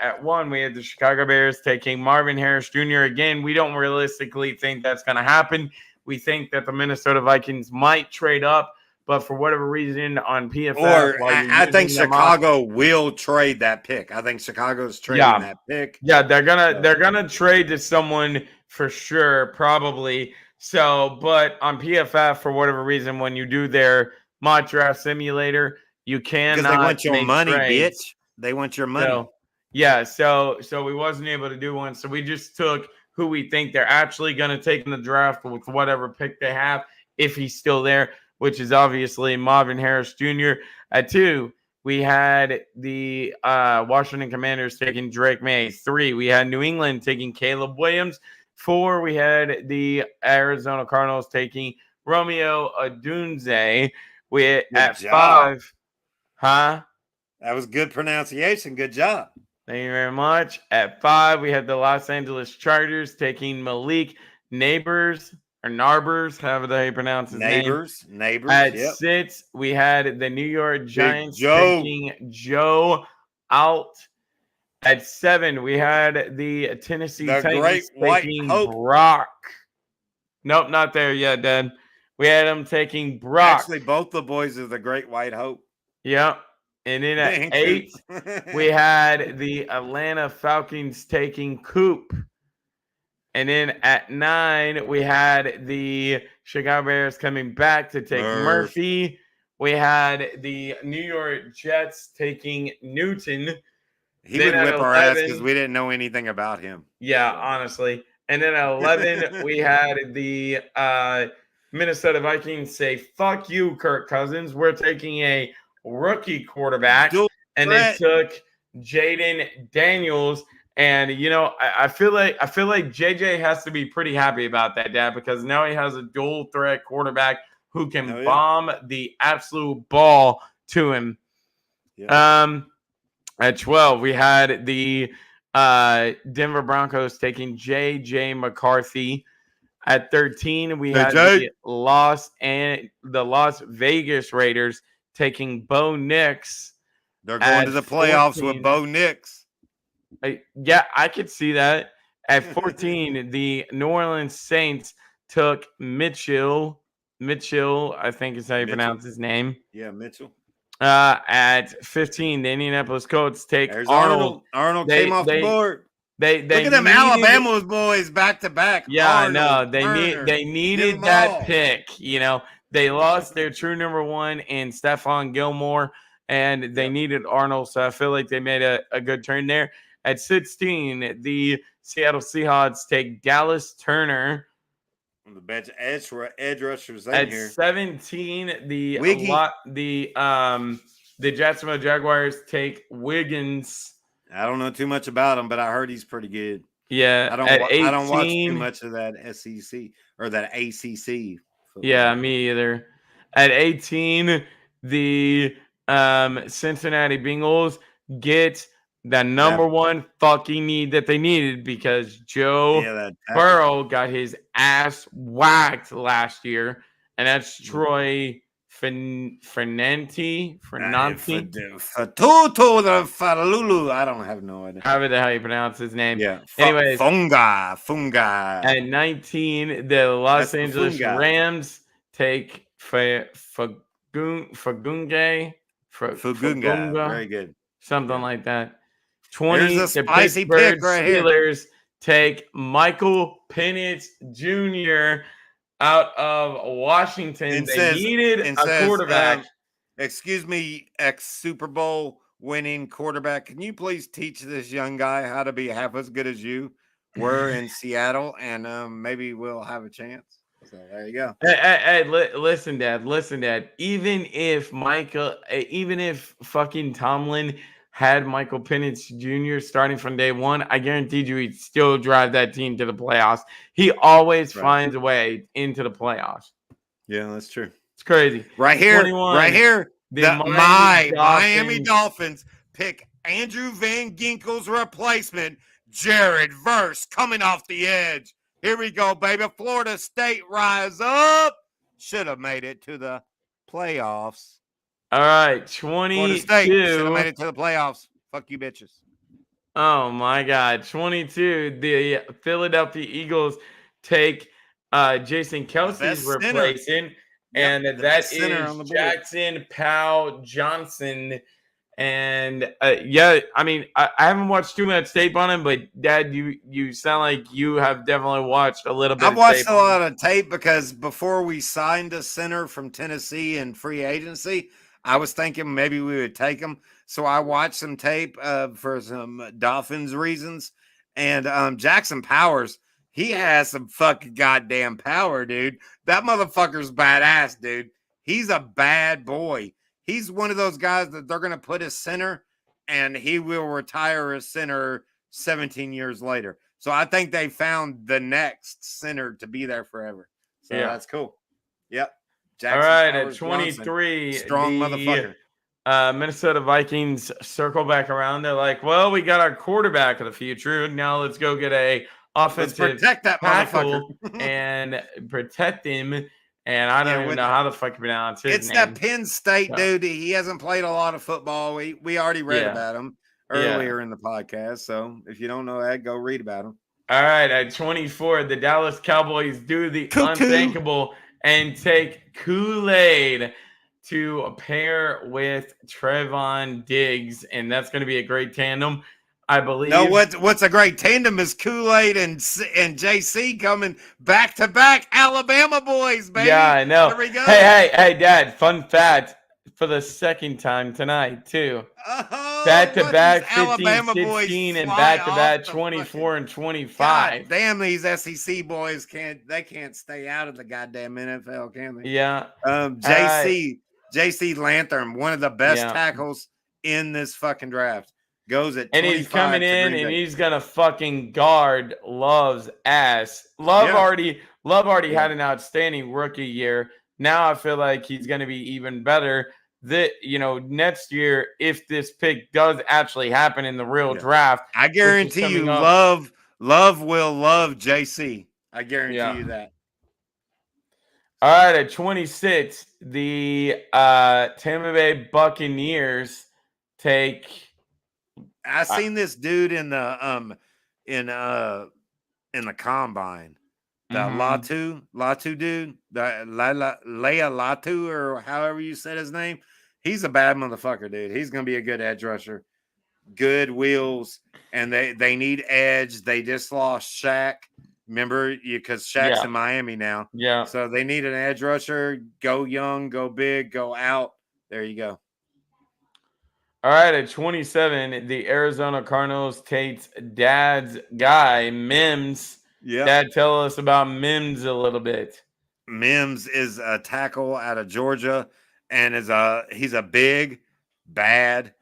Speaker 1: Chicago Bears taking Marvin Harris Jr. Again, we don't realistically think that's going to happen. We think that the Minnesota Vikings might trade up, but for whatever reason on PFF,
Speaker 4: Or
Speaker 1: while you're
Speaker 4: I think
Speaker 1: using the mock-
Speaker 4: Chicago will trade that pick. I think Chicago's trading
Speaker 1: Yeah.
Speaker 4: that pick.
Speaker 1: Yeah, they're gonna trade to someone for sure, probably. So, but on PFF, for whatever reason, when you do their mock draft simulator, you cannot
Speaker 4: Because they want your
Speaker 1: make
Speaker 4: money,
Speaker 1: trades.
Speaker 4: bitch. They want your money.
Speaker 1: So, yeah, so we wasn't able to do one. So we just took who we think they're actually gonna take in the draft with whatever pick they have, if he's still there, which is obviously Marvin Harris Jr. At 2, we had the Washington Commanders taking Drake May. 3, we had New England taking Caleb Williams. 4, we had the Arizona Cardinals taking Romeo Odunze. At
Speaker 4: job.
Speaker 1: 5, huh?
Speaker 4: That was good pronunciation. Good job.
Speaker 1: Thank you very much. At 5, we had the Los Angeles Chargers taking Malik Neighbors, however the hell you pronounce his name.
Speaker 4: Neighbors.
Speaker 1: At
Speaker 4: Yep.
Speaker 1: 6, we had the New York Giants
Speaker 4: Joe.
Speaker 1: taking Joe Alt. At 7, we had the Tennessee
Speaker 4: The
Speaker 1: Titans
Speaker 4: Great White
Speaker 1: taking
Speaker 4: Hope.
Speaker 1: Brock. Nope, not there yet, Dad. We had them taking Brock.
Speaker 4: Actually, both the boys are the Great White Hope.
Speaker 1: Yep. And then at
Speaker 4: Dang,
Speaker 1: 8,
Speaker 4: Coop.
Speaker 1: we had the Atlanta Falcons taking Coop. And then at 9, we had the Chicago Bears coming back to take
Speaker 4: Murph.
Speaker 1: Murphy. We had the New York Jets taking Newton.
Speaker 4: He
Speaker 1: Then
Speaker 4: would
Speaker 1: at
Speaker 4: whip our ass
Speaker 1: 11
Speaker 4: because we didn't know anything about him.
Speaker 1: Yeah, honestly. And then at 11, we had the Minnesota Vikings say, "Fuck you, Kirk Cousins. We're taking a rookie quarterback."
Speaker 4: Dual
Speaker 1: And
Speaker 4: threat.
Speaker 1: they took Jaden Daniels. And I feel like JJ has to be pretty happy about that, Dad, because now he has a dual threat quarterback who can
Speaker 4: Oh, yeah.
Speaker 1: bomb the absolute ball to him.
Speaker 4: Yeah.
Speaker 1: At 12, we had the Denver Broncos taking J.J. McCarthy. At 13, we had the Las Vegas Raiders taking Bo Nix.
Speaker 4: They're going
Speaker 1: At
Speaker 4: to the playoffs
Speaker 1: 14,
Speaker 4: with Bo Nix.
Speaker 1: Yeah, I could see that. At 14, the New Orleans Saints took Mitchell. I think is how you pronounce his name.
Speaker 4: Yeah, Mitchell.
Speaker 1: At 15, the Indianapolis Colts take
Speaker 4: There's
Speaker 1: Arnold.
Speaker 4: Arnold came off the board.
Speaker 1: They
Speaker 4: Look at them
Speaker 1: needed-
Speaker 4: Alabama boys back to back.
Speaker 1: Yeah, I know.
Speaker 4: Arnold,
Speaker 1: They
Speaker 4: Turner,
Speaker 1: needed
Speaker 4: them
Speaker 1: that
Speaker 4: all.
Speaker 1: pick. They lost their true number 1 in Stephon Gilmore, and they needed Arnold. So I feel like they made a good turn there. At 16, the Seattle Seahawks take Dallas Turner.
Speaker 4: The bench edge rushers in
Speaker 1: At
Speaker 4: here.
Speaker 1: 17, the
Speaker 4: Wiggy.
Speaker 1: Jacksonville Jaguars take Wiggins.
Speaker 4: I don't know too much about him, but I heard he's pretty good.
Speaker 1: Yeah,
Speaker 4: I don't watch too much of that SEC or that ACC. football.
Speaker 1: Yeah, me either. At 18, the Cincinnati Bengals get the number 1 fucking need that they needed because Joe
Speaker 4: that
Speaker 1: Burrow got his ass whacked last year, and that's Troy Fernanti.
Speaker 4: Falulu. I don't have no idea.
Speaker 1: However the hell you pronounce his name.
Speaker 4: Yeah.
Speaker 1: Anyways.
Speaker 4: Funga.
Speaker 1: At 19, the Los
Speaker 4: That's
Speaker 1: Angeles
Speaker 4: Funga.
Speaker 1: Rams take Fagunga.
Speaker 4: Very good.
Speaker 1: Something like that. 20,
Speaker 4: There's a
Speaker 1: the
Speaker 4: spicy
Speaker 1: Pittsburgh
Speaker 4: pick right here.
Speaker 1: Steelers take Michael Penix Jr. out of Washington. They needed a quarterback.
Speaker 4: Excuse me, ex-Super Bowl winning quarterback. Can you please teach this young guy how to be half as good as you were in Seattle? And maybe we'll have a chance. So there you go.
Speaker 1: Hey, listen, Dad. Even if fucking Tomlin had Michael Penix Jr. starting from day 1, I guaranteed you he'd still drive that team to the playoffs. He always finds a way into the playoffs.
Speaker 4: Yeah, that's true.
Speaker 1: It's crazy.
Speaker 4: Right here,
Speaker 1: 21,
Speaker 4: the Miami Dolphins pick Andrew Van Ginkel's replacement, Jared Verse, coming off the edge. Here we go, baby. Florida State rise up. Should have made it to the playoffs.
Speaker 1: All right,
Speaker 4: Florida State should have
Speaker 1: 22.
Speaker 4: made it to the playoffs. Fuck you, bitches.
Speaker 1: Oh my God, 22. The Philadelphia Eagles take Jason Kelsey's
Speaker 4: best center.
Speaker 1: replacing, and
Speaker 4: the
Speaker 1: that
Speaker 4: best center
Speaker 1: is
Speaker 4: on the board.
Speaker 1: Jackson Powell Johnson. And yeah, I mean, I haven't watched too much tape on him, but Dad, you sound like you have definitely watched a little bit.
Speaker 4: I've watched
Speaker 1: tape
Speaker 4: a
Speaker 1: on him.
Speaker 4: lot of tape because before we signed a center from Tennessee in free agency, I was thinking maybe we would take him. So I watched some tape for some Dolphins reasons. And Jackson Powers, he has some fucking goddamn power, dude. That motherfucker's badass, dude. He's a bad boy. He's one of those guys that they're going to put as center and he will retire as center 17 years later. So I think they found the next center to be there forever. So
Speaker 1: Yeah.
Speaker 4: that's cool. Yep.
Speaker 1: All
Speaker 4: Jackson
Speaker 1: right,
Speaker 4: Powers
Speaker 1: at 23,
Speaker 4: Johnson, strong
Speaker 1: the
Speaker 4: motherfucker.
Speaker 1: Minnesota Vikings circle back around. They're like, well, we got our quarterback of the future. Now let's go get a
Speaker 4: Let's
Speaker 1: offensive
Speaker 4: protect that
Speaker 1: tackle
Speaker 4: motherfucker.
Speaker 1: and protect him. And I don't even know how the fuck you pronounce his
Speaker 4: It's
Speaker 1: name.
Speaker 4: that Penn State
Speaker 1: So-
Speaker 4: dude. He hasn't played a lot of football. We already read
Speaker 1: Yeah.
Speaker 4: about him
Speaker 1: Yeah.
Speaker 4: earlier in the podcast. So if you don't know that, go read about him.
Speaker 1: All right, at 24, the Dallas Cowboys do the
Speaker 4: Cuckoo.
Speaker 1: unthinkable and take Kool-Aid to pair with Trevon Diggs, and that's going to be a great tandem, I believe.
Speaker 4: No, what's a great tandem is Kool-Aid and JC coming back to back. Alabama boys, baby.
Speaker 1: Yeah, I know.
Speaker 4: There we go.
Speaker 1: Hey, Dad, fun fact for the second time tonight, too. Back-to-back
Speaker 4: watch these Alabama
Speaker 1: 15,
Speaker 4: boys
Speaker 1: 16, and
Speaker 4: fly
Speaker 1: back-to-back
Speaker 4: off the
Speaker 1: 24 and
Speaker 4: God
Speaker 1: 25.
Speaker 4: damn, these SEC boys can't stay out of the goddamn NFL, can they?
Speaker 1: Yeah.
Speaker 4: JC Lantham, one of the best
Speaker 1: Yeah.
Speaker 4: tackles in this fucking draft, goes at
Speaker 1: And
Speaker 4: 25
Speaker 1: he's coming
Speaker 4: to
Speaker 1: in
Speaker 4: Green
Speaker 1: and
Speaker 4: Bay.
Speaker 1: he's gonna fucking guard Love's ass. Love
Speaker 4: Yeah.
Speaker 1: already
Speaker 4: Yeah.
Speaker 1: had an outstanding rookie year. Now I feel like he's gonna be even better. Next year, if this pick does actually happen in the real
Speaker 4: Yeah.
Speaker 1: draft,
Speaker 4: I guarantee you,
Speaker 1: coming up.
Speaker 4: Love will love JC. I guarantee
Speaker 1: Yeah.
Speaker 4: you that.
Speaker 1: all right, at 26, the Tampa Bay Buccaneers take
Speaker 4: I seen this dude in the combine. The
Speaker 1: Mhm.
Speaker 4: Latu dude, the Leia Latu, or however you said his name. He's a bad motherfucker, dude. He's gonna be a good edge rusher. Good wheels, and they need edge. They just lost Shaq. Remember, because Shaq's
Speaker 1: Yeah.
Speaker 4: in Miami now.
Speaker 1: Yeah.
Speaker 4: So they need an edge rusher. Go young, go big, go out. There you go.
Speaker 1: All right, at 27, the Arizona Cardinals takes Dad's guy, Mims.
Speaker 4: Yeah.
Speaker 1: Dad, tell us about Mims a little bit.
Speaker 4: Mims is a tackle out of Georgia, and he's a big, bad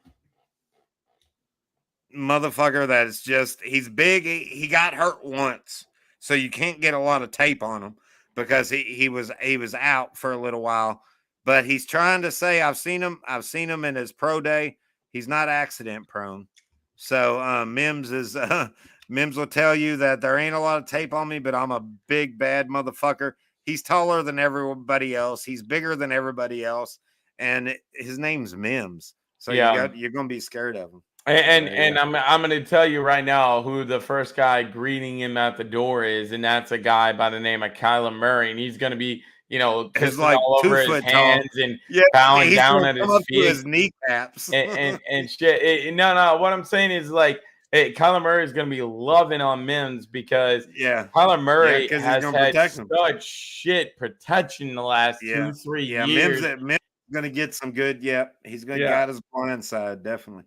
Speaker 4: motherfucker. That is just he's big. He got hurt once, so you can't get a lot of tape on him because he was out for a little while. But he's trying to say, I've seen him in his pro day. He's not accident prone. So Mims will tell you that there ain't a lot of tape on me, but I'm a big bad motherfucker. He's taller than everybody else. He's bigger than everybody else, and his name's Mims. So
Speaker 1: Yeah.
Speaker 4: you're gonna be scared of him.
Speaker 1: And I'm going to tell you right now who the first guy greeting him at the door is, and that's a guy by the name of Kyler Murray, and he's going to be, kissing
Speaker 4: like
Speaker 1: all
Speaker 4: 2
Speaker 1: over his
Speaker 4: foot tall.
Speaker 1: hands and
Speaker 4: Yeah,
Speaker 1: bowing
Speaker 4: he's
Speaker 1: down
Speaker 4: gonna
Speaker 1: at his
Speaker 4: come up to
Speaker 1: feet.
Speaker 4: his kneecaps.
Speaker 1: and shit. No. What I'm saying is Kyler Murray is going to be loving on Mims because
Speaker 4: yeah,
Speaker 1: Kyler Murray
Speaker 4: 'cause he's
Speaker 1: has
Speaker 4: gonna
Speaker 1: had
Speaker 4: protect him.
Speaker 1: such shit protection the last
Speaker 4: Yeah.
Speaker 1: 2-3
Speaker 4: yeah.
Speaker 1: years.
Speaker 4: Mims gonna get some good. Yeah, he's gonna
Speaker 1: Yeah.
Speaker 4: got his blind side definitely.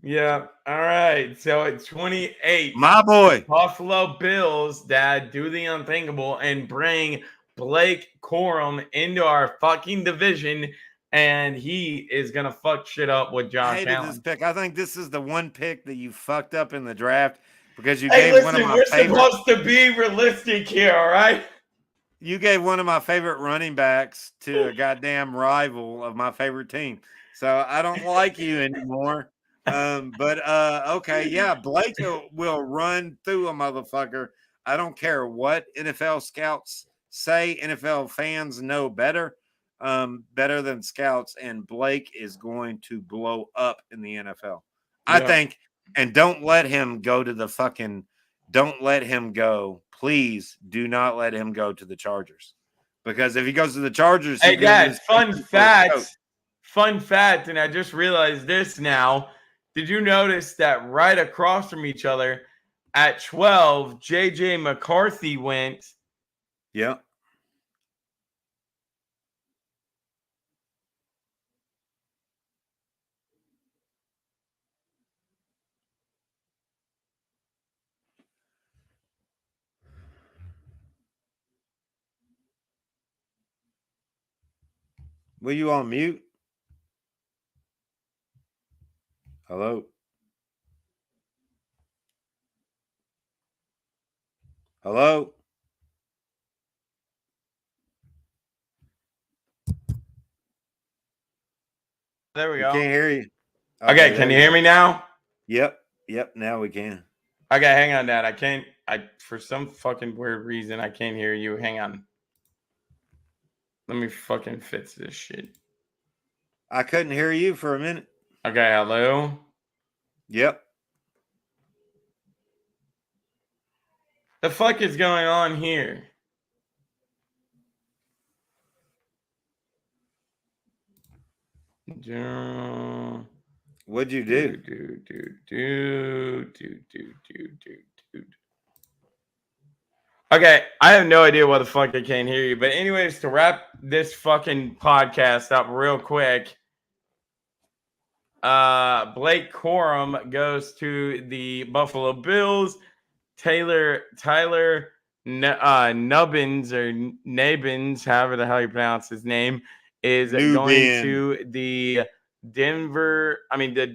Speaker 1: Yeah. All right. So at 28,
Speaker 4: My boy.
Speaker 1: Buffalo Bills, Dad, do the unthinkable and bring Blake Corum into our fucking division, and he is gonna fuck shit up with
Speaker 4: I
Speaker 1: Josh
Speaker 4: hated
Speaker 1: Allen.
Speaker 4: this pick. I think this is the one pick that you fucked up in the draft because you
Speaker 1: Hey,
Speaker 4: gave one
Speaker 1: listen,
Speaker 4: of my
Speaker 1: we're
Speaker 4: favorite.
Speaker 1: supposed to be realistic here, all right?
Speaker 4: You gave one of my favorite running backs to a goddamn rival of my favorite team. So I don't like you anymore. Okay, yeah, Blake will run through a motherfucker. I don't care what NFL scouts say. NFL fans know better. better than scouts, and Blake is going to blow up in the NFL. I
Speaker 1: Yeah.
Speaker 4: think, and don't let him go to the fucking. Don't let him go. Please do not let him go to the Chargers, because if he goes to the Chargers,
Speaker 1: Hey,
Speaker 4: he's gonna
Speaker 1: Dad,
Speaker 4: lose
Speaker 1: fun
Speaker 4: 50 for his coach.
Speaker 1: fact. Fun fact, and I just realized this now. Did you notice that right across from each other at 12, JJ McCarthy went?
Speaker 4: Yeah. Were you on mute? Hello? Hello?
Speaker 1: There we
Speaker 4: We
Speaker 1: go.
Speaker 4: can't hear you.
Speaker 1: Okay,
Speaker 4: there
Speaker 1: can you
Speaker 4: we
Speaker 1: hear
Speaker 4: go.
Speaker 1: me now?
Speaker 4: Yep. Now we can.
Speaker 1: Okay, hang on, Dad. I can't. For some fucking weird reason, I can't hear you. Hang on. Let me fucking fix this shit.
Speaker 4: I couldn't hear you for a minute.
Speaker 1: Okay, hello.
Speaker 4: Yep.
Speaker 1: The fuck is going on here?
Speaker 4: What'd you do?
Speaker 1: Okay, I have no idea why the fuck I can't hear you. But anyways, to wrap this fucking podcast up real quick, Blake Corum goes to the Buffalo Bills. Tyler Nubbins or Nabins, however the hell you pronounce his name, is going
Speaker 4: Nubin.
Speaker 1: to the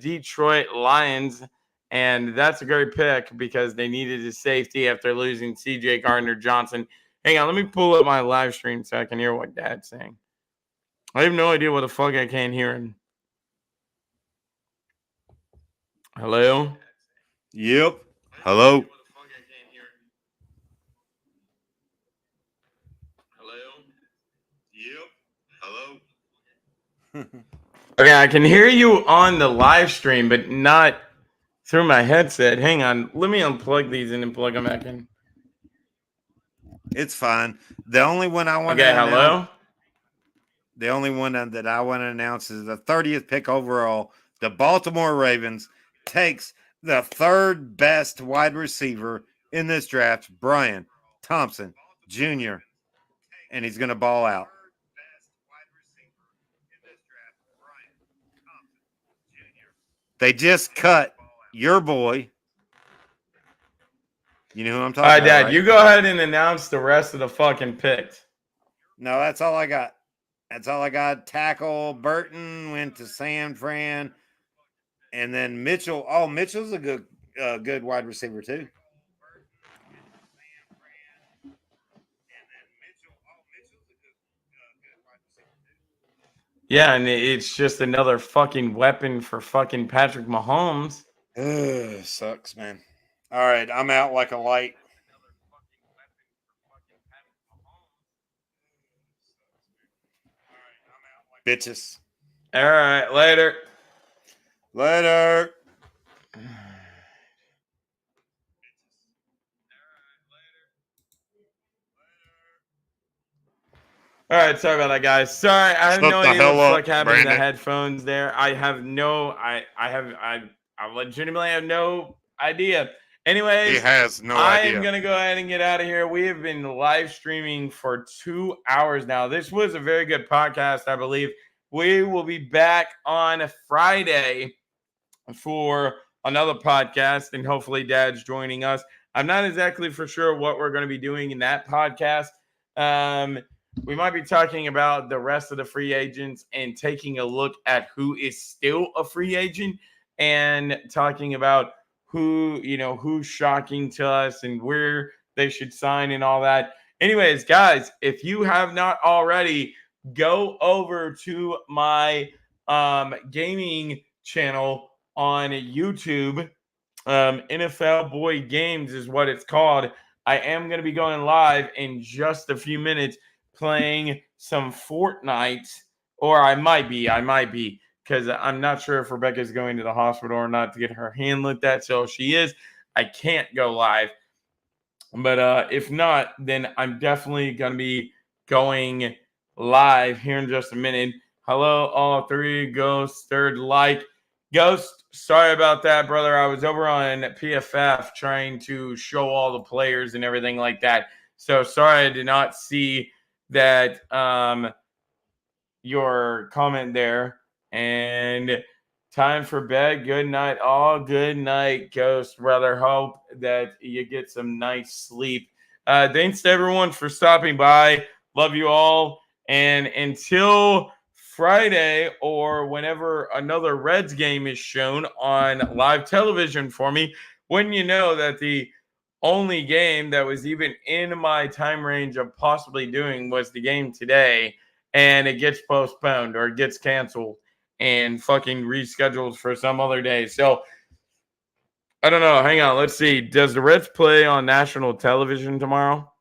Speaker 1: Detroit Lions. And that's a great pick because they needed a safety after losing CJ Gardner-Johnson. Hang on, let me pull up my live stream so I can hear what Dad's saying. I have no idea what the fuck I can't hear him. Hello?
Speaker 4: Yep. Hello. Hello.
Speaker 1: Okay, I can hear you on the live stream, but not through my headset. Hang on. Let me unplug these and then plug them back in.
Speaker 4: It's fine. The only one I want
Speaker 1: Okay,
Speaker 4: to announce,
Speaker 1: hello?
Speaker 4: the only one that I want to announce is the 30th pick overall. The Baltimore Ravens takes the third best wide receiver in this draft, Brian Thompson Jr., and he's going to ball out. They just cut your boy. You know who I'm talking
Speaker 1: All right,
Speaker 4: about,
Speaker 1: Dad,
Speaker 4: right?
Speaker 1: you go ahead and announce the rest of the fucking picks.
Speaker 4: No, that's all I got. That's all I got. Tackle Burton went to San Fran, and then Mitchell. Oh, Mitchell's a good wide receiver too.
Speaker 1: Yeah, and it's just another fucking weapon for fucking Patrick Mahomes.
Speaker 4: Ugh, sucks, man. All right, I'm out like a light. Bitches.
Speaker 1: All right, later.
Speaker 4: Later.
Speaker 1: All right, sorry about that, guys. Sorry, I have
Speaker 4: Shut
Speaker 1: no
Speaker 4: the
Speaker 1: idea what
Speaker 4: hell
Speaker 1: the
Speaker 4: up,
Speaker 1: fuck happened to the
Speaker 4: Brandon.
Speaker 1: headphones there. I legitimately have no idea. Anyways,
Speaker 4: He has no
Speaker 1: I
Speaker 4: idea.
Speaker 1: am going to go ahead and get out of here. We have been live streaming for 2 hours now. This was a very good podcast, I believe. We will be back on Friday for another podcast, and hopefully Dad's joining us. I'm not exactly for sure what we're going to be doing in that podcast. We might be talking about the rest of the free agents and taking a look at who is still a free agent and talking about who's shocking to us and where they should sign and all that. Anyways, guys, if you have not already, go over to my gaming channel on YouTube. NFL Boy Games is what it's called. I am going to be going live in just a few minutes. playing some Fortnite, or I might be, because I'm not sure if Rebecca's going to the hospital or not to get her hand looked at. So if she is, I can't go live. But if not, then I'm definitely going to be going live here in just a minute. Hello, all three. Ghost, third like. Ghost, sorry about that, brother. I was over on PFF trying to show all the players and everything like that. So sorry I did not see that your comment there. And time for bed. Good night, all. Good night, Ghost, brother. Hope that you get some nice sleep. Thanks to everyone for stopping by. Love you all. And until Friday or whenever another Reds game is shown on live television for me, wouldn't you know that the only game that was even in my time range of possibly doing was the game today, and it gets postponed or it gets canceled and fucking rescheduled for some other day. So I don't know. Hang on. Let's see. Does the Reds play on national television tomorrow?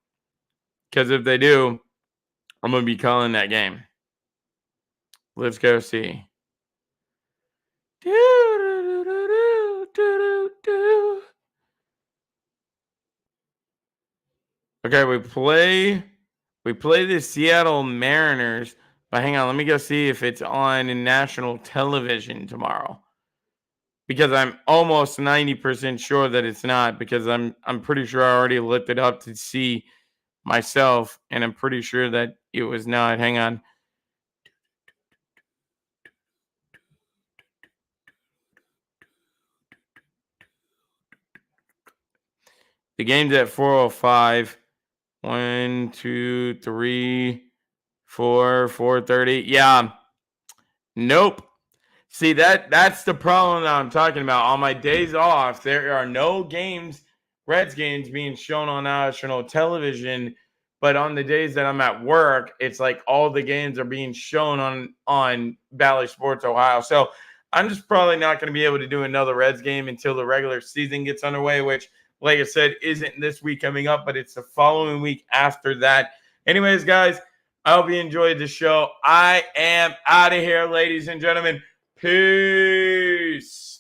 Speaker 1: Because if they do, I'm going to be calling that game. Let's go see. Okay, we play the Seattle Mariners. But hang on, let me go see if it's on national television tomorrow. Because I'm almost 90% sure that it's not, because I'm pretty sure I already looked it up to see myself, and I'm pretty sure that it was not. Hang on. The game's at 4:05. 1, 2, 3, 4, 4:30. Yeah. Nope. See, that's the problem that I'm talking about. On my days off, there are no games, Reds games, being shown on national television. But on the days that I'm at work, it's like all the games are being shown on Bally Sports Ohio. So I'm just probably not going to be able to do another Reds game until the regular season gets underway, which, like I said, isn't this week coming up, but it's the following week after that. Anyways, guys, I hope you enjoyed the show. I am out of here, ladies and gentlemen. Peace.